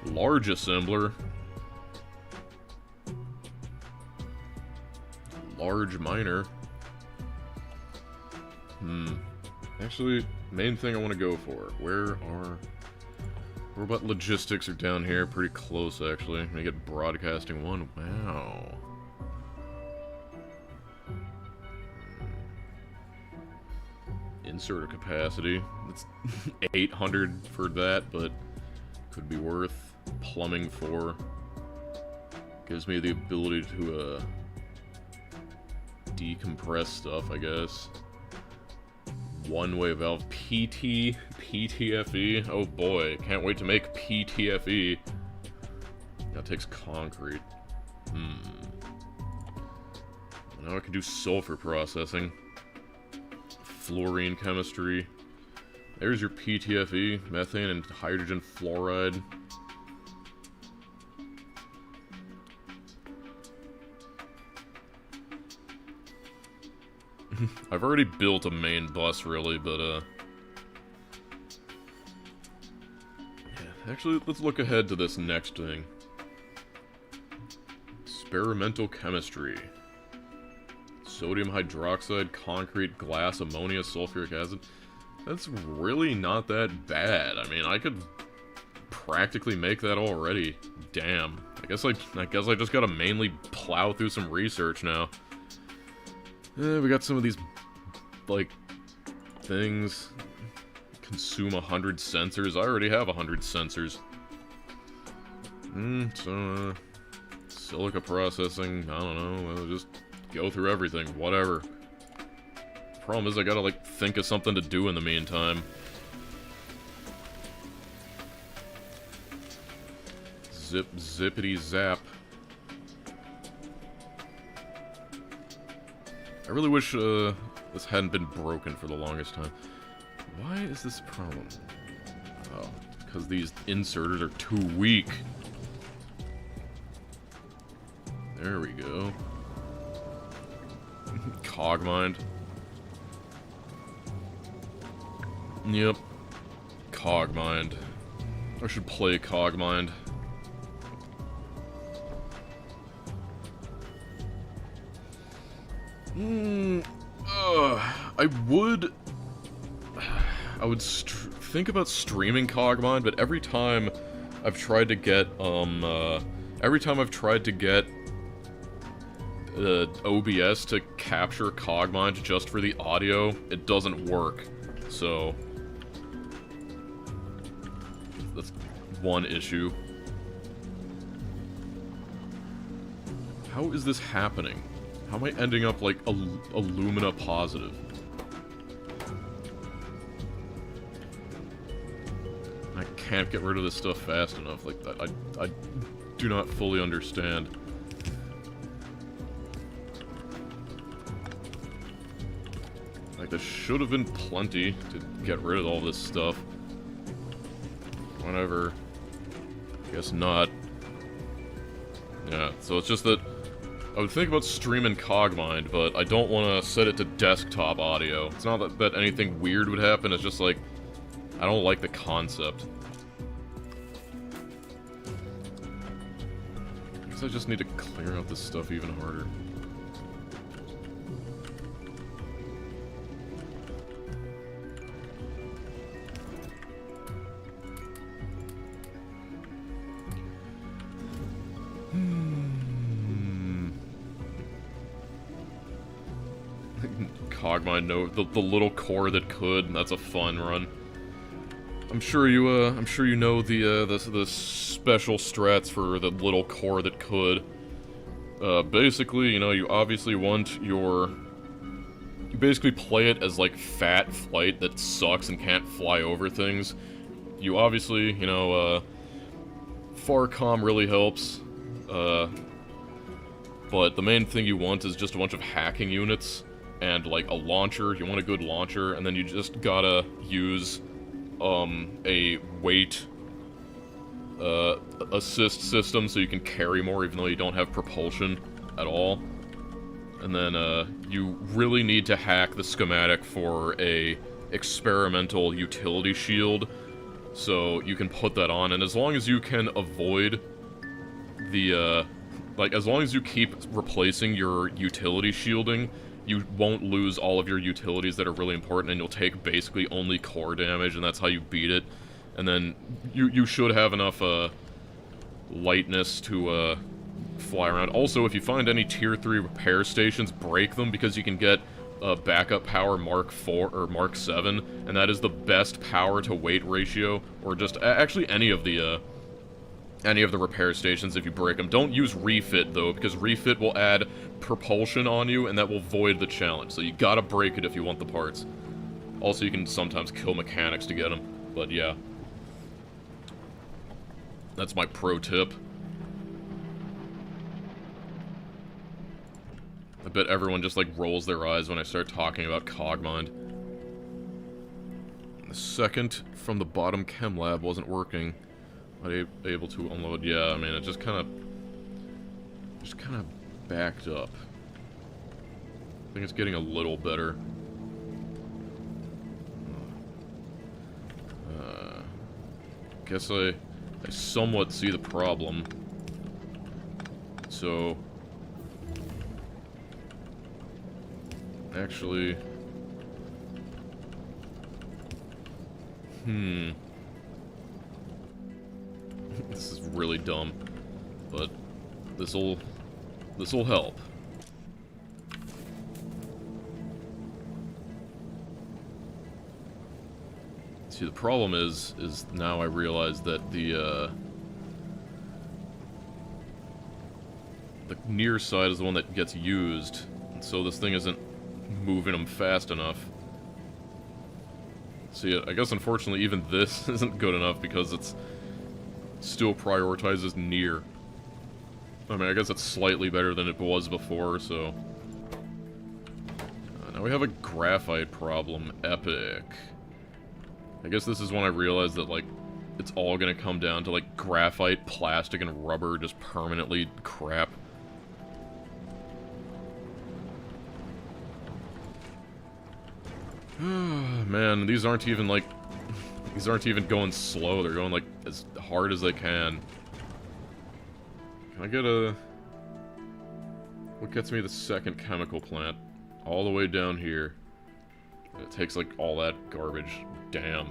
S1: Large Assembler. Large Miner. Actually, main thing I want to go for. What about logistics are down here? Pretty close, actually. I'm gonna get broadcasting 1. Wow. Inserter capacity. It's 800 for that, but could be worth. Plumbing 4. Gives me the ability to, decompress stuff, I guess. One-way valve. PTFE. Oh boy, can't wait to make PTFE. That takes concrete. Now I can do sulfur processing. Fluorine chemistry. There's your PTFE, methane and hydrogen fluoride. I've already built a main bus, really, but, yeah. Actually, let's look ahead to this next thing. Experimental chemistry. Sodium hydroxide, concrete, glass, ammonia, sulfuric acid. That's really not that bad. I mean, I could practically make that already. Damn. I guess I just gotta mainly plow through some research now. We got some of these, like, things. Consume 100 sensors. I already have 100 sensors. So, silica processing, I don't know, we'll just go through everything, whatever. Problem is, I gotta, like, think of something to do in the meantime. Zippity zap. I really wish, this hadn't been broken for the longest time. Why is this a problem? Oh, because these inserters are too weak. There we go. Cogmind. Yep. Cogmind. I should play Cogmind. I would think about streaming Cogmind, but every time I've tried to get, OBS to capture Cogmind just for the audio, it doesn't work. So, that's one issue. How is this happening? How am I ending up like alumina positive? I can't get rid of this stuff fast enough. Like, I do not fully understand. Like, there should have been plenty to get rid of all this stuff. Whatever. Guess not. Yeah, so it's just that I would think about streaming Cogmind, but I don't want to set it to desktop audio. It's not that anything weird would happen, it's just like, I don't like the concept. guess I just need to clear out this stuff even harder. Cogmind, no, the little core that could. That's a fun run. I'm sure you know the special strats for the little core that could. Basically, you know, you obviously want your. You basically play it as like fat flight that sucks and can't fly over things. You obviously, you know, Farcom really helps. But the main thing you want is just a bunch of hacking units. And, like, a launcher. You want a good launcher, and then you just gotta use, a weight, assist system so you can carry more even though you don't have propulsion at all. And then, you really need to hack the schematic for a experimental utility shield so you can put that on, and as long as you can avoid the, like, as long as you keep replacing your utility shielding, you won't lose all of your utilities that are really important, and you'll take basically only core damage, and that's how you beat it. And then you should have enough lightness to fly around. Also, if you find any tier 3 repair stations, break them, because you can get backup power Mark 4 or Mark 7, and that is the best power to weight ratio, or just actually any of the repair stations if you break them. Don't use refit, though, because refit will add propulsion on you, and that will void the challenge. So you gotta break it if you want the parts. Also, you can sometimes kill mechanics to get them, but yeah. That's my pro tip. I bet everyone just, like, rolls their eyes when I start talking about Cogmind. The second from the bottom chem lab wasn't working. Not able to unload. Yeah, I mean, it just kind of backed up. I think it's getting a little better. Guess I somewhat see the problem. So, actually, this is really dumb, but this'll help. See, the problem is now I realize that the near side is the one that gets used, and so this thing isn't moving them fast enough. See, I guess unfortunately even this isn't good enough because it's still prioritizes near. I mean, I guess it's slightly better than it was before, so. Now we have a graphite problem. Epic. I guess this is when I realized that, like, it's all gonna come down to, like, graphite, plastic, and rubber just permanently crap. Man, these aren't even, like, these aren't even going slow. They're going, like, as hard as they can. Can I get a... What gets me the second chemical plant? All the way down here. And it takes, like, all that garbage. Damn.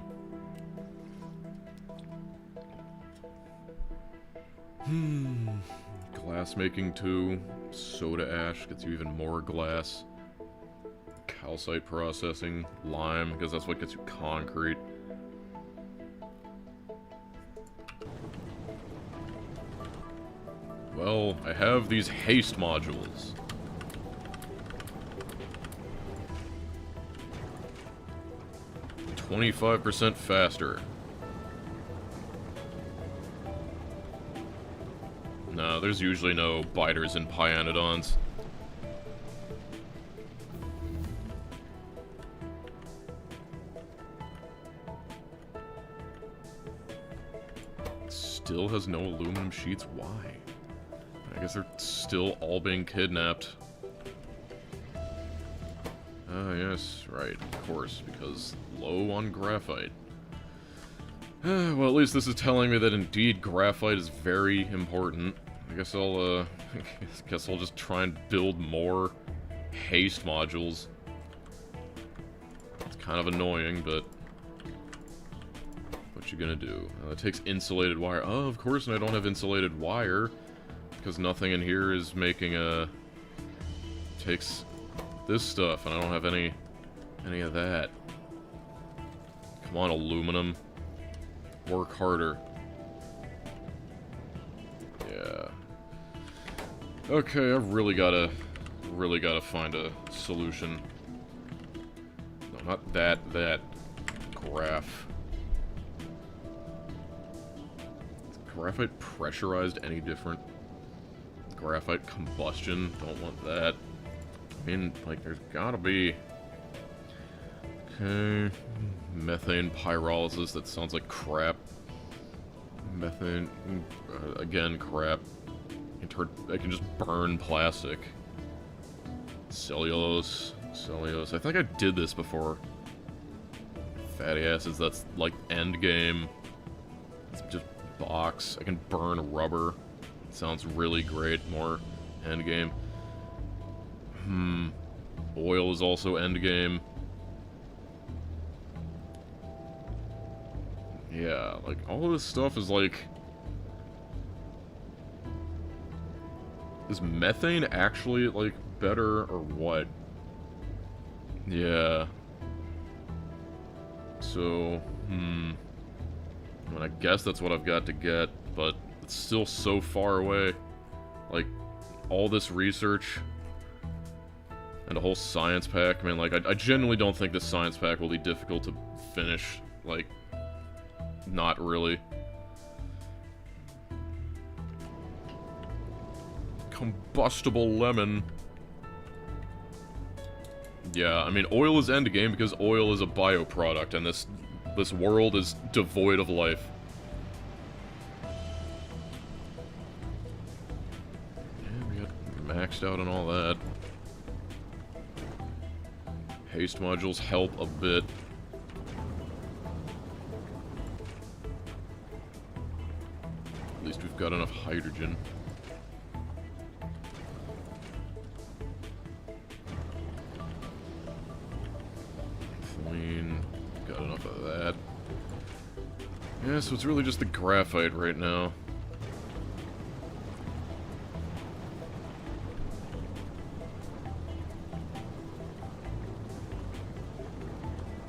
S1: Glass making 2. Soda ash gets you even more glass. Calcite processing. Lime, because that's what gets you concrete. Well, I have these haste modules. "25% faster." No, there's usually no biters in Pyanodons. Still has no aluminum sheets? Why? I guess they're still all being kidnapped. Ah, yes, right, of course, because low on graphite. Well, at least this is telling me that indeed graphite is very important. I guess I'll just try and build more haste modules. It's kind of annoying, but what you gonna do? It takes insulated wire. Oh, of course, and I don't have insulated wire because nothing in here is making a. Takes this stuff, and I don't have any of that. Come on, aluminum. Work harder. Yeah. Okay, I've really gotta find a solution. No, not that graph. Is graphite pressurized any different? Graphite combustion, don't want that. I mean, like, there's gotta be... Okay, methane pyrolysis, that sounds like crap. Methane, again, crap. I can just burn plastic. Cellulose. I think I did this before. Fatty acids, that's like end game. It's just box. I can burn rubber. Sounds really great. More end game. Oil is also end game. Yeah, like, all of this stuff is like... Is methane actually, like, better or what? Yeah. So, I mean, I guess that's what I've got to get, but it's still so far away. Like, all this research and a whole science pack. I mean, like, I genuinely don't think this science pack will be difficult to finish. Like, not really. Combustible lemon. Yeah, I mean, oil is endgame because oil is a bioproduct, and this world is devoid of life. Yeah, we got maxed out on all that. Haste modules help a bit. At least we've got enough hydrogen. Clean. Got enough of that. Yeah, so it's really just the graphite right now.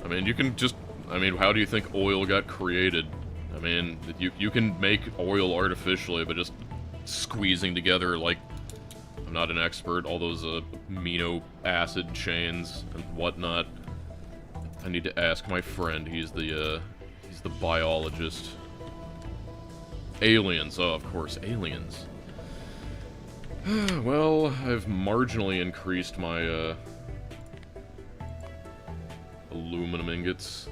S1: I mean, you can just... I mean, how do you think oil got created? I mean, you can make oil artificially, but just squeezing together, like... I'm not an expert, all those amino acid chains and whatnot. I need to ask my friend, he's the biologist. Aliens, oh, of course, aliens. Well, I've marginally increased my, aluminum ingots.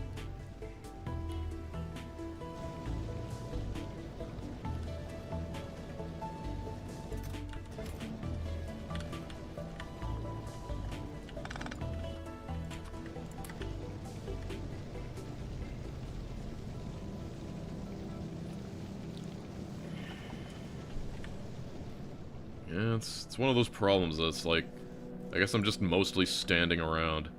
S1: Yeah, it's one of those problems that's like, I guess I'm just mostly standing around.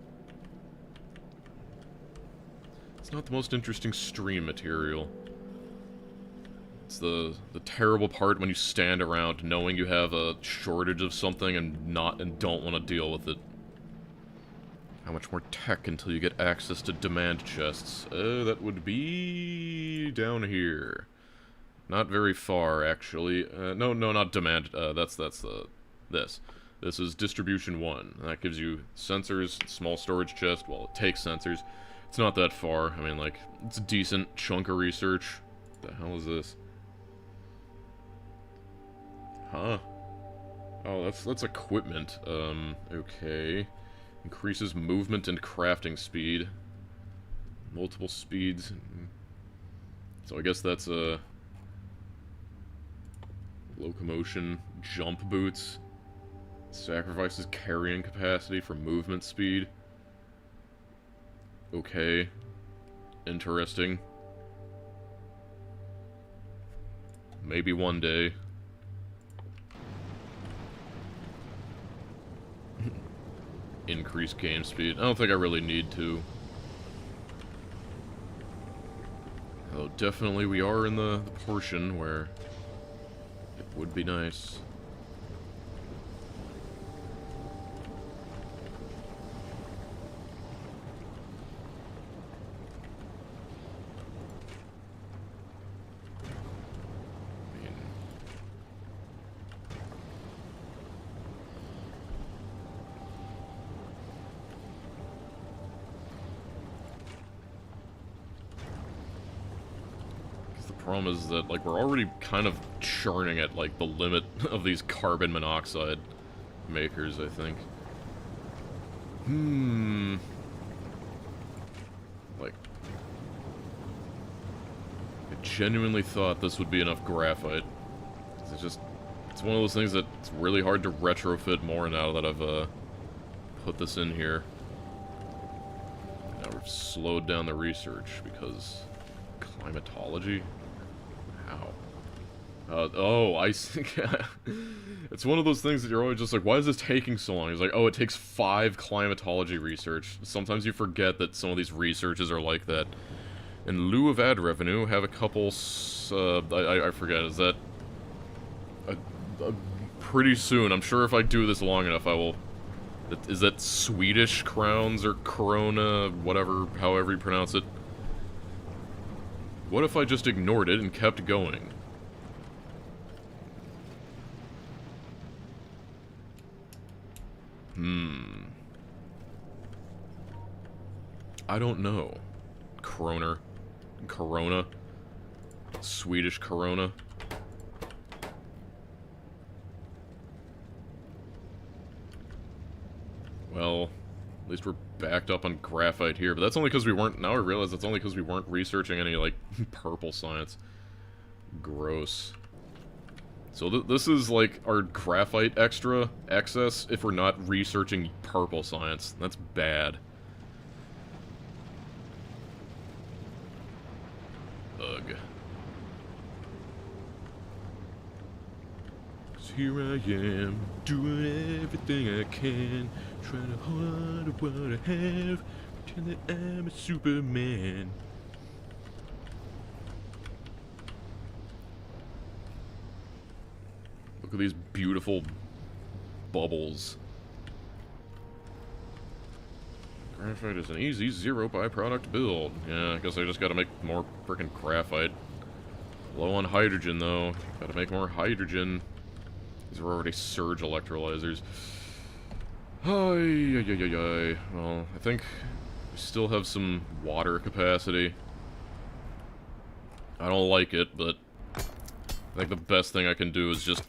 S1: It's not the most interesting stream material. It's the terrible part when you stand around knowing you have a shortage of something and don't want to deal with it. How much more tech until you get access to demand chests? That would be down here. Not very far, actually. No, not demand. That's this. This is distribution 1. That gives you sensors, small storage chest. Well, it takes sensors. It's not that far. I mean, like, it's a decent chunk of research. What the hell is this? Huh? Oh, that's equipment. Okay. Increases movement and crafting speed. Multiple speeds. So I guess that's a... locomotion, jump boots, sacrifices carrying capacity for movement speed. Okay. Interesting. Maybe one day. increase game speed. I don't think I really need to. Although definitely we are in the portion where it would be nice. Problem is that, like, we're already kind of churning at, like, the limit of these carbon monoxide makers, I think. Like, I genuinely thought this would be enough graphite. It's one of those things that it's really hard to retrofit more now that I've, put this in here. Now we've slowed down the research because climatology? Oh, I see. It's one of those things that you're always just like, why is this taking so long? It's like, oh, it takes 5 climatology research. Sometimes you forget that some of these researches are like that. In lieu of ad revenue, have a couple, I forget, is that... pretty soon, I'm sure if I do this long enough, I will... Is that Swedish crowns or corona, whatever, however you pronounce it? What if I just ignored it and kept going? I don't know. Corona. Swedish corona. Well, at least we're backed up on graphite here, but that's only because we weren't, now I realize that's only because we weren't researching any, like, purple science. Gross. So this is, like, our graphite excess if we're not researching purple science. That's bad. Ugh. So here I am, doing everything I can, trying to hold on to what I have, pretend that I'm a Superman. Look at these beautiful bubbles. Graphite is an easy zero byproduct build. Yeah, I guess I just gotta make more frickin' graphite. Low on hydrogen, though. Gotta make more hydrogen. These are already surge electrolyzers. Well, I think we still have some water capacity. I don't like it, but I think the best thing I can do is just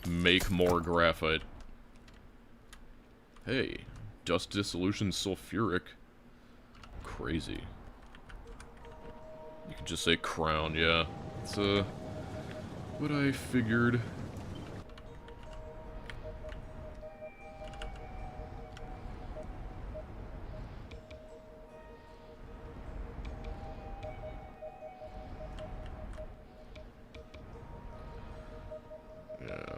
S1: make more graphite. Hey, dust dissolution sulfuric. Crazy. You could just say crown, yeah. It's, what I figured. Yeah.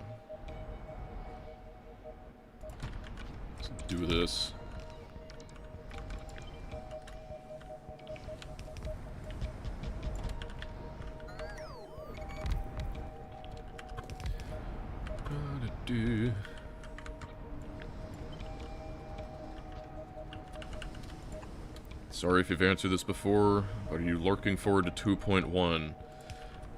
S1: Let's do this. Sorry if you've answered this before. Are you looking forward to 2.1?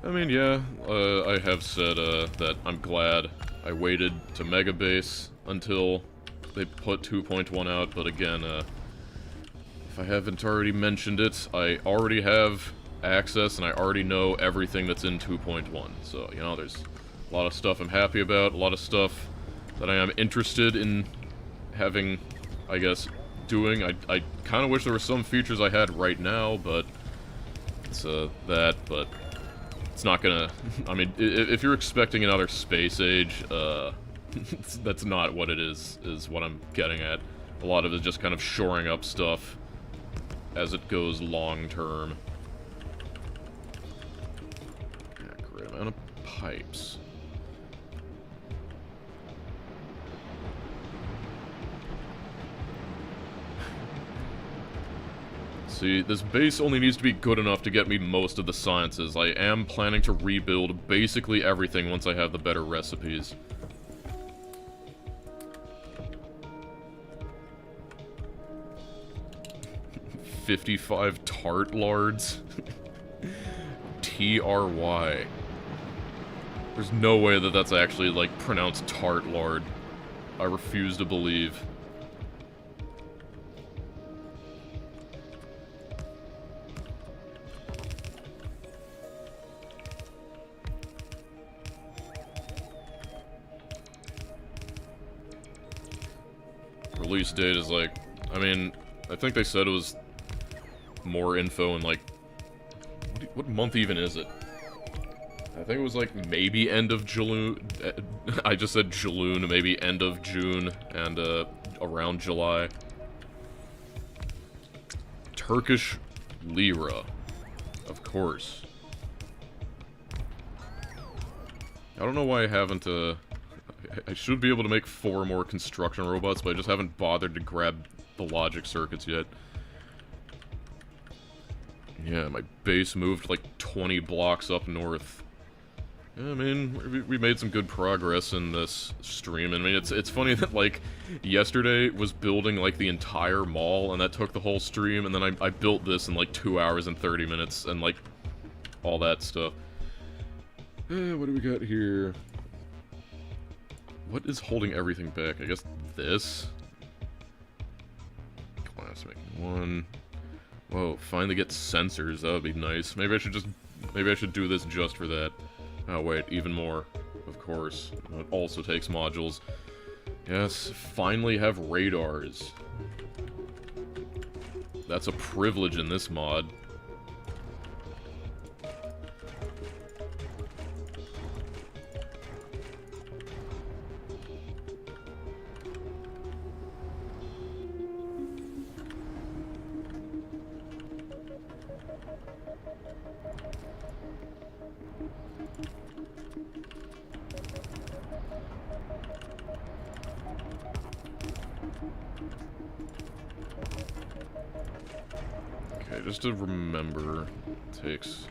S1: I mean, yeah, I have said that I'm glad I waited to Mega Base until they put 2.1 out, but again, if I haven't already mentioned it, I already have access and I already know everything that's in 2.1. So, you know, there's a lot of stuff I'm happy about, a lot of stuff that I am interested in having, I guess, doing. I kind of wish there were some features I had right now, but it's that, but it's not gonna, I mean, if you're expecting another Space Age, that's not what it is what I'm getting at. A lot of it is just kind of shoring up stuff as it goes long term. Yeah, great amount of pipes. See, this base only needs to be good enough to get me most of the sciences. I am planning to rebuild basically everything once I have the better recipes. $55 tart lards. T-R-Y. There's no way that that's actually, like, pronounced tart lard. I refuse to believe. Release date is like, I mean, I think they said it was more info in like, what month even is it? I think it was like maybe end of June. I just said June, maybe end of June and around July. Turkish lira, of course. I don't know why I haven't. I should be able to make 4 more construction robots, but I just haven't bothered to grab the logic circuits yet. Yeah, my base moved like 20 blocks up north. Yeah, I mean, we made some good progress in this stream. I mean, it's funny that, like, yesterday was building, like, the entire mall, and that took the whole stream, and then I built this in, like, 2 hours and 30 minutes, and, like, all that stuff. What do we got here? What is holding everything back? I guess this? Glass making 1. Whoa, finally get sensors. That would be nice. Maybe I should do this just for that. Oh wait, even more. Of course. It also takes modules. Yes, finally have radars. That's a privilege in this mod. Just to remember, it takes,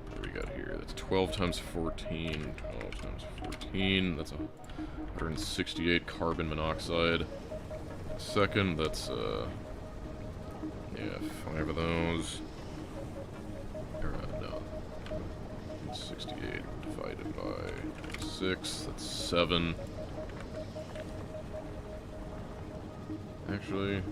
S1: what do we got here? That's 12 times 14, 12 times 14, that's 168 carbon monoxide. Second, that's, yeah, 5 of those. No. 68 divided by 6, that's 7. Actually...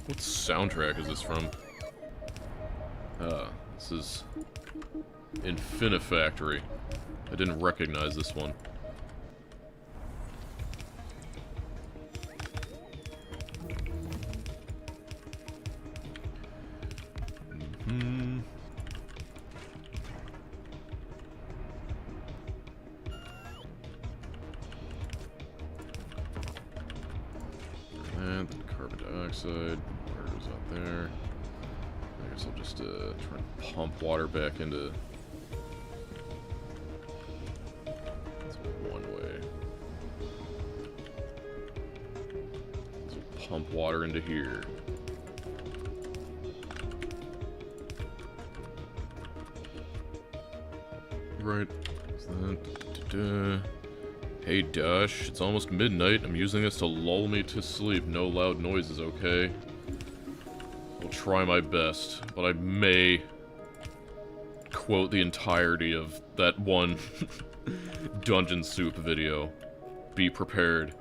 S1: What soundtrack is this from? This is Infinifactory. I didn't recognize this one. Water back into... That's one way. So pump water into here. Right. Hey Dosh, it's almost midnight. I'm using this to lull me to sleep. No loud noises, okay? I'll try my best, but I may... quote the entirety of that one Dungeon Soup video. Be prepared.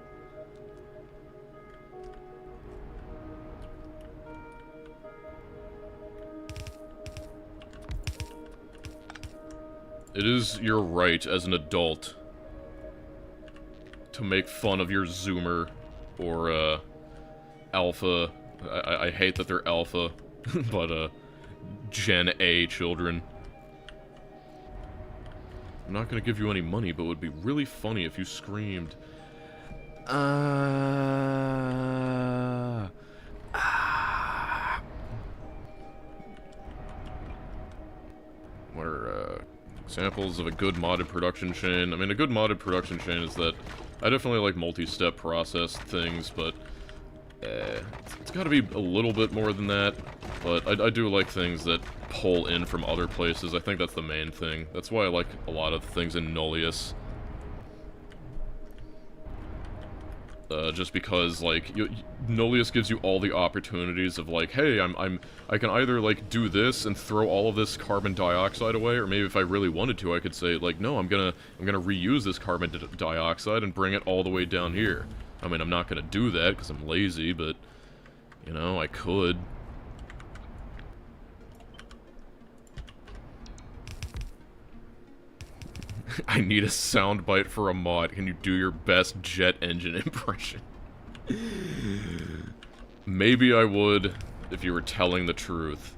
S1: It is your right as an adult to make fun of your Zoomer or Alpha. I hate that they're Alpha, but Gen A children. I'm not gonna give you any money, but it would be really funny if you screamed, Examples of a good modded production chain. I mean, a good modded production chain is that I definitely like multi-step process things, but it's gotta be a little bit more than that. But I do like things that pull in from other places. I think that's the main thing. That's why I like a lot of things in Nullius. Just because, like, Nullius gives you all the opportunities of, like, hey, I can either, like, do this and throw all of this carbon dioxide away, or maybe if I really wanted to, I could say, like, no, I'm gonna reuse this carbon dioxide and bring it all the way down here. I mean, I'm not gonna do that, because I'm lazy, but, you know, I could. I need a soundbite for a mod. Can you do your best jet engine impression? Maybe I would if you were telling the truth.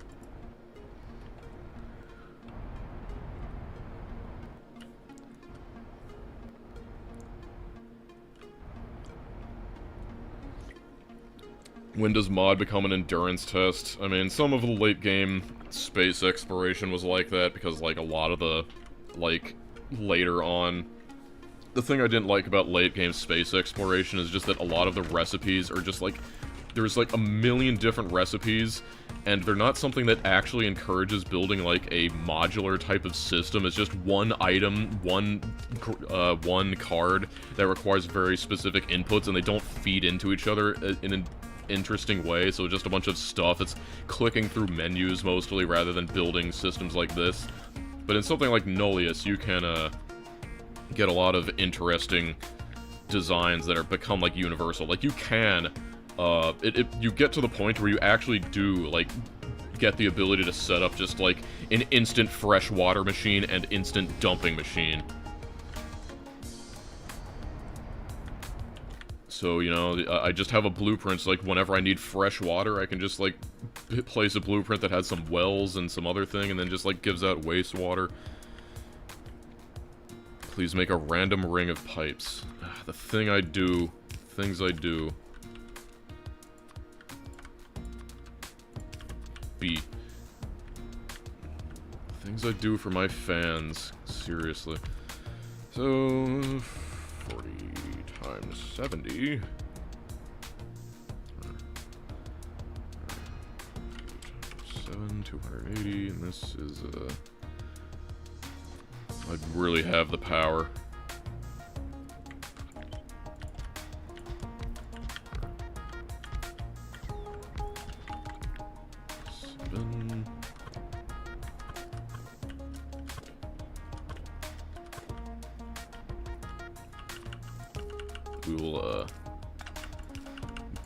S1: When does mod become an endurance test? I mean, some of the late game space exploration was like that because, like, a lot of the, like, later on. The thing I didn't like about late game space exploration is just that a lot of the recipes are just like, there's like a million different recipes, and they're not something that actually encourages building like a modular type of system. It's just one item, one card that requires very specific inputs, and they don't feed into each other in an interesting way, so just a bunch of stuff. It's clicking through menus mostly rather than building systems like this. But in something like Nullius, you can get a lot of interesting designs that are become like universal. Like you can, you get to the point where you actually do like get the ability to set up just like an instant fresh water machine and instant dumping machine. So, you know, I just have a blueprint, so, like, whenever I need fresh water, I can just, like, place a blueprint that has some wells and some other thing, and then just, like, gives out wastewater. Please make a random ring of pipes. The thing I do, things I do. B. Things I do for my fans, seriously. So, 40... times 70. 7, 280, and this is, I really have the power. We'll,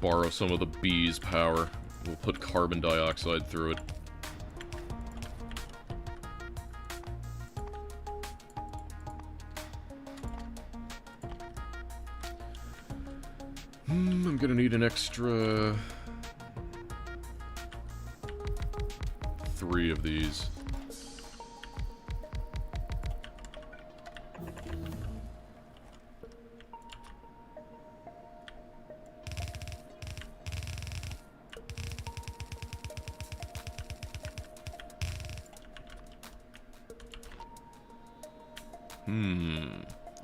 S1: borrow some of the bee's power. We'll put carbon dioxide through it. I'm gonna need an extra 3 of these.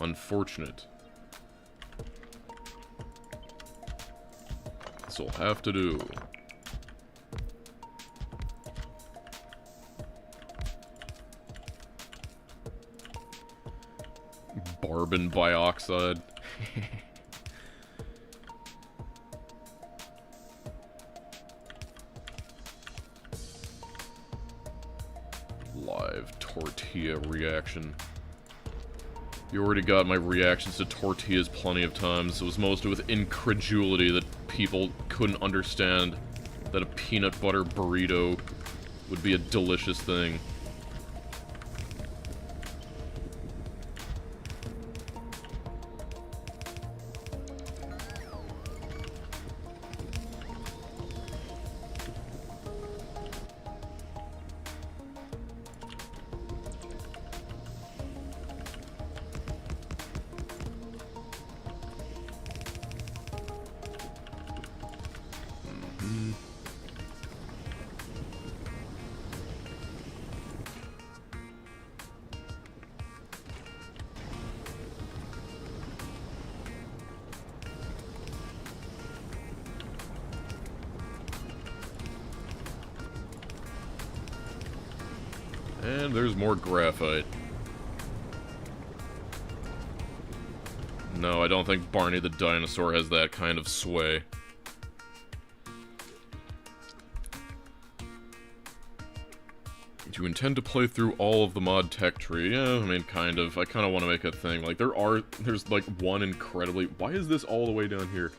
S1: Unfortunate. This'll have to do. Carbon dioxide. Live tortilla reaction. You already got my reactions to tortillas plenty of times. It was mostly with incredulity that people couldn't understand that a peanut butter burrito would be a delicious thing. And there's more graphite. No, I don't think Barney the dinosaur has that kind of sway. Do you intend to play through all of the mod tech tree? Yeah, I mean, kind of. I kind of want to make a thing. Like, there's like one incredibly... Why is this all the way down here?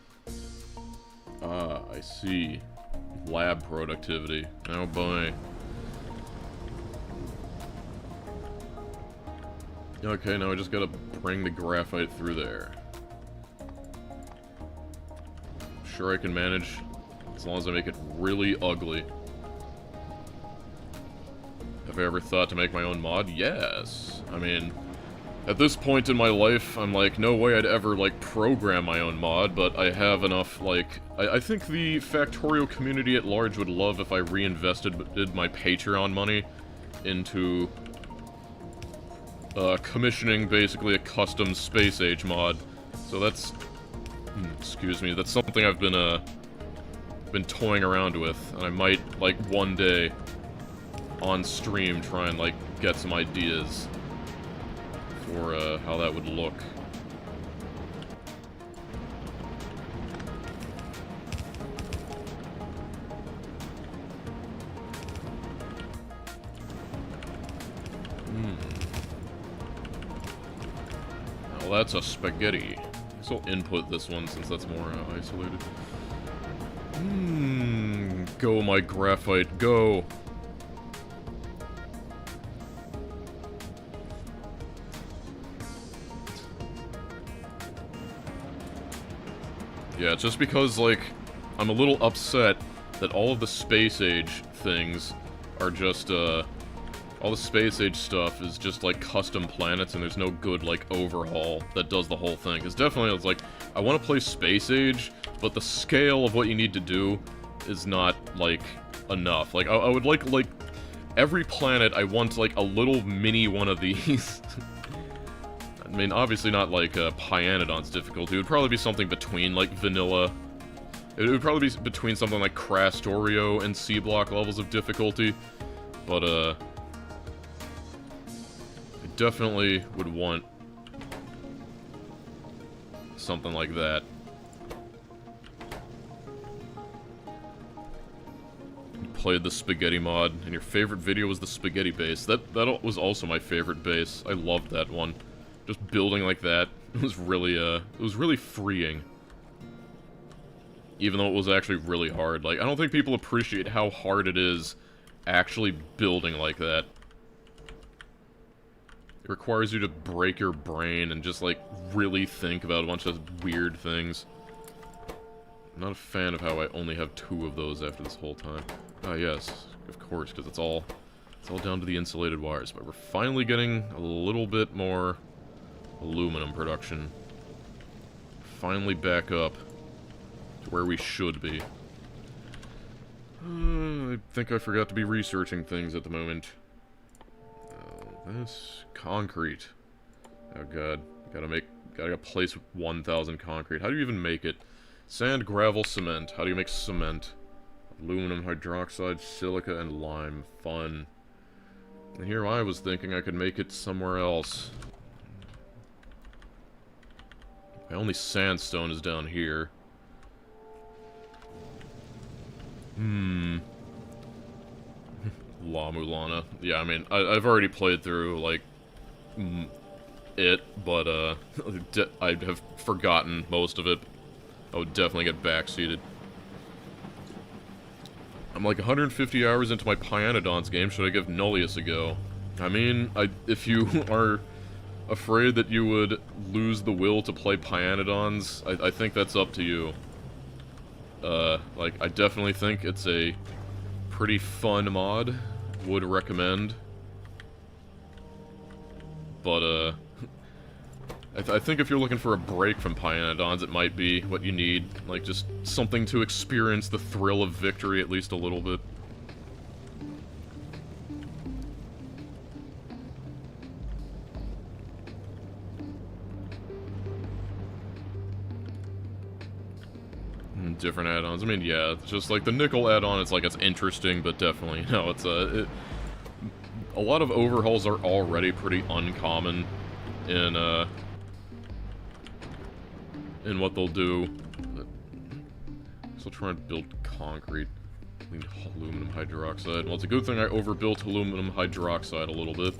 S1: Ah, I see. Lab productivity. Oh boy. Okay, now I just gotta bring the graphite through there. Sure I can manage, as long as I make it really ugly. Have I ever thought to make my own mod? Yes. I mean, at this point in my life, I'm like, no way I'd ever, like, program my own mod, but I have enough, like... I think the Factorio community at large would love if I reinvested my Patreon money into... commissioning basically a custom space age mod. So that's... excuse me, that's something I've been toying around with, and I might, like, one day on stream try and, like, get some ideas for, how that would look. Well, that's a spaghetti. I guess I'll input this one since that's more isolated. Go, my graphite, go! Yeah, just because, like, I'm a little upset that all of the space age things are just, all the space age stuff is just, like, custom planets, and there's no good, like, overhaul that does the whole thing. Because definitely, it's like, I want to play space age, but the scale of what you need to do is not, like, enough. Like, I would like, every planet, I want, like, a little mini one of these. I mean, obviously not, like, Pyanodon's difficulty. It would probably be something between, like, vanilla. It would probably be between something like Crastorio and C-block levels of difficulty. But, I definitely would want something like that. You played the spaghetti mod, and your favorite video was the spaghetti base. That was also my favorite base. I loved that one. Just building like that, it was really freeing. Even though it was actually really hard. Like, I don't think people appreciate how hard it is actually building like that. It requires you to break your brain and just, like, really think about a bunch of weird things. I'm not a fan of how I only have 2 of those after this whole time. Ah, yes, of course, because it's all down to the insulated wires. But we're finally getting a little bit more aluminum production. Finally back up to where we should be. I think I forgot to be researching things at the moment. This concrete. Oh god, gotta place 1,000 concrete. How do you even make it? Sand, gravel, cement. How do you make cement? Aluminum hydroxide, silica, and lime. Fun. And here I was thinking I could make it somewhere else. My only sandstone is down here. La Mulana. Yeah, I mean, I've already played through, like, it, but, I have forgotten most of it. I would definitely get backseated. I'm like 150 hours into my Pyanodons game. Should I give Nullius a go? I mean, if you are afraid that you would lose the will to play Pyanodons, I think that's up to you. Like, I definitely think it's a pretty fun mod. Would recommend. But, I think if you're looking for a break from Pyanodons, it might be what you need. Like, just something to experience the thrill of victory at least a little bit. Different add-ons. I mean, yeah, it's just like the nickel add-on, it's like, it's interesting, but definitely, no, it's a lot of overhauls are already pretty uncommon in what they'll do. Still trying to build concrete. I need aluminum hydroxide. Well, it's a good thing I overbuilt aluminum hydroxide a little bit.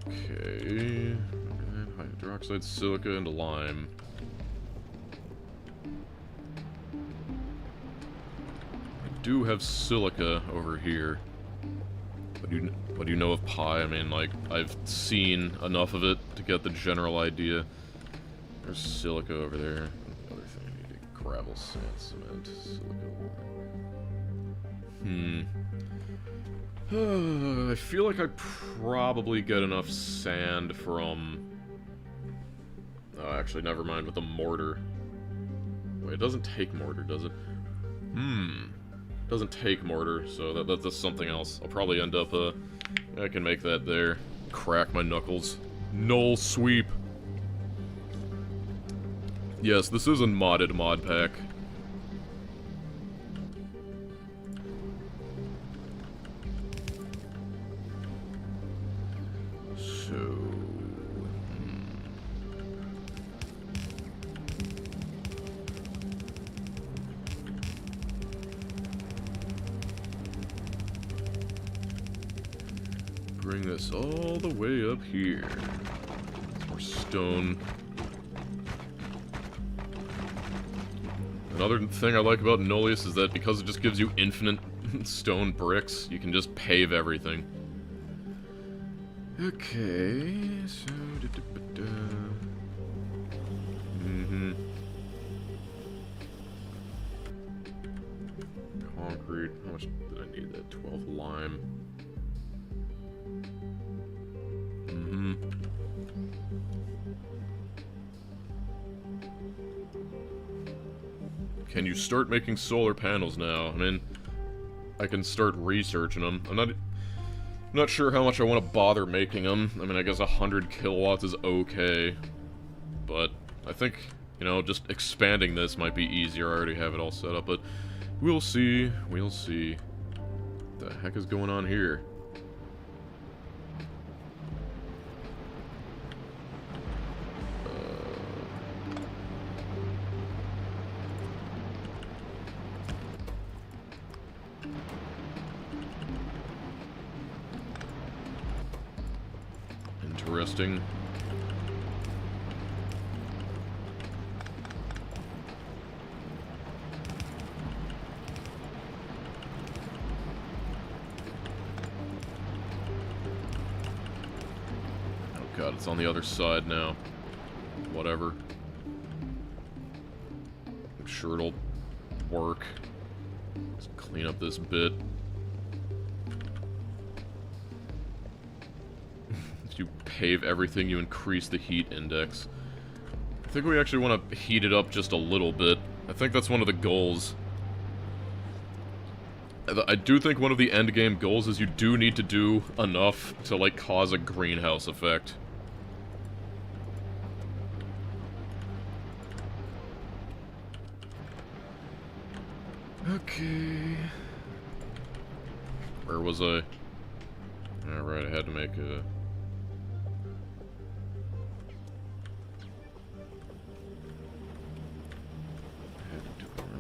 S1: Okay. Hydroxide, silica, and lime. I do have silica over here. What do you know of pie? I mean, like, I've seen enough of it to get the general idea. There's silica over there. Another thing I need: gravel, sand, cement, silica. I feel like I probably get enough sand from... Oh, actually, never mind, with the mortar. Wait, it doesn't take mortar, does it? Doesn't take mortar, so that's something else. I'll probably end up, I can make that there. Crack my knuckles. Null sweep. Yes, this is a modded mod pack. So... bring this all the way up here. More stone. Another thing I like about Nullius is that because it just gives you infinite stone bricks, you can just pave everything. Okay, so... Concrete. How much did I need? That 12 lime. Can you start making solar panels now? I mean, I can start researching them. I'm not sure how much I want to bother making them. I mean, I guess 100 kilowatts is okay. But I think, you know, just expanding this might be easier. I already have it all set up, but we'll see. We'll see. What the heck is going on here? Interesting. Oh god, it's on the other side now. Whatever. I'm sure it'll work. Let's clean up this bit. You pave everything, you increase the heat index. I think we actually want to heat it up just a little bit. I think that's one of the goals. I do think one of the endgame goals is you do need to do enough to, like, cause a greenhouse effect. Okay. Where was I? Alright, I had to make a...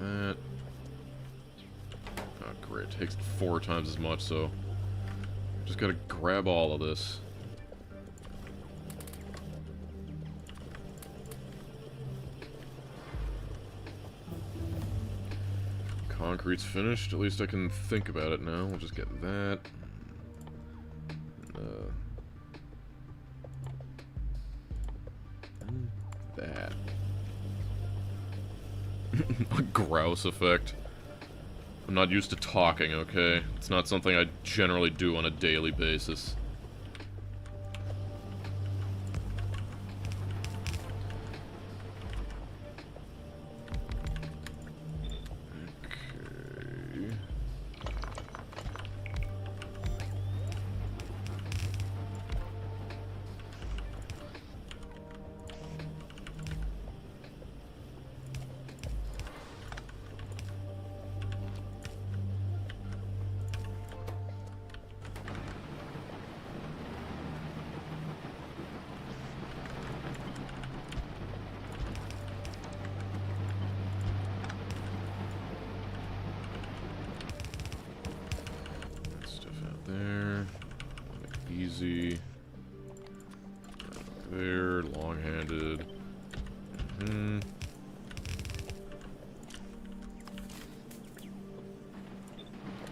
S1: that. Oh, great. It takes 4 times as much, so... just gotta grab all of this. Concrete's finished. At least I can think about it now. We'll just get that. That. A grouse effect. I'm not used to talking, okay? It's not something I generally do on a daily basis. Okay. there, long-handed.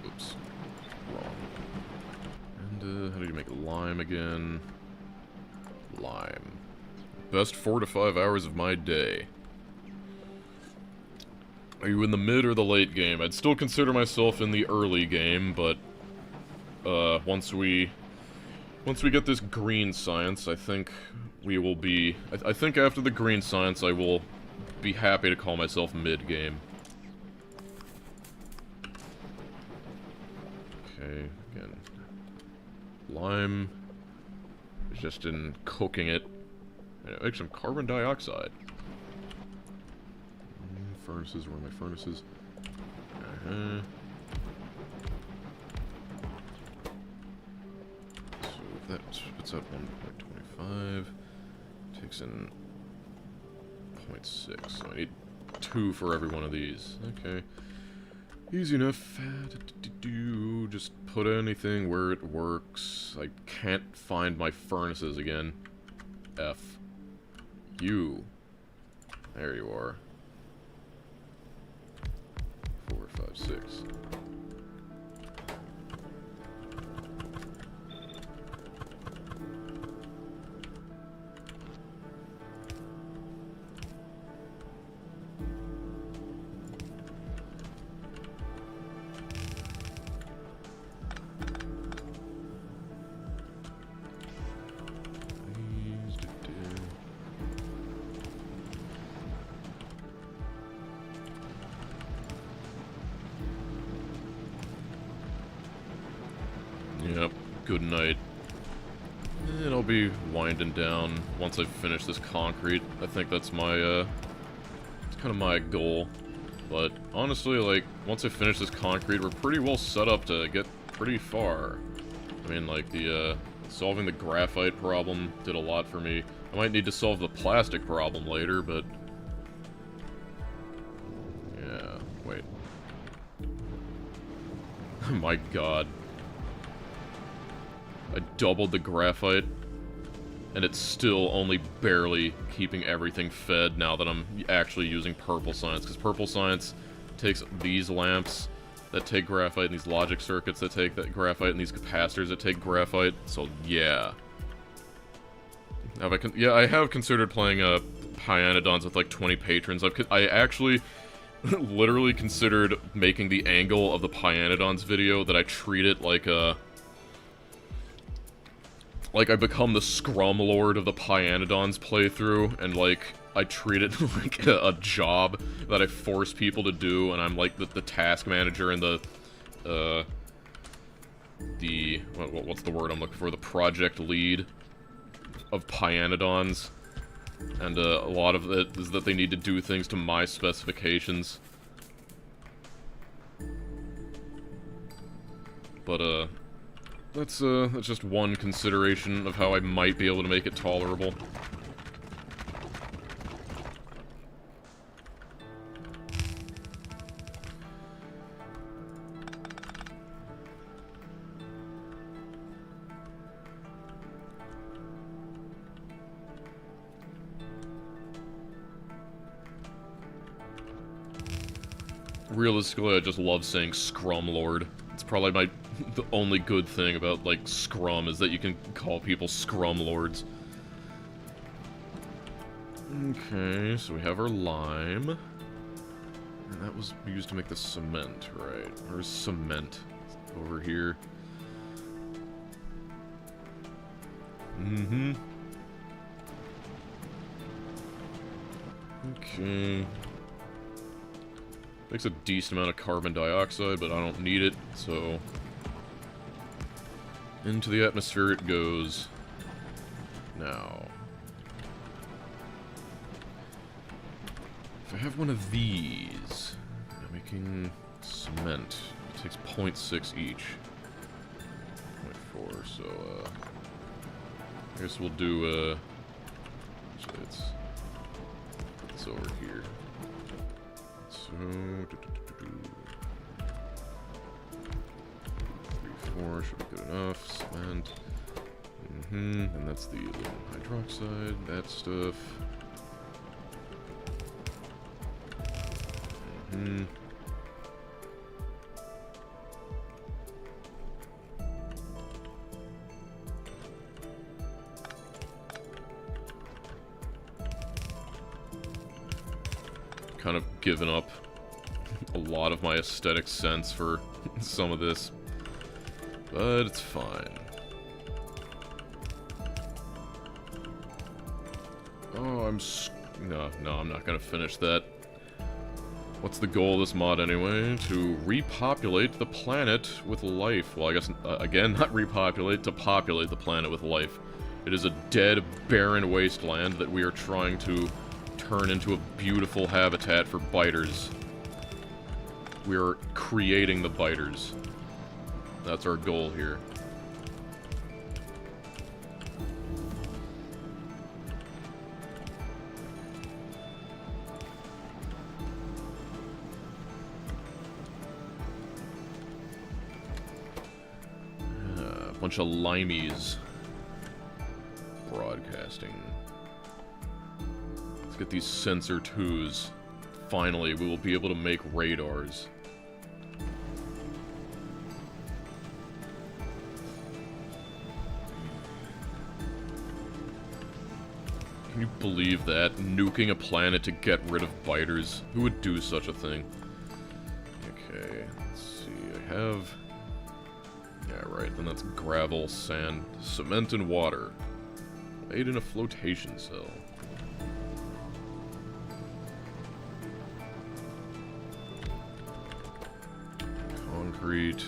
S1: Oops. Wrong. And, how do you make lime again? Lime. Best 4 to 5 hours of my day. Are you in the mid or the late game? I'd still consider myself in the early game, but once we get this green science, I think we will be... I think after the green science, I will be happy to call myself mid-game. Okay, again. Lime is just in cooking it. And it makes some carbon dioxide. Furnaces, where are my furnaces? So that spits out 1.25. Takes in 0.6. So I need 2 for every one of these. Okay. Easy enough. Just put anything where it works. I can't find my furnaces again. F. U. There you are. 4, 5, 6. Yep, good night. And I'll be winding down once I finish this concrete. I think that's my, it's kind of my goal. But honestly, like, once I finish this concrete, we're pretty well set up to get pretty far. I mean, like, the, solving the graphite problem did a lot for me. I might need to solve the plastic problem later, but... yeah, wait. My god. I doubled the graphite, and it's still only barely keeping everything fed now that I'm actually using purple science, because purple science takes these lamps that take graphite, and these logic circuits that take that graphite, and these capacitors that take graphite, so yeah. I have considered playing Hyanodons with like 20 patrons. I actually literally considered making the angle of the Hyanodons video that I treat it like a... like, I become the Scrum Lord of the Hyanodons playthrough, and, like, I treat it like a job that I force people to do, and I'm, like, the task manager and what's the word I'm looking for? The project lead of Hyanodons. And, a lot of it is that they need to do things to my specifications. But, that's just one consideration of how I might be able to make it tolerable. Realistically, I just love saying Scrum Lord. It's probably the only good thing about, like, Scrum is that you can call people Scrum Lords. Okay, so we have our lime. And that was used to make the cement, right? Where's cement? Over here. Mm-hmm. Okay. Makes a decent amount of carbon dioxide, but I don't need it, so... into the atmosphere it goes. Now... if I have one of these... I'm making cement. It takes 0.6 each. 0.4, so, I guess we'll do, actually, it's over here. So, 3, 4 should be good enough. Cement. And that's the aluminum hydroxide, that stuff. Kind of given up a lot of my aesthetic sense for some of this, but it's fine. Oh, no, I'm not gonna finish that. What's the goal of this mod anyway? To repopulate the planet with life. Well, I guess, again, not repopulate, to populate the planet with life. It is a dead, barren wasteland that we are trying to turn into a beautiful habitat for biters. We are creating the biters. That's our goal here. Bunch of limeys broadcasting. Let's get these sensor 2s. Finally, we will be able to make radars. Can you believe that? Nuking a planet to get rid of biters? Who would do such a thing? Okay, let's see. I have... Yeah, right, then that's gravel, sand, cement, and water. Made in a flotation cell. Concrete.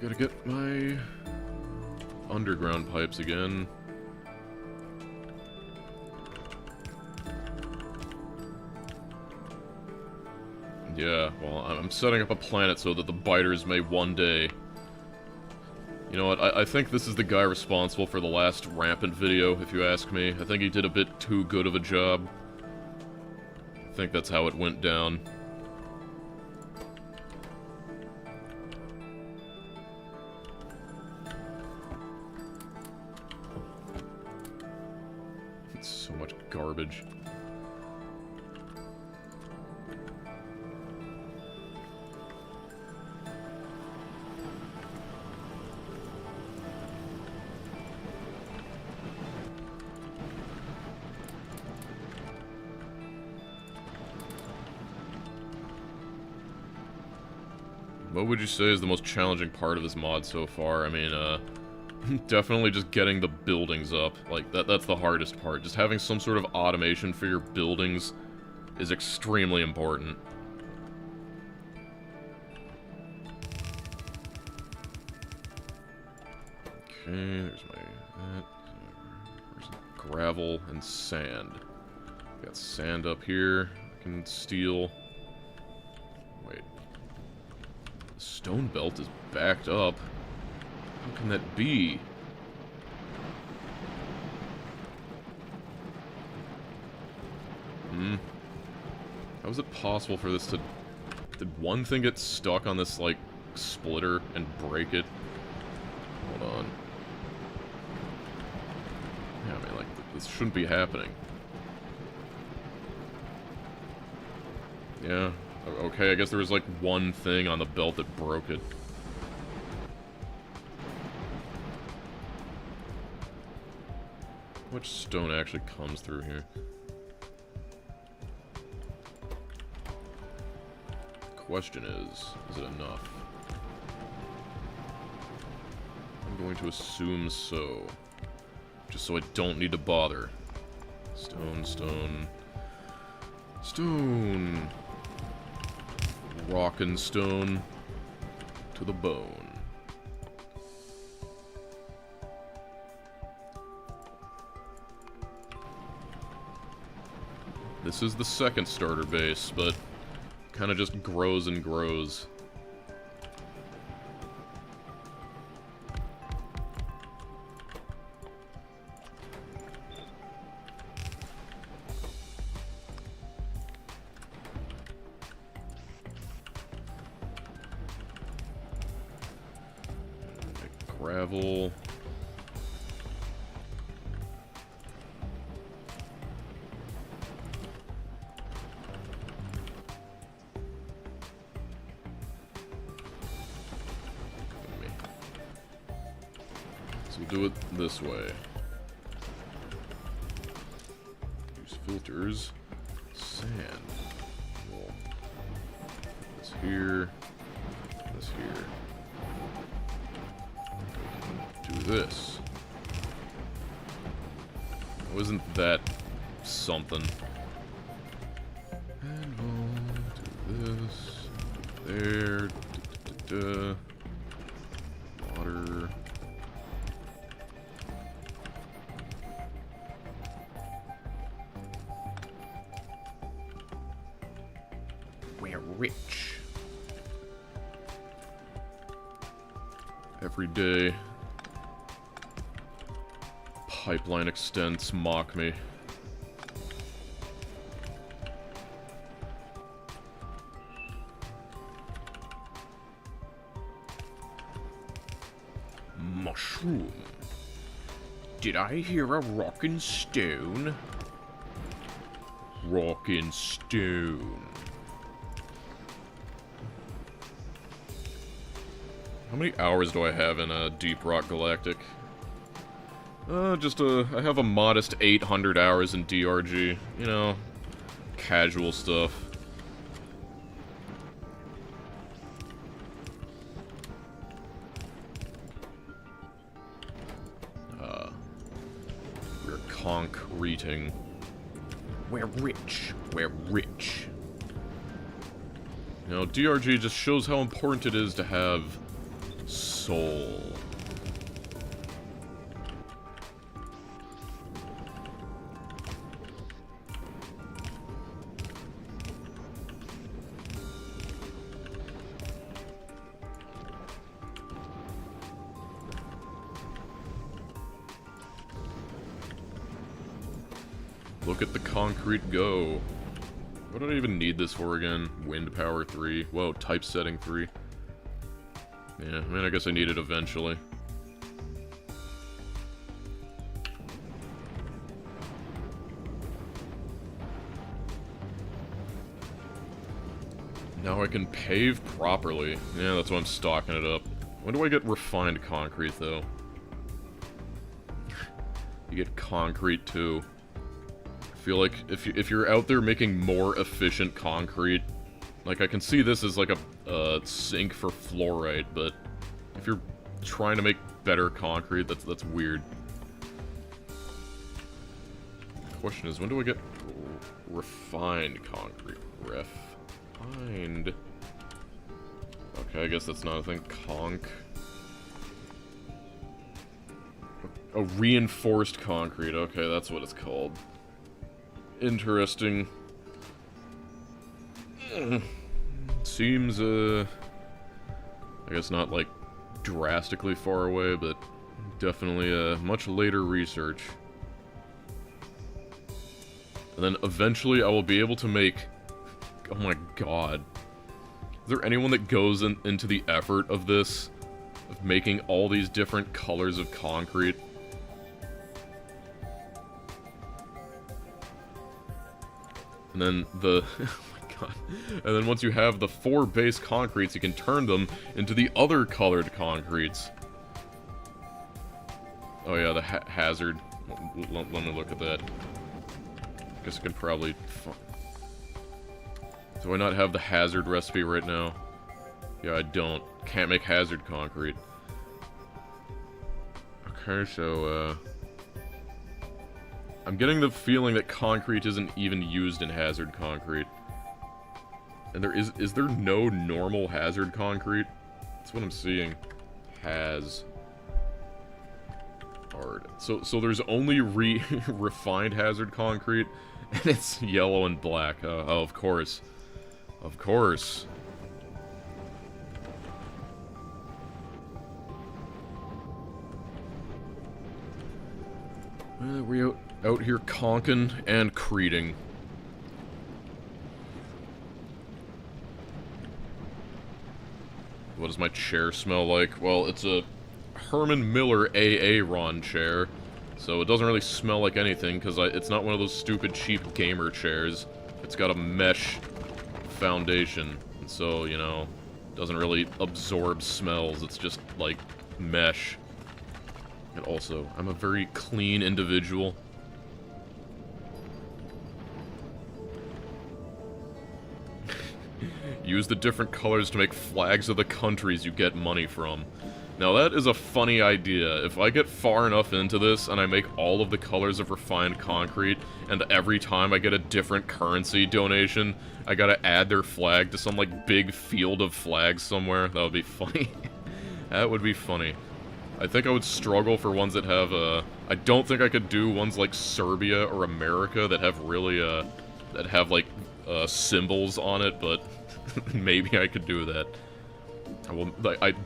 S1: Gotta get my underground pipes again. Yeah, well, I'm setting up a planet so that the biters may one day... You know what, I think this is the guy responsible for the last Rampant video, if you ask me. I think he did a bit too good of a job. I think that's how it went down. So much garbage. What would you say is the most challenging part of this mod so far? I mean, definitely just getting the buildings up. Like, that's the hardest part. Just having some sort of automation for your buildings is extremely important. Okay, there's my... Where's gravel and sand? Got sand up here. I can steal... Wait. The stone belt is backed up. How can that be? How is it possible for this to... Did one thing get stuck on this, like, splitter and break it? Hold on. Yeah, I mean, like, this shouldn't be happening. Yeah. Okay, I guess there was, like, one thing on the belt that broke it. Which stone actually comes through here? Question is it enough? I'm going to assume so. Just so I don't need to bother. Stone, stone... Stone! Rock and stone to the bone. This is the second starter base, but kind of just grows and grows. gravel. So we'll do it this way. Use filters. Sand. We'll put this here. This here. Do this. Oh, isn't that something? And we'll do this. There. Water. We're rich. Every day, pipeline extents mock me. Mushroom. Did I hear a rockin' stone? Rockin' stone. How many hours do I have in Deep Rock Galactic? I have a modest 800 hours in DRG. You know, casual stuff. We're concreting. We're rich. We're rich. You know, DRG just shows how important it is to have soul. Look at the concrete go. What did I even need this for again? Wind power 3. Whoa, typesetting 3. Yeah, I mean, I guess I need it eventually. Now I can pave properly. Yeah, that's why I'm stocking it up. When do I get refined concrete, though? You get concrete, too. I feel like if you're out there making more efficient concrete, like, I can see this as like a sink for fluorite, but if you're trying to make better concrete, that's weird. The question is, when do I get refined concrete? Refined. Okay, I guess that's not a thing. Conc. Oh, reinforced concrete. Okay, that's what it's called. Interesting. Seems, I guess not, like, drastically far away, but definitely, much later research. And then eventually I will be able to make... Oh my god. Is there anyone that goes into the effort of this? Of making all these different colors of concrete? And then the... And then once you have the 4 base concretes, you can turn them into the other colored concretes. Oh yeah, the hazard. Let me look at that. Guess I could probably... Do I not have the hazard recipe right now? Yeah, I don't. Can't make hazard concrete. Okay, so, I'm getting the feeling that concrete isn't even used in hazard concrete. And there is there no normal hazard concrete? That's what I'm seeing. Has hard. So there's only refined hazard concrete, and it's yellow and black. Oh, of course. Of course. We're out here conking and creeting. What does my chair smell like? Well, it's a Herman Miller AA-Ron chair, so it doesn't really smell like anything, because it's not one of those stupid cheap gamer chairs. It's got a mesh foundation, and so, you know, doesn't really absorb smells, it's just, like, mesh. And also, I'm a very clean individual. Use the different colors to make flags of the countries you get money from. Now that is a funny idea. If I get far enough into this and I make all of the colors of refined concrete, and every time I get a different currency donation, I gotta add their flag to some, like, big field of flags somewhere, that would be funny. That would be funny. I think I would struggle for ones that have, I don't think I could do ones like Serbia or America that have really, that have, like, symbols on it, but maybe I could do that.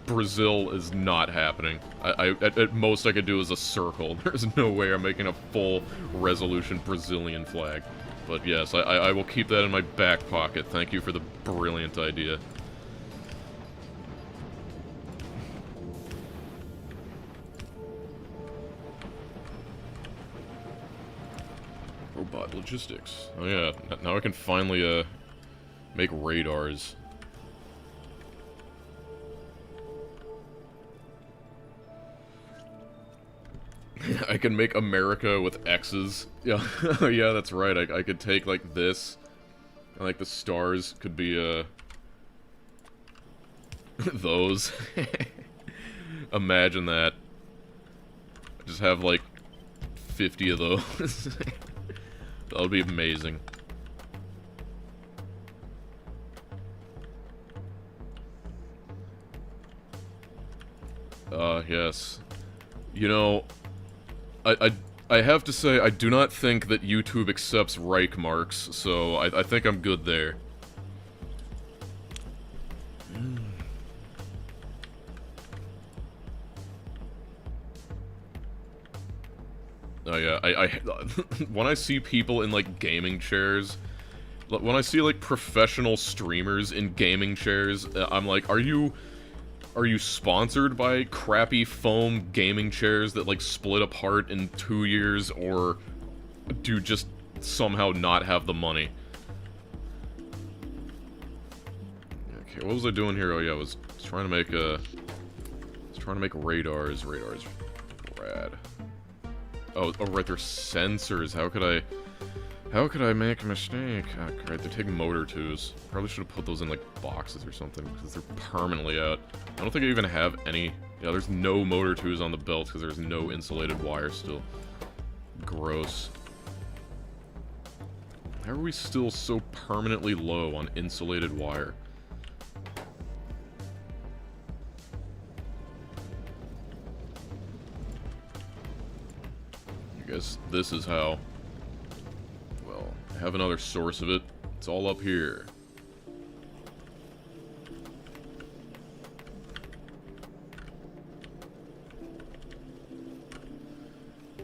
S1: Brazil is not happening. At most I could do is a circle. There's no way I'm making a full resolution Brazilian flag. But yes, I will keep that in my back pocket. Thank you for the brilliant idea. Robot logistics. Oh yeah, now I can finally, make radars. I can make America with X's. Yeah, yeah, that's right. I could take, like, this. And, like, the stars could be, those. Imagine that. Just have, like, 50 of those. That would be amazing. Yes. You know, I have to say, I do not think that YouTube accepts Reich marks, so I think I'm good there. Oh yeah, when I see people in, like, gaming chairs, when I see, like, professional streamers in gaming chairs, I'm like, are you sponsored by crappy foam gaming chairs that, like, split apart in 2 years, or do you just somehow not have the money? Okay, what was I doing here? Oh yeah, I was trying to make radars. Radars. Rad. Oh, right, they're sensors. How could I make a mistake? Oh, great, they take motor tubes. Probably should have put those in, like, boxes or something, because they're permanently out. I don't think I even have any. Yeah, there's no motor tubes on the belt, because there's no insulated wire still. Gross. How are we still so permanently low on insulated wire? I guess this is how. Well, I have another source of it. It's all up here.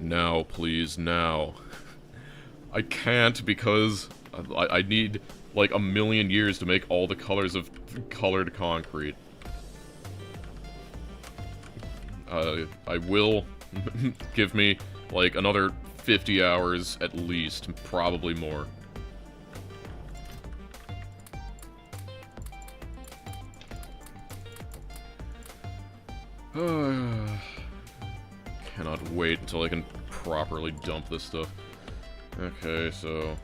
S1: Now, please, now. I can't because I need, like, 1,000,000 years to make all the colors of colored concrete. I will give me, like, another 50 hours at least, probably more. Cannot wait until I can properly dump this stuff. Okay, so...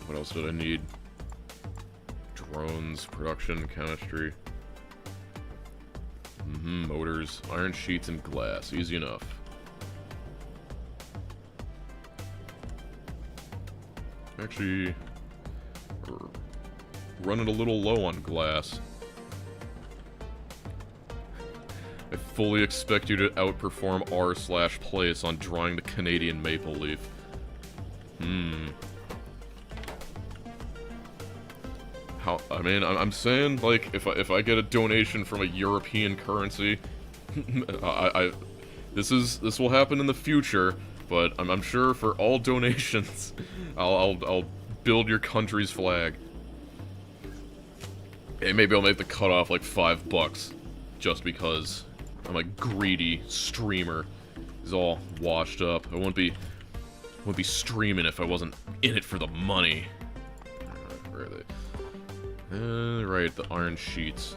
S1: what else did I need? Drones, production, chemistry. Motors, iron sheets, and glass. Easy enough. Actually, we're running a little low on glass. I fully expect you to outperform r/place on drawing the Canadian maple leaf. I mean, I'm saying, like, if I get a donation from a European currency, This will happen in the future, but I'm sure for all donations, I'll build your country's flag. Hey, maybe I'll make the cutoff like $5, just because I'm a greedy streamer. He's all washed up. I wouldn't be streaming if I wasn't in it for the money. Where are they? Right, the iron sheets.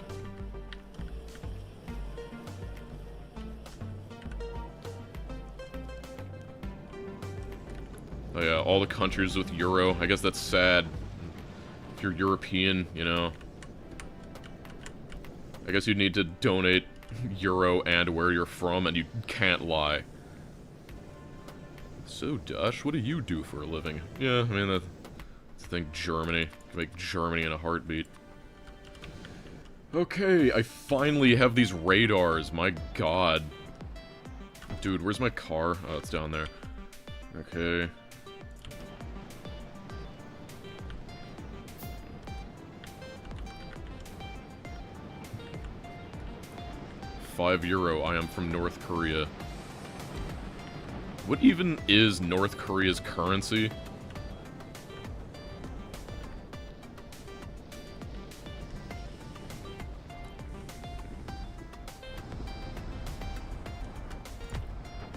S1: Oh yeah, all the countries with Euro. I guess that's sad. If you're European, you know. I guess you'd need to donate Euro and where you're from, and you can't lie. So, Dosh, what do you do for a living? Yeah, I mean, that's the thing, Germany. Make Germany in a heartbeat. Okay, I finally have these radars, my god. Dude, where's my car? Oh, it's down there. Okay. €5, I am from North Korea. What even is North Korea's currency?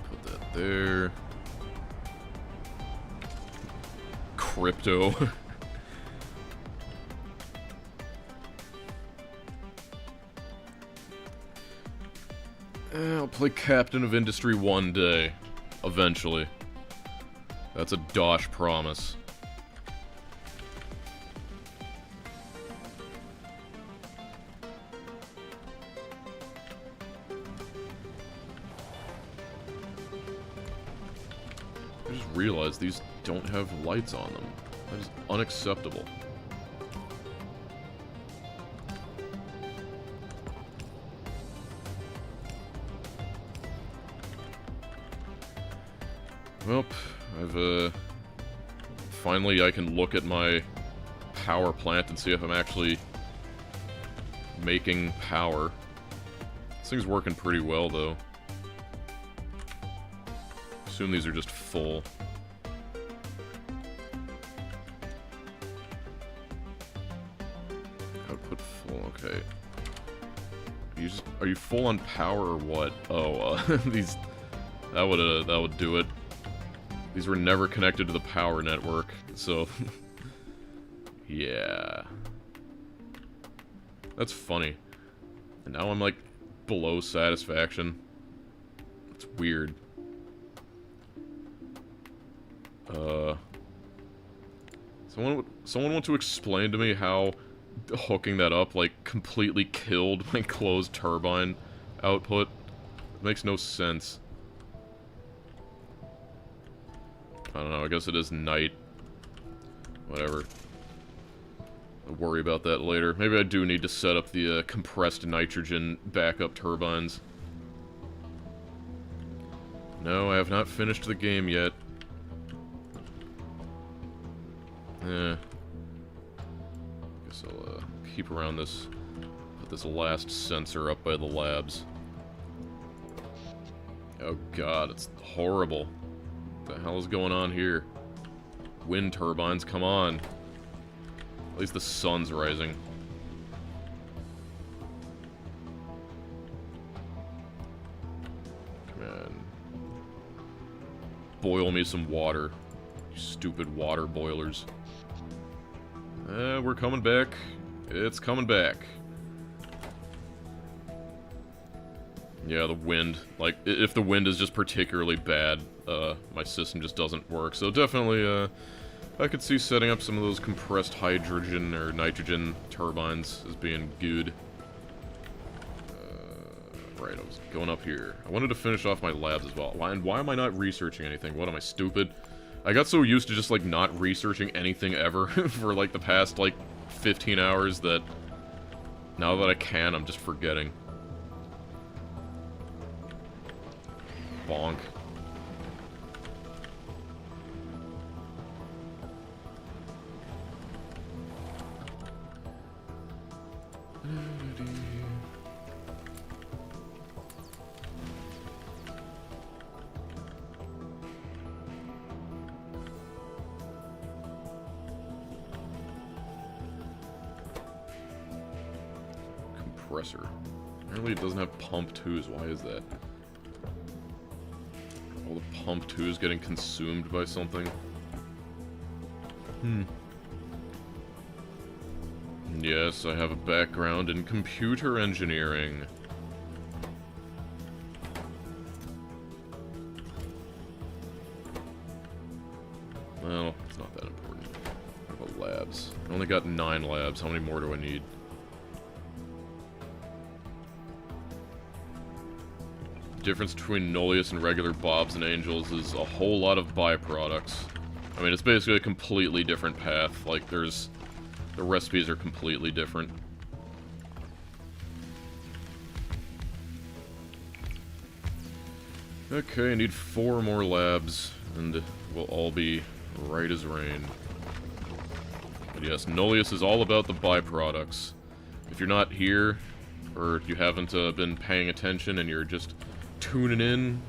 S1: Put that there. Crypto. I'll play Captain of Industry one day. Eventually. That's a Dosh promise. I just realized these don't have lights on them. That is unacceptable. Well, finally I can look at my power plant and see if I'm actually making power. This thing's working pretty well, though. Assume these are just full. Output full, okay. Are you full on power or what? Oh, these... That would do it. These were never connected to the power network, so... yeah. That's funny. And now I'm, like, below satisfaction. It's weird. Someone want to explain to me how hooking that up, like, completely killed my closed turbine output? It makes no sense. I don't know, I guess it is night. Whatever. I'll worry about that later. Maybe I do need to set up the compressed nitrogen backup turbines. No, I have not finished the game yet. Guess I'll keep around this. Put this last sensor up by the labs. Oh god, it's horrible. What the hell is going on here? Wind turbines, come on. At least the sun's rising. Come on. Boil me some water. You stupid water boilers. We're coming back. It's coming back. Yeah, the wind. Like, if the wind is just particularly bad, my system just doesn't work. So definitely, I could see setting up some of those compressed hydrogen or nitrogen turbines as being good. Right, I was going up here. I wanted to finish off my labs as well. And why am I not researching anything? What, am I stupid? I got so used to just, like, not researching anything ever for, like, the past, like, 15 hours that now that I can, I'm just forgetting. Bonk. compressor. Apparently it doesn't have pump 2s. Why is that? All the pump 2s getting consumed by something? Yes, I have a background in computer engineering. Well, it's not that important. What about labs? I only got 9 labs. How many more do I need? The difference between Nullius and regular Bobs and Angels is a whole lot of byproducts. I mean, it's basically a completely different path. Like, there's... the recipes are completely different. Okay, I need 4 more labs, and we'll all be right as rain. But yes, Nullius is all about the byproducts. If you're not here, or you haven't been paying attention and you're just tuning in,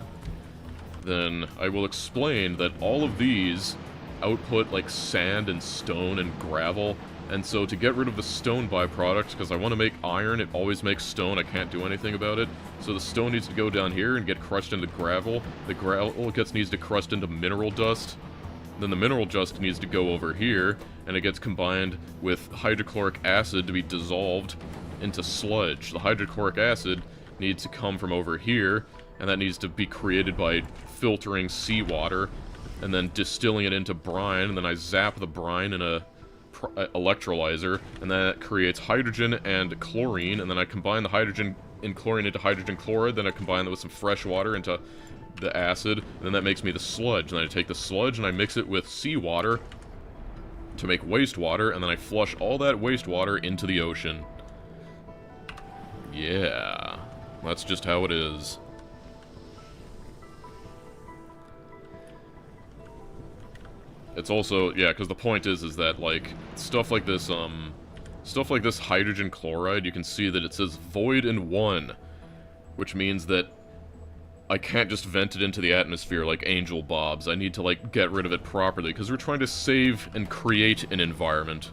S1: then I will explain that all of these output like sand and stone and gravel, and so to get rid of the stone byproduct, because I want to make iron, it always makes stone, I can't do anything about it, so the stone needs to go down here and get crushed into gravel, the gravel needs to crushed into mineral dust, then the mineral dust needs to go over here, and it gets combined with hydrochloric acid to be dissolved into sludge. The hydrochloric acid needs to come from over here, and that needs to be created by filtering seawater, and then distilling it into brine, and then I zap the brine in a electrolyzer, and that creates hydrogen and chlorine, and then I combine the hydrogen and chlorine into hydrogen chloride, then I combine that with some fresh water into the acid, and then that makes me the sludge. And then I take the sludge and I mix it with seawater to make wastewater, and then I flush all that wastewater into the ocean. Yeah, that's just how it is. It's also, yeah, because the point is that, like, stuff like this hydrogen chloride, you can see that it says void in 1, which means that I can't just vent it into the atmosphere like Angel Bobs. I need to, like, get rid of it properly, because we're trying to save and create an environment.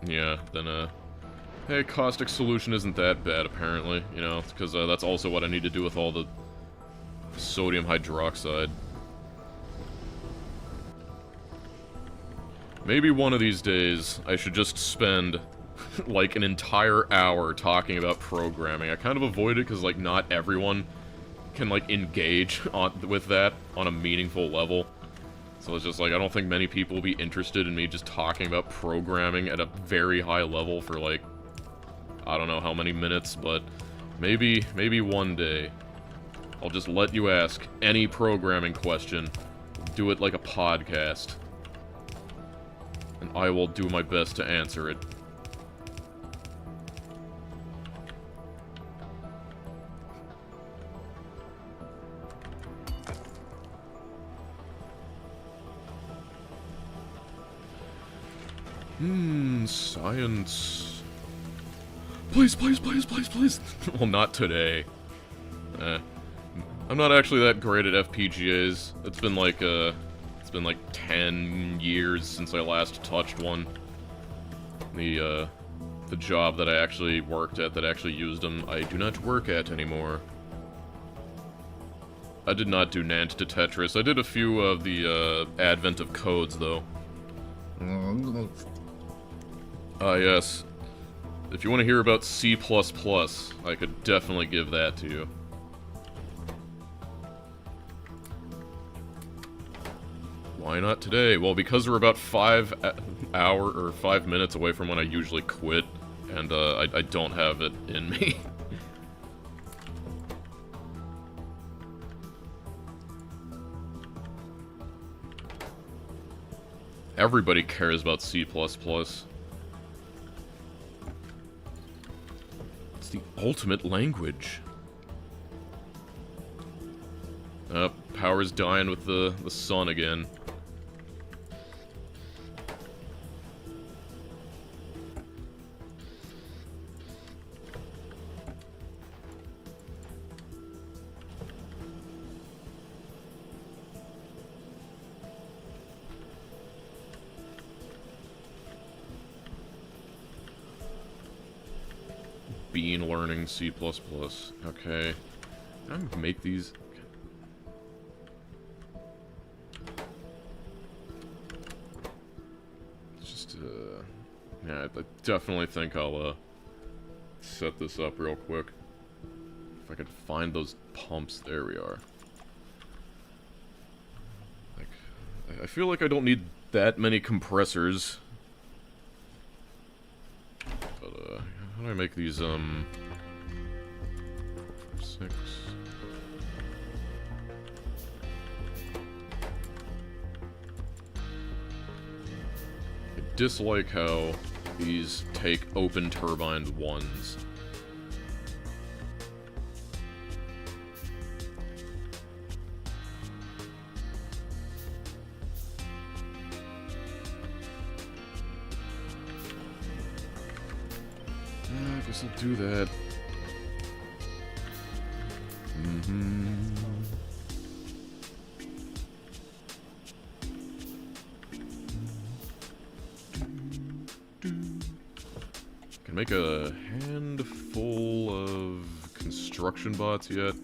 S1: Yeah, then, hey, caustic solution isn't that bad, apparently, you know, because that's also what I need to do with all the sodium hydroxide. Maybe one of these days, I should just spend, like, an entire hour talking about programming. I kind of avoid it because, like, not everyone can, like, engage with that on a meaningful level. So it's just like, I don't think many people will be interested in me just talking about programming at a very high level for, like, I don't know how many minutes, but maybe one day I'll just let you ask any programming question, do it like a podcast, and I will do my best to answer it. Science. Please, please, please, please, please. Well, not today. I'm not actually that great at FPGAs. It's been like 10 years since I last touched one. The job that I actually worked at that actually used them, I do not work at anymore. I did not do Nant to Tetris. I did a few of the Advent of Codes, though. Yes. If you want to hear about C++, I could definitely give that to you. Why not today? Well, because we're about 5 minutes away from when I usually quit, and I don't have it in me. Everybody cares about C++. The ultimate language. Power's dying with the sun again. Bean learning C++. Okay. Can I make these? Okay. Just, yeah, I definitely think I'll, set this up real quick. If I could find those pumps, there we are. Like, I feel like I don't need that many compressors. But, how do I make these, 4, 5, 6... I dislike how these take open turbined ones. I guess I'll do that. Can make a handful of construction bots yet,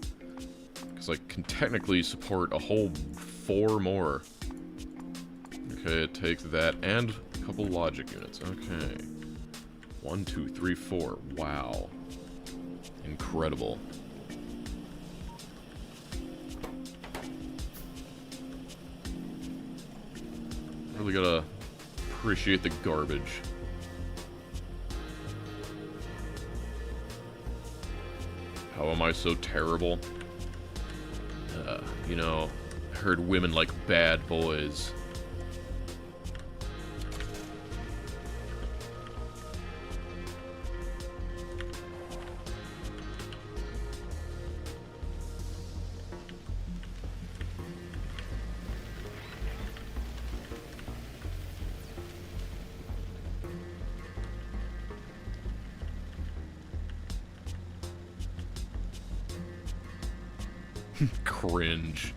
S1: because I can technically support a whole 4 more. Okay, it takes that and a couple logic units. Okay. 1, 2, 3, 4. Wow. Incredible. Really gotta appreciate the garbage. How am I so terrible? You know, I heard women like bad boys. Cringe.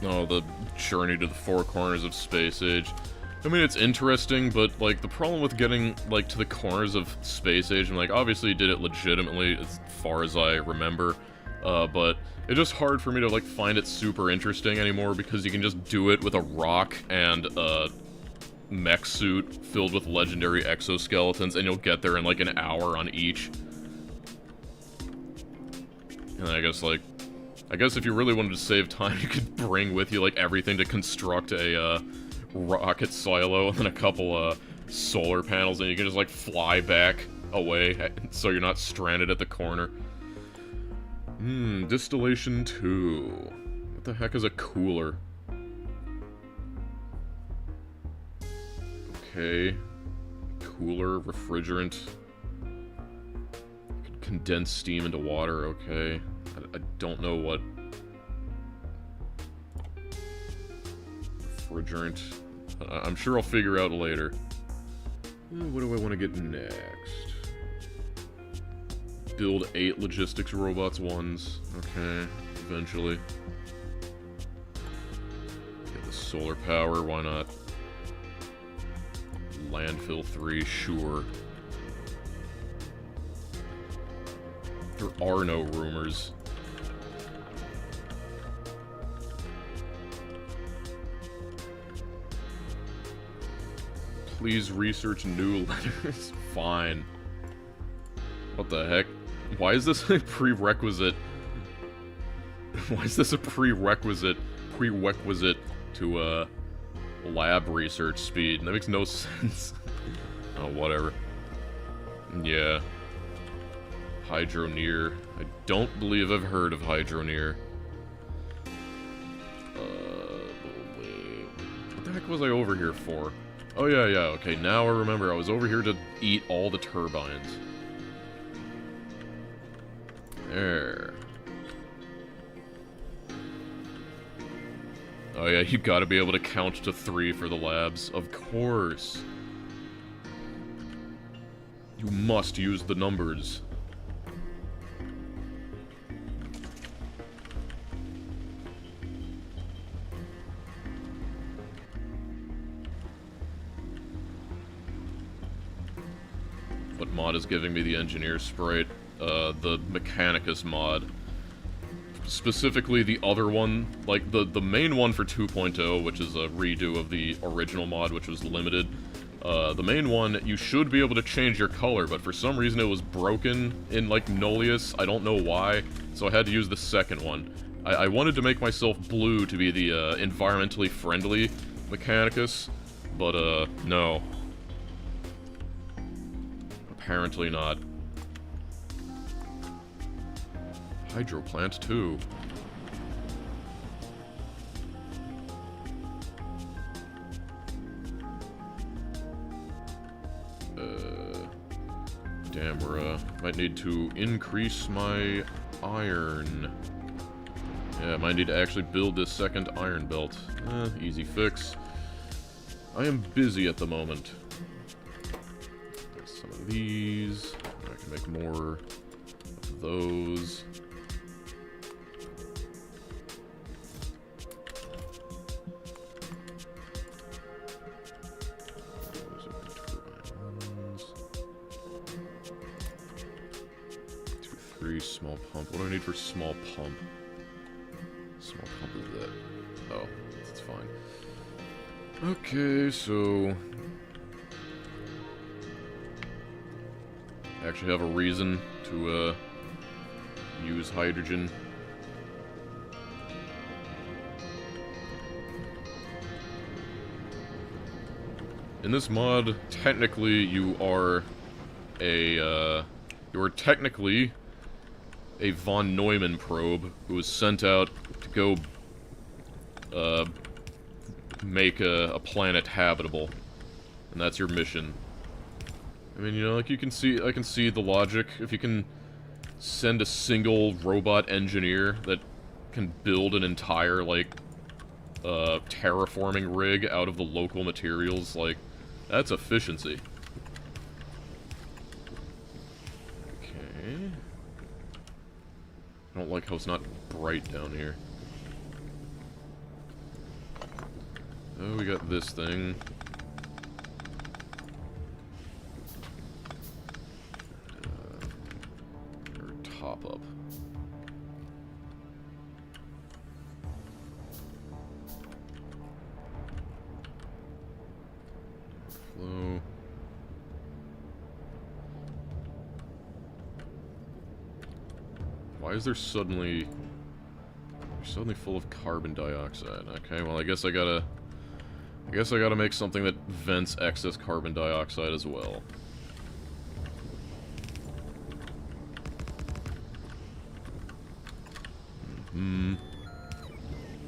S1: Oh, the journey to the 4 corners of Space Age. I mean, it's interesting, but, like, the problem with getting, like, to the corners of Space Age, and, like, obviously you did it legitimately, as far as I remember, but it's just hard for me to, like, find it super interesting anymore, because you can just do it with a rock and a mech suit filled with legendary exoskeletons, and you'll get there in, like, an hour on each. And I guess, like, if you really wanted to save time, you could bring with you, like, everything to construct a, rocket silo, and then a couple, solar panels, and you can just, like, fly back away, so you're not stranded at the corner. Distillation 2. What the heck is a cooler? Okay. Cooler, refrigerant. Could condense steam into water, okay. I don't know what... Refrigerant. I'm sure I'll figure out later. What do I want to get next? Build 8 logistics robots once. Okay, eventually. Get the solar power, why not? Landfill 3, sure. There are no rumors. Please research new letters. Fine. What the heck? Why is this a prerequisite? Why is this a prerequisite to, lab research speed? That makes no sense. Oh, whatever. Yeah. Hydroneer. I don't believe I've heard of Hydroneer. Wait. What the heck was I over here for? Oh, yeah, okay, now I remember. I was over here to eat all the turbines. There. Oh, yeah, you gotta be able to count to 3 for the labs. Of course. You must use the numbers. What mod is giving me the engineer sprite? The Mechanicus mod. Specifically the other one, like the main one for 2.0, which is a redo of the original mod, which was limited. The main one, you should be able to change your color, but for some reason it was broken in, like, Nullius. I don't know why, so I had to use the second one. I wanted to make myself blue to be the, environmentally friendly Mechanicus, but, no. Apparently not. Hydro plant, too. Damn, might need to increase my iron. Yeah, might need to actually build this second iron belt. Easy fix. I am busy at the moment. There's some of these. I can make more of those. Small pump. What do I need for small pump? Small pump is that. Oh, that's fine. Okay, so I actually have a reason to use hydrogen. In this mod, technically you are technically a von Neumann probe who was sent out to go make a planet habitable, and that's your mission. I mean, you know, like, I can see the logic. If you can send a single robot engineer that can build an entire, like, terraforming rig out of the local materials, like, that's efficiency. Okay. I don't like how it's not bright down here. Oh, we got this thing. Or top up. Flow. Why is there suddenly full of carbon dioxide? Okay, well, I guess I gotta make something that vents excess carbon dioxide as well.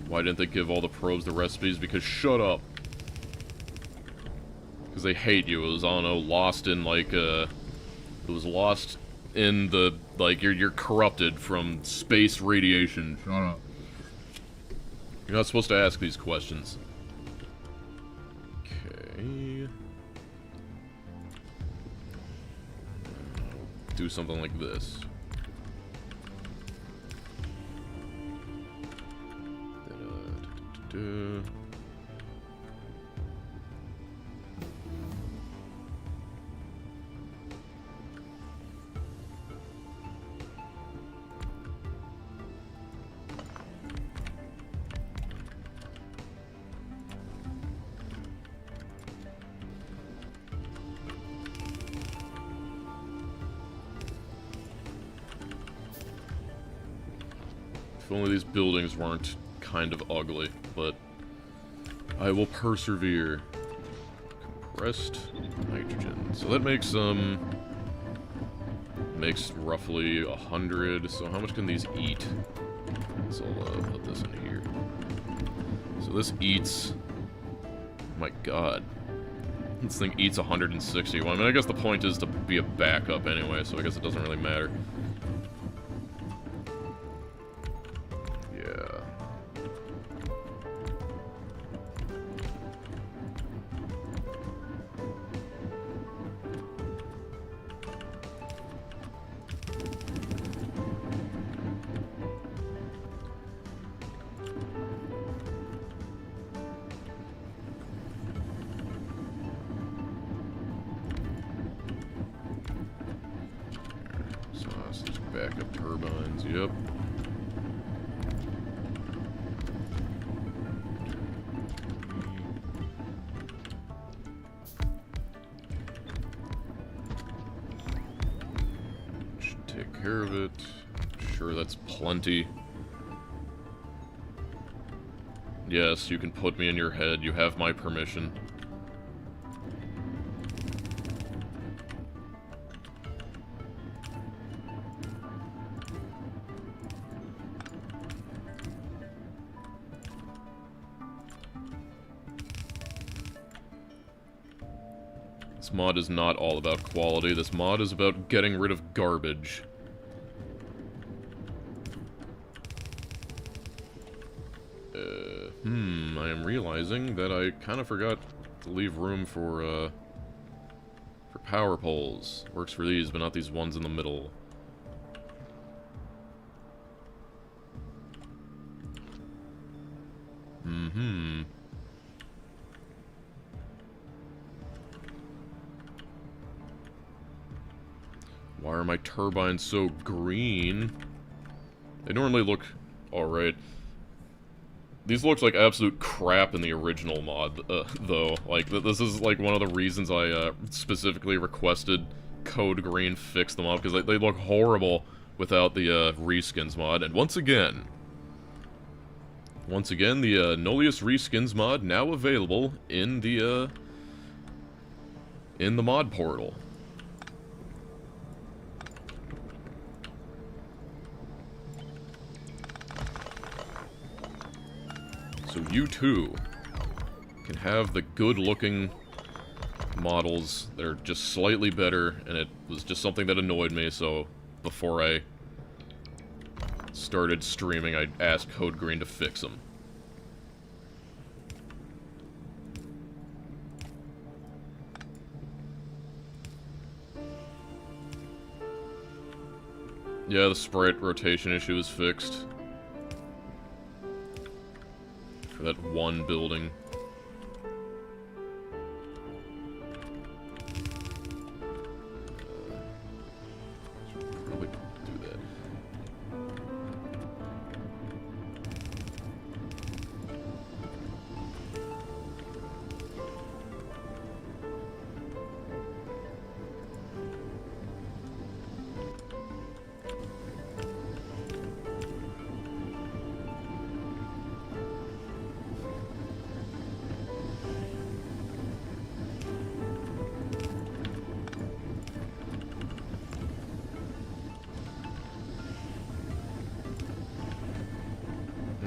S1: Why didn't they give all the probes the recipes? Because shut up. Because they hate you. It was, I don't know, lost in, like, it was lost in the, like, you're corrupted from space radiation. Shut up. You're not supposed to ask these questions. Okay. Do something like this. If only these buildings weren't kind of ugly, but I will persevere. Compressed nitrogen. So that makes roughly 100. So how much can these eat? So I'll put this in here. So this eats, my god, this thing eats 160. Well, I mean, I guess the point is to be a backup anyway, so I guess it doesn't really matter. Yep. Should take care of it. Sure, that's plenty. Yes, you can put me in your head. You have my permission. This mod is not all about quality. This mod is about getting rid of garbage. I am realizing that I kind of forgot to leave room for power poles. Works for these, but not these ones in the middle. Why are my turbines so green? They normally look alright. These look like absolute crap in the original mod, though. Like, this is, like, one of the reasons I, specifically requested Code Green fix them up, because they look horrible without the, Reskins mod. And once again, the, Nullius Reskins mod now available in the mod portal. So you too can have the good-looking models that are just slightly better, and it was just something that annoyed me, so before I started streaming, I asked Code Green to fix them. Yeah, the sprite rotation issue is fixed. For that one building. Should probably do that.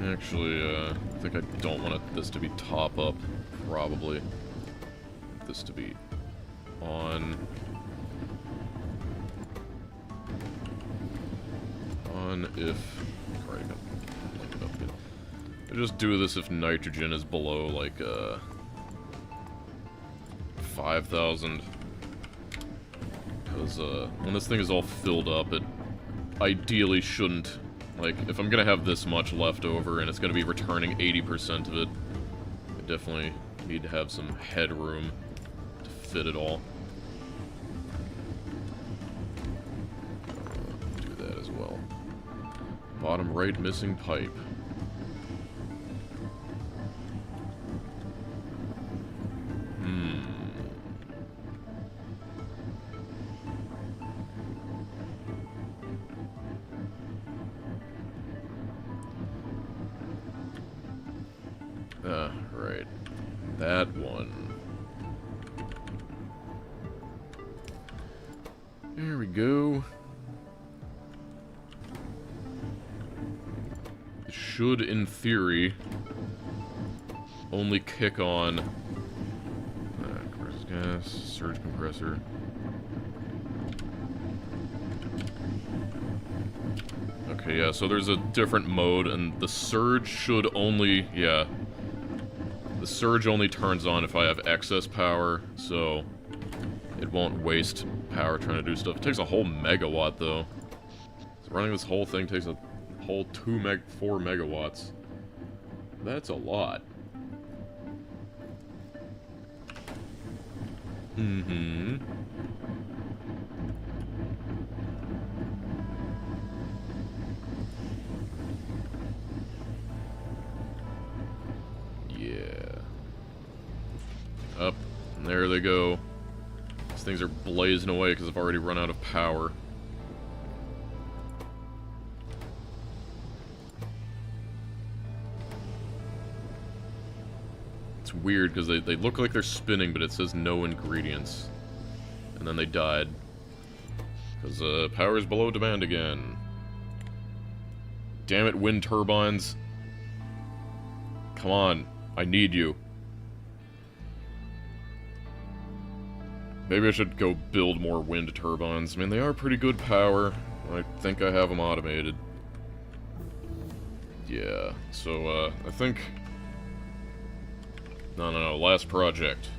S1: Actually, I think I don't want this to be top up, probably. This to be on. If... Right, link it up again. I just do this if nitrogen is below, like, 5,000. Because, when this thing is all filled up, it ideally shouldn't. Like, if I'm gonna have this much left over and it's gonna be returning 80% of it, I definitely need to have some headroom to fit it all. Do that as well. Bottom right missing pipe. Right. That one. There we go. It should, in theory, only kick on compressed gas, surge compressor. Okay, yeah, so there's a different mode, and the surge should only, yeah. The surge only turns on if I have excess power, so it won't waste power trying to do stuff. It takes a whole megawatt, though. So running this whole thing takes a whole 4 megawatts. That's a lot. there they go. These things are blazing away because I've already run out of power. It's weird because they look like they're spinning, but it says no ingredients. And then they died. Because power is below demand again. Damn it, wind turbines. Come on, I need you. Maybe I should go build more wind turbines. I mean, they are pretty good power. I think I have them automated. Yeah, so, I think... No, last project.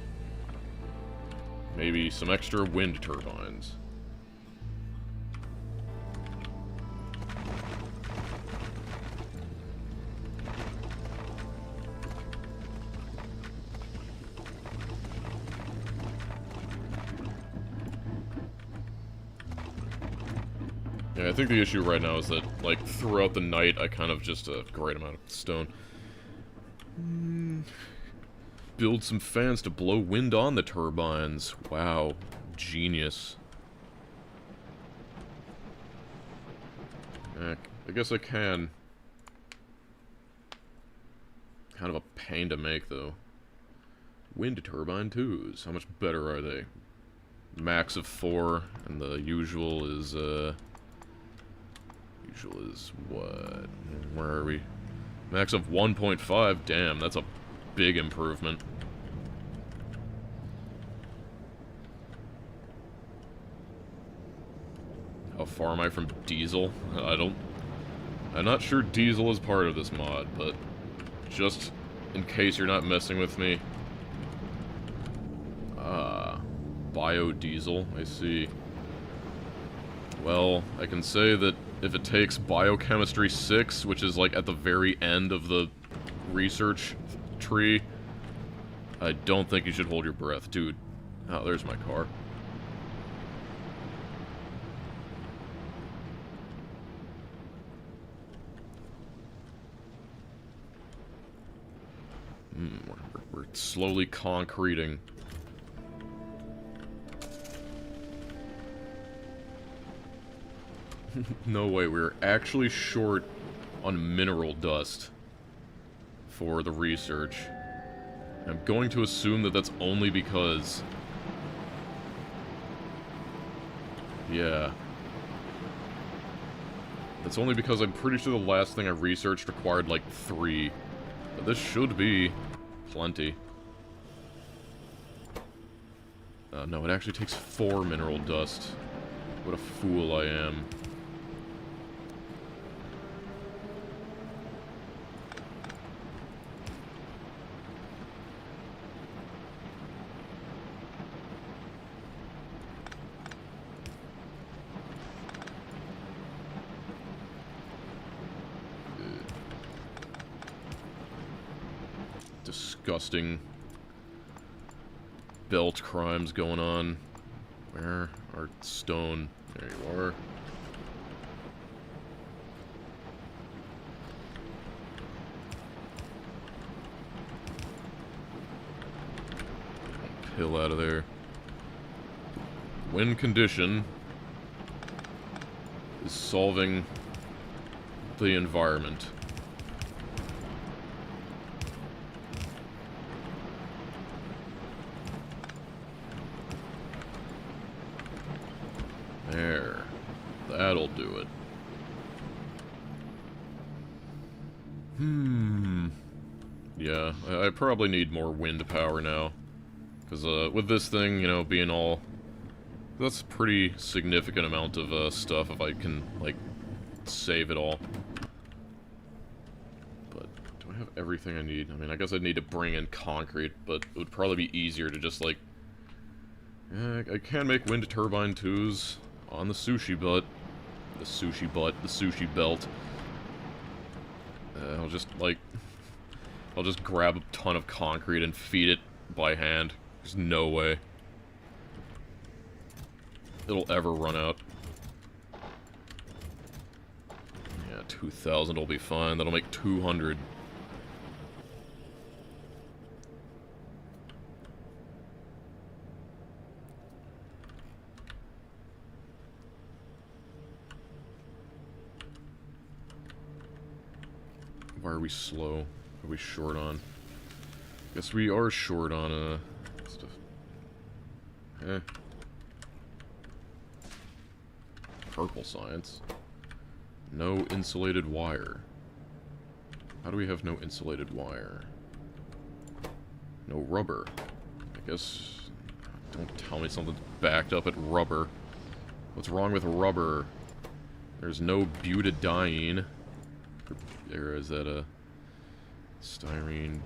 S1: Maybe some extra wind turbines. Yeah, I think the issue right now is that, like, throughout the night, I kind of just a great amount of stone. Build some fans to blow wind on the turbines. Wow. Genius. I guess I can. Kind of a pain to make, though. Wind turbine 2s. How much better are they? Max of 4, and the usual is, Usual is what? Where are we? Max of 1.5? Damn, that's a big improvement. How far am I from diesel? I'm not sure diesel is part of this mod, but just in case you're not messing with me. Biodiesel, I see. Well, I can say that if it takes Biochemistry 6, which is like at the very end of the research tree, I don't think you should hold your breath. Dude. Oh, there's my car. We're slowly concreting. No way, we're actually short on mineral dust for the research. I'm going to assume that that's only because... Yeah. That's only because I'm pretty sure the last thing I researched required, like, 3. But this should be plenty. No, it actually takes 4 mineral dust. What a fool I am. Disgusting belt crimes going on. Where are stone? There you are. Pill out of there. Wind condition is solving the environment. There. That'll do it. Yeah, I probably need more wind power now. Because, with this thing, you know, being all... That's a pretty significant amount of, stuff if I can, like, save it all. But, do I have everything I need? I mean, I guess I'd need to bring in concrete, but it would probably be easier to just, like... I can make wind turbine 2s on the sushi butt. The sushi belt. I'll just, like... I'll just grab a ton of concrete and feed it by hand. There's no way it'll ever run out. Yeah, 2,000 will be fine. That'll make 200. Why are we slow? What are we short on? Guess we are short on, stuff. Purple science. No insulated wire. How do we have no insulated wire? No rubber. I guess... Don't tell me something's backed up at rubber. What's wrong with rubber? There's no butadiene. Or is that a... styrene...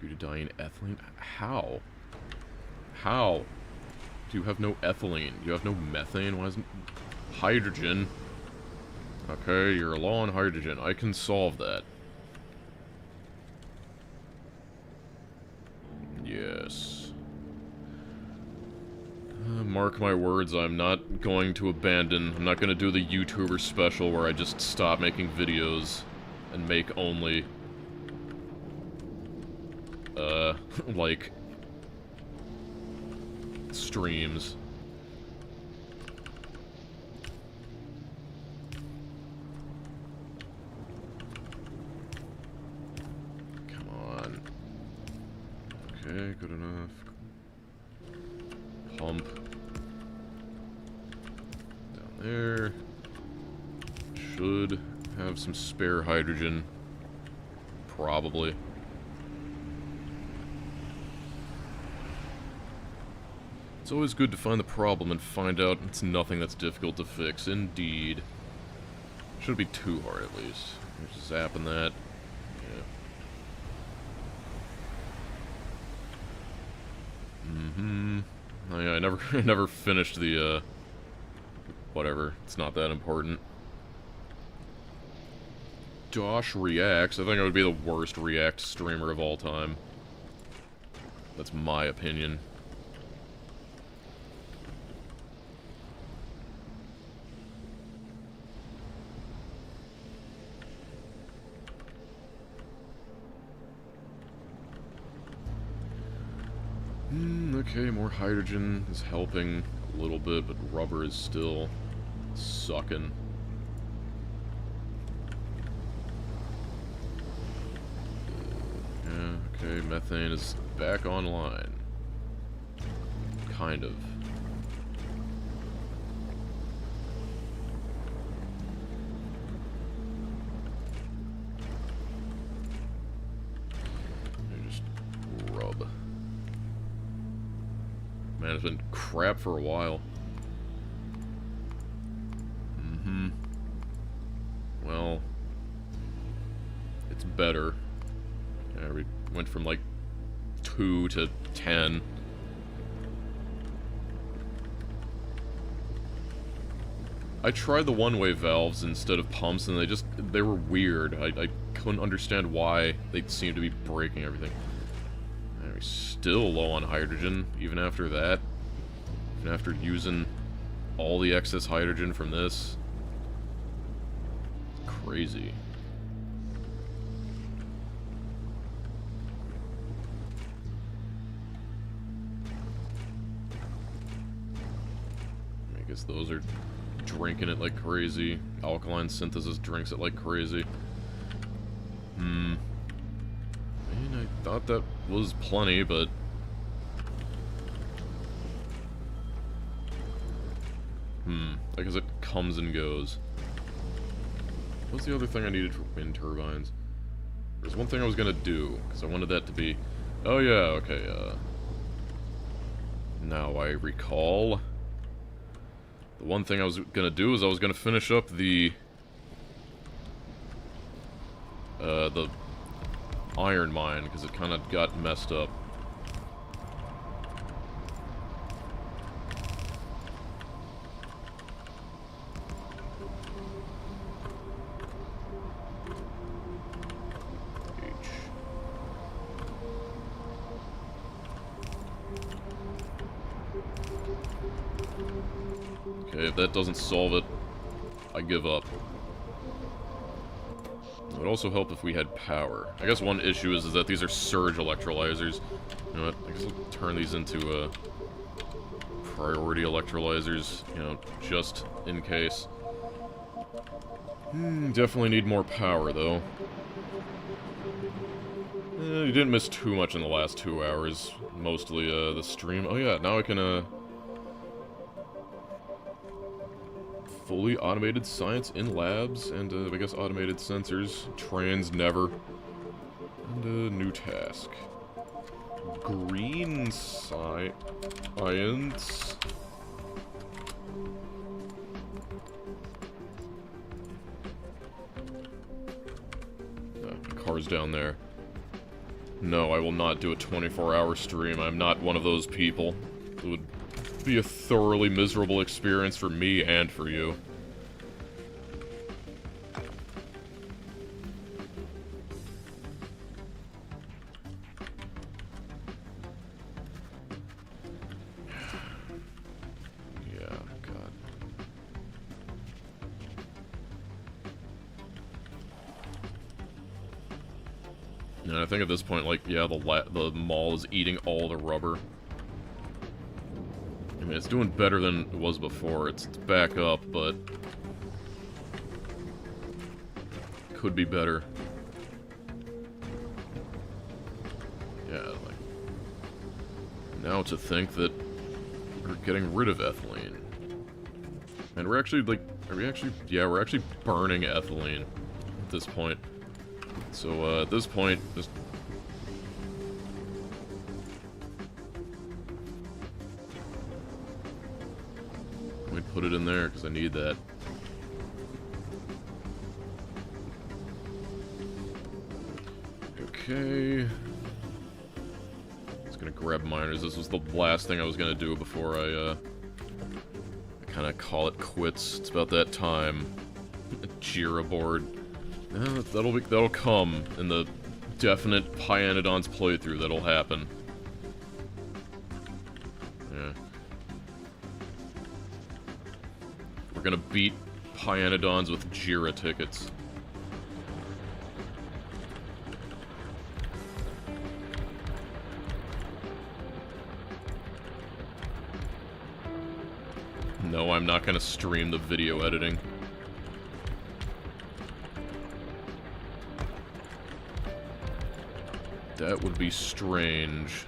S1: butadiene, ethylene? How? How? Do you have no ethylene? You have no methane? Why isn't... hydrogen? Okay, you're low on hydrogen. I can solve that. Yes. Mark my words, I'm not going to abandon. I'm not going to do the YouTuber special where I just stop making videos and make only... like... streams. Come on. Okay, good enough. Pump. Down there. Should have some spare hydrogen. Probably. It's always good to find the problem and find out it's nothing that's difficult to fix. Indeed. Shouldn't be too hard, at least. Just zapping that. Yeah. Oh yeah, I never finished the, whatever. It's not that important. Dosh reacts. I think I would be the worst React streamer of all time. That's my opinion. Okay, more hydrogen is helping a little bit, but rubber is still sucking. Yeah, okay, methane is back online. Kind of. Just rub. Man, it's been crap for a while. Well, it's better. Yeah, we went from like 2 to 10. I tried the one-way valves instead of pumps, and they were weird. I couldn't understand why they seemed to be breaking everything. We're still low on hydrogen, even after that. Even after using all the excess hydrogen from this. It's crazy. I guess those are drinking it like crazy. Alkaline synthesis drinks it like crazy. Man, I thought that was plenty, but... I guess it comes and goes. What's the other thing I needed for wind turbines? There's one thing I was gonna do, because I wanted that to be... Oh yeah, okay, now I recall... The one thing I was gonna do is I was gonna finish up the iron mine, because it kind of got messed up. Okay, if that doesn't solve it, I give up. It would also help if we had power. I guess one issue is that these are surge electrolyzers. You know what? I guess I'll turn these into priority electrolyzers, you know, just in case. Definitely need more power, though. You didn't miss too much in the last 2 hours. Mostly, the stream. Oh yeah, now I can, fully automated science in labs, and, I guess automated sensors. Trans never. And a new task. Green science. Car's down there. No, I will not do a 24-hour stream. I'm not one of those people. It would be a thoroughly miserable experience for me and for you. And I think at this point, like, yeah, the mall is eating all the rubber. I mean, it's doing better than it was before. It's back up, but could be better. Yeah, like, now to think that we're getting rid of ethylene. And we're actually, like, yeah, we're actually burning ethylene at this point. So, at this point, just... let me put it in there, because I need that. Okay. Just gonna grab miners. This was the last thing I was gonna do before I kind of call it quits. It's about that time. A Jira board. That'll come in the definite Pyanodons playthrough. That'll happen. Yeah. We're gonna beat Pyanodons with Jira tickets. No, I'm not gonna stream the video editing. That would be strange.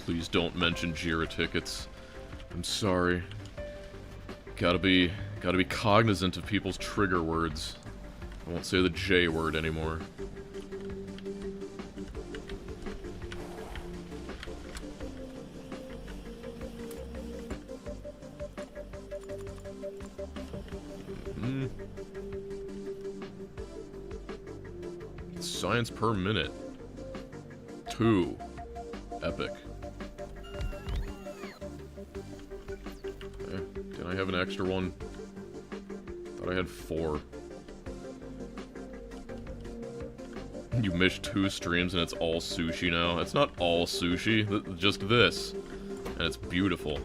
S1: Please don't mention Jira tickets. I'm sorry. Gotta be cognizant of people's trigger words. I won't say the J word anymore. Science per minute. 2. Epic. Okay. Can I have an extra one? Thought I had 4. You missed 2 streams and it's all sushi now. It's not all sushi, just this. And it's beautiful.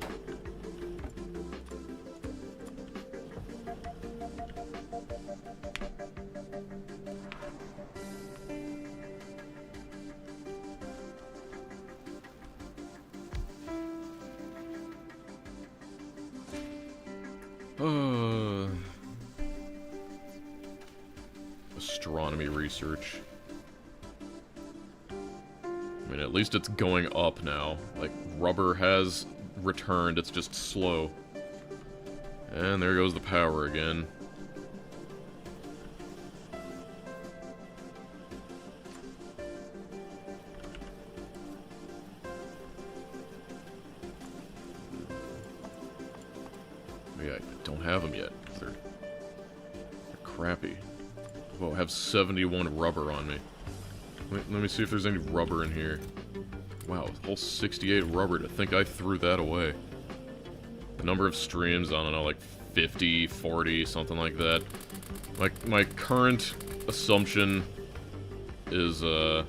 S1: Astronomy research. I mean, at least it's going up now. Like, rubber has returned, it's just slow. And there goes the power again. Yeah, I don't have them yet. They're crappy. Whoa, I have 71 rubber on me. Let me see if there's any rubber in here. Wow, a whole 68 rubber. To think I threw that away. The number of streams, I don't know, like 50, 40, something like that. My current assumption is, let's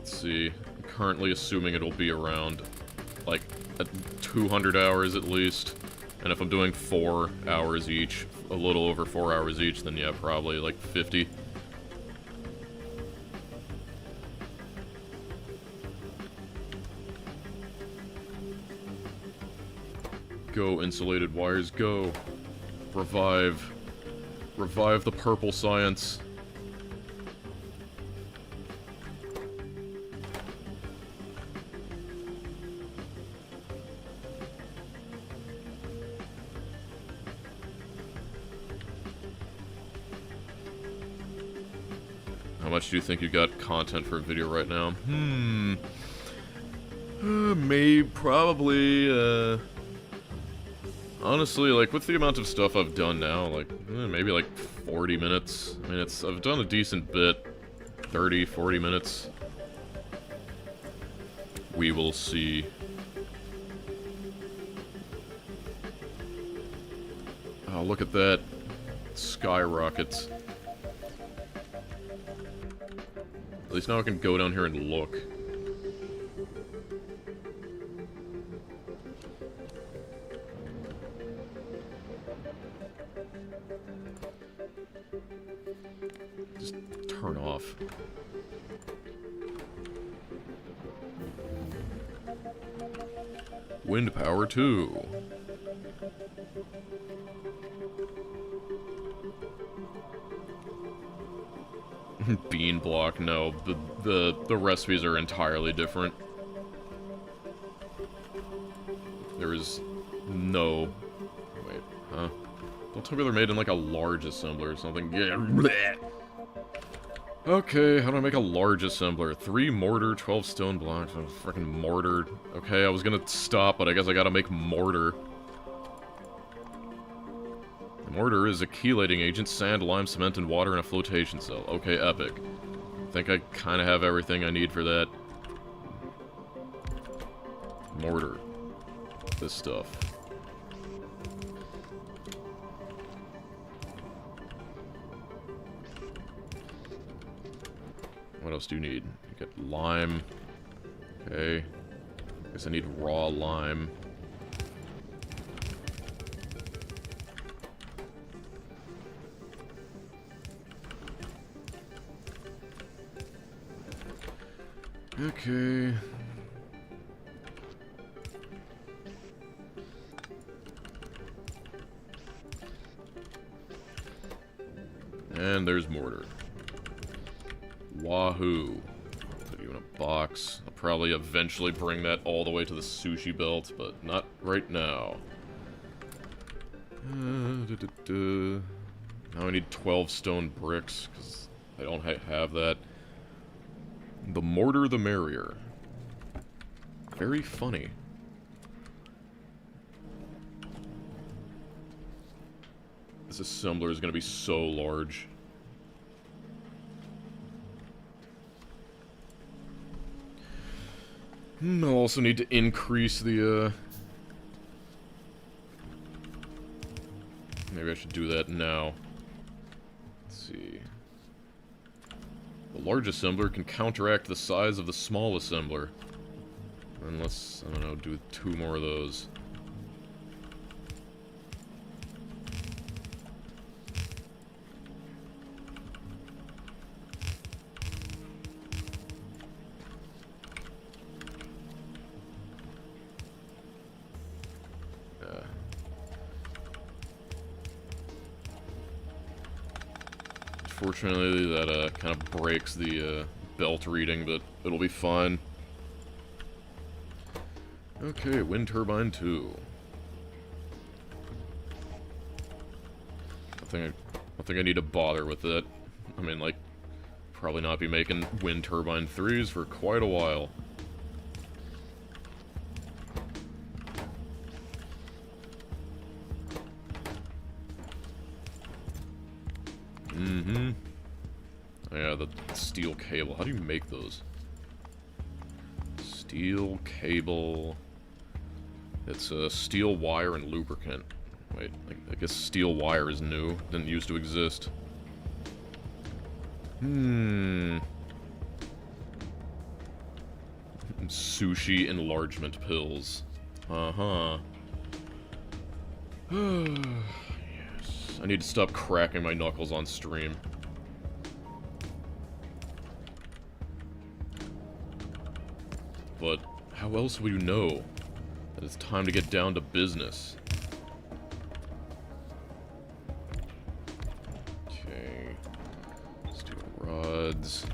S1: see. I'm currently assuming it'll be around, like, 200 hours at least. And if I'm doing 4 hours each, a little over 4 hours each, then yeah, probably like 50. Go, insulated wires, go. Revive. Revive the purple science. How much do you think you got content for a video right now? Maybe, probably, honestly, like, with the amount of stuff I've done now, like, maybe like 40 minutes. I mean, I've done a decent bit. 30, 40 minutes. We will see. Oh, look at that. Skyrockets. At least now I can go down here and look. Just turn off. Wind power 2. Bean block, no. The recipes are entirely different. There is no... Wait, huh? Don't tell me they're made in like a large assembler or something. Yeah. Bleh. Okay, how do I make a large assembler? 3 mortar, 12 stone blocks. Oh, freaking mortar. Okay, I was gonna stop, but I guess I gotta make mortar. Mortar is a chelating agent, sand, lime, cement, and water in a flotation cell. Okay, epic. I think I kind of have everything I need for that. Mortar. This stuff. What else do you need? You get lime. Okay. Guess I need raw lime. Okay. And there's mortar. Wahoo. Put you in a box. I'll probably eventually bring that all the way to the sushi belt, but not right now. Now I need 12 stone bricks, because I don't have that. The mortar, the merrier. Very funny. This assembler is going to be so large. I'll also need to increase the, Maybe I should do that now. Let's see. The large assembler can counteract the size of the small assembler. Unless, I don't know, do 2 more of those. Unfortunately, that kind of breaks the belt reading, but it'll be fine. Okay, wind turbine 2. I think I need to bother with it. I mean, like, probably not be making wind turbine 3s for quite a while. Yeah, the steel cable. How do you make those? Steel cable. It's steel wire and lubricant. Wait, I guess steel wire is new. Didn't used to exist. Sushi enlargement pills. Uh-huh. Yes. I need to stop cracking my knuckles on stream. But how else would you know that it's time to get down to business? Okay. Steel rods.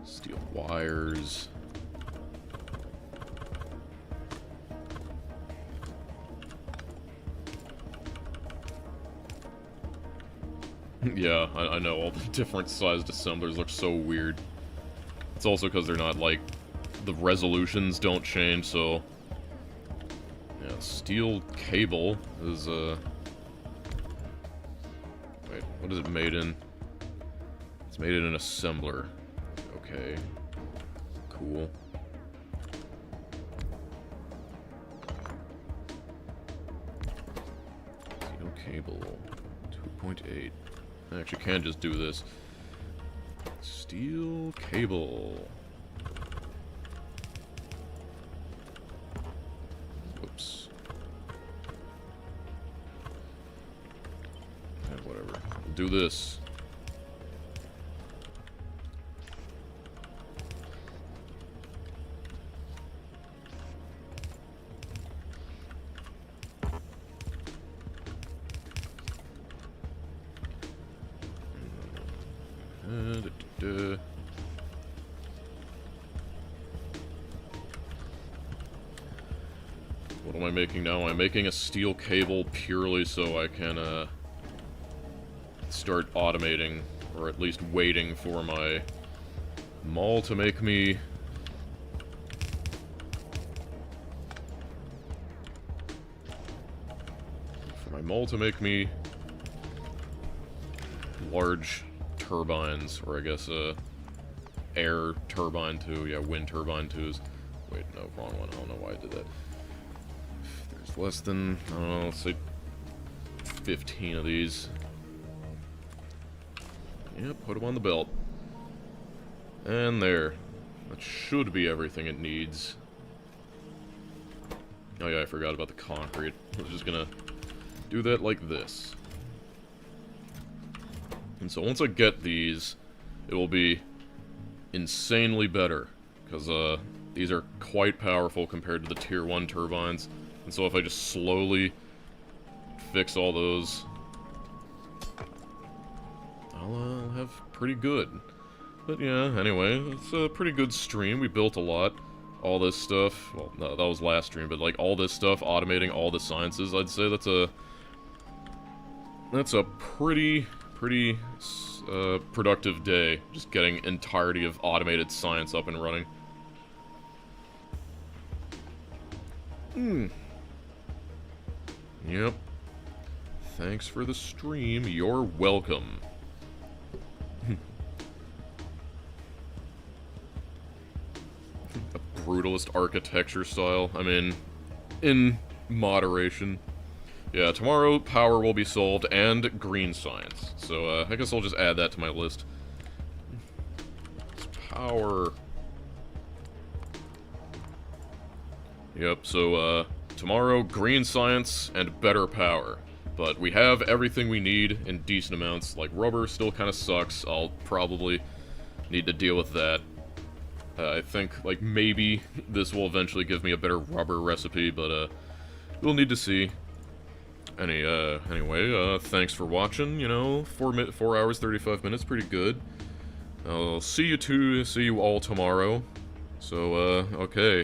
S1: Steel wires. Yeah, I know, all the different sized assemblers look so weird. It's also because they're not, like, the resolutions don't change, so... Yeah, steel cable is, Wait, what is it made in? It's made in an assembler. Okay. Cool. Steel cable. 2.8. I actually can just do this. Steel cable. Oops. Whatever. We'll do this. What am I making now? I'm making a steel cable purely so I can, start automating, or at least waiting for my mall to make me... large turbines, or I guess, air turbine 2, yeah, wind turbine 2s. Wait, no, wrong one, I don't know why I did that. There's less than, I don't know, let's say 15 of these. Yeah, put them on the belt. And there. That should be everything it needs. Oh yeah, I forgot about the concrete. I was just gonna do that like this. And so once I get these, it will be insanely better, because these are quite powerful compared to the tier 1 turbines. And so if I just slowly fix all those, I'll have pretty good. But yeah, anyway, it's a pretty good stream. We built a lot. All this stuff, well, no, that was last stream, but like all this stuff, automating all the sciences, I'd say that's a pretty productive day, just getting entirety of automated science up and running. Yep. Thanks for the stream. You're welcome. A brutalist architecture style. I mean, in moderation. Yeah, tomorrow power will be solved and green science. So, I guess I'll just add that to my list. Power. Yep, so, tomorrow, green science and better power. But we have everything we need in decent amounts. Like, rubber still kind of sucks. I'll probably need to deal with that. I think, like, maybe this will eventually give me a better rubber recipe, but, we'll need to see. Anyway, thanks for watching, you know, 4 hours, 35 minutes, pretty good. I'll see you all tomorrow. So, okay.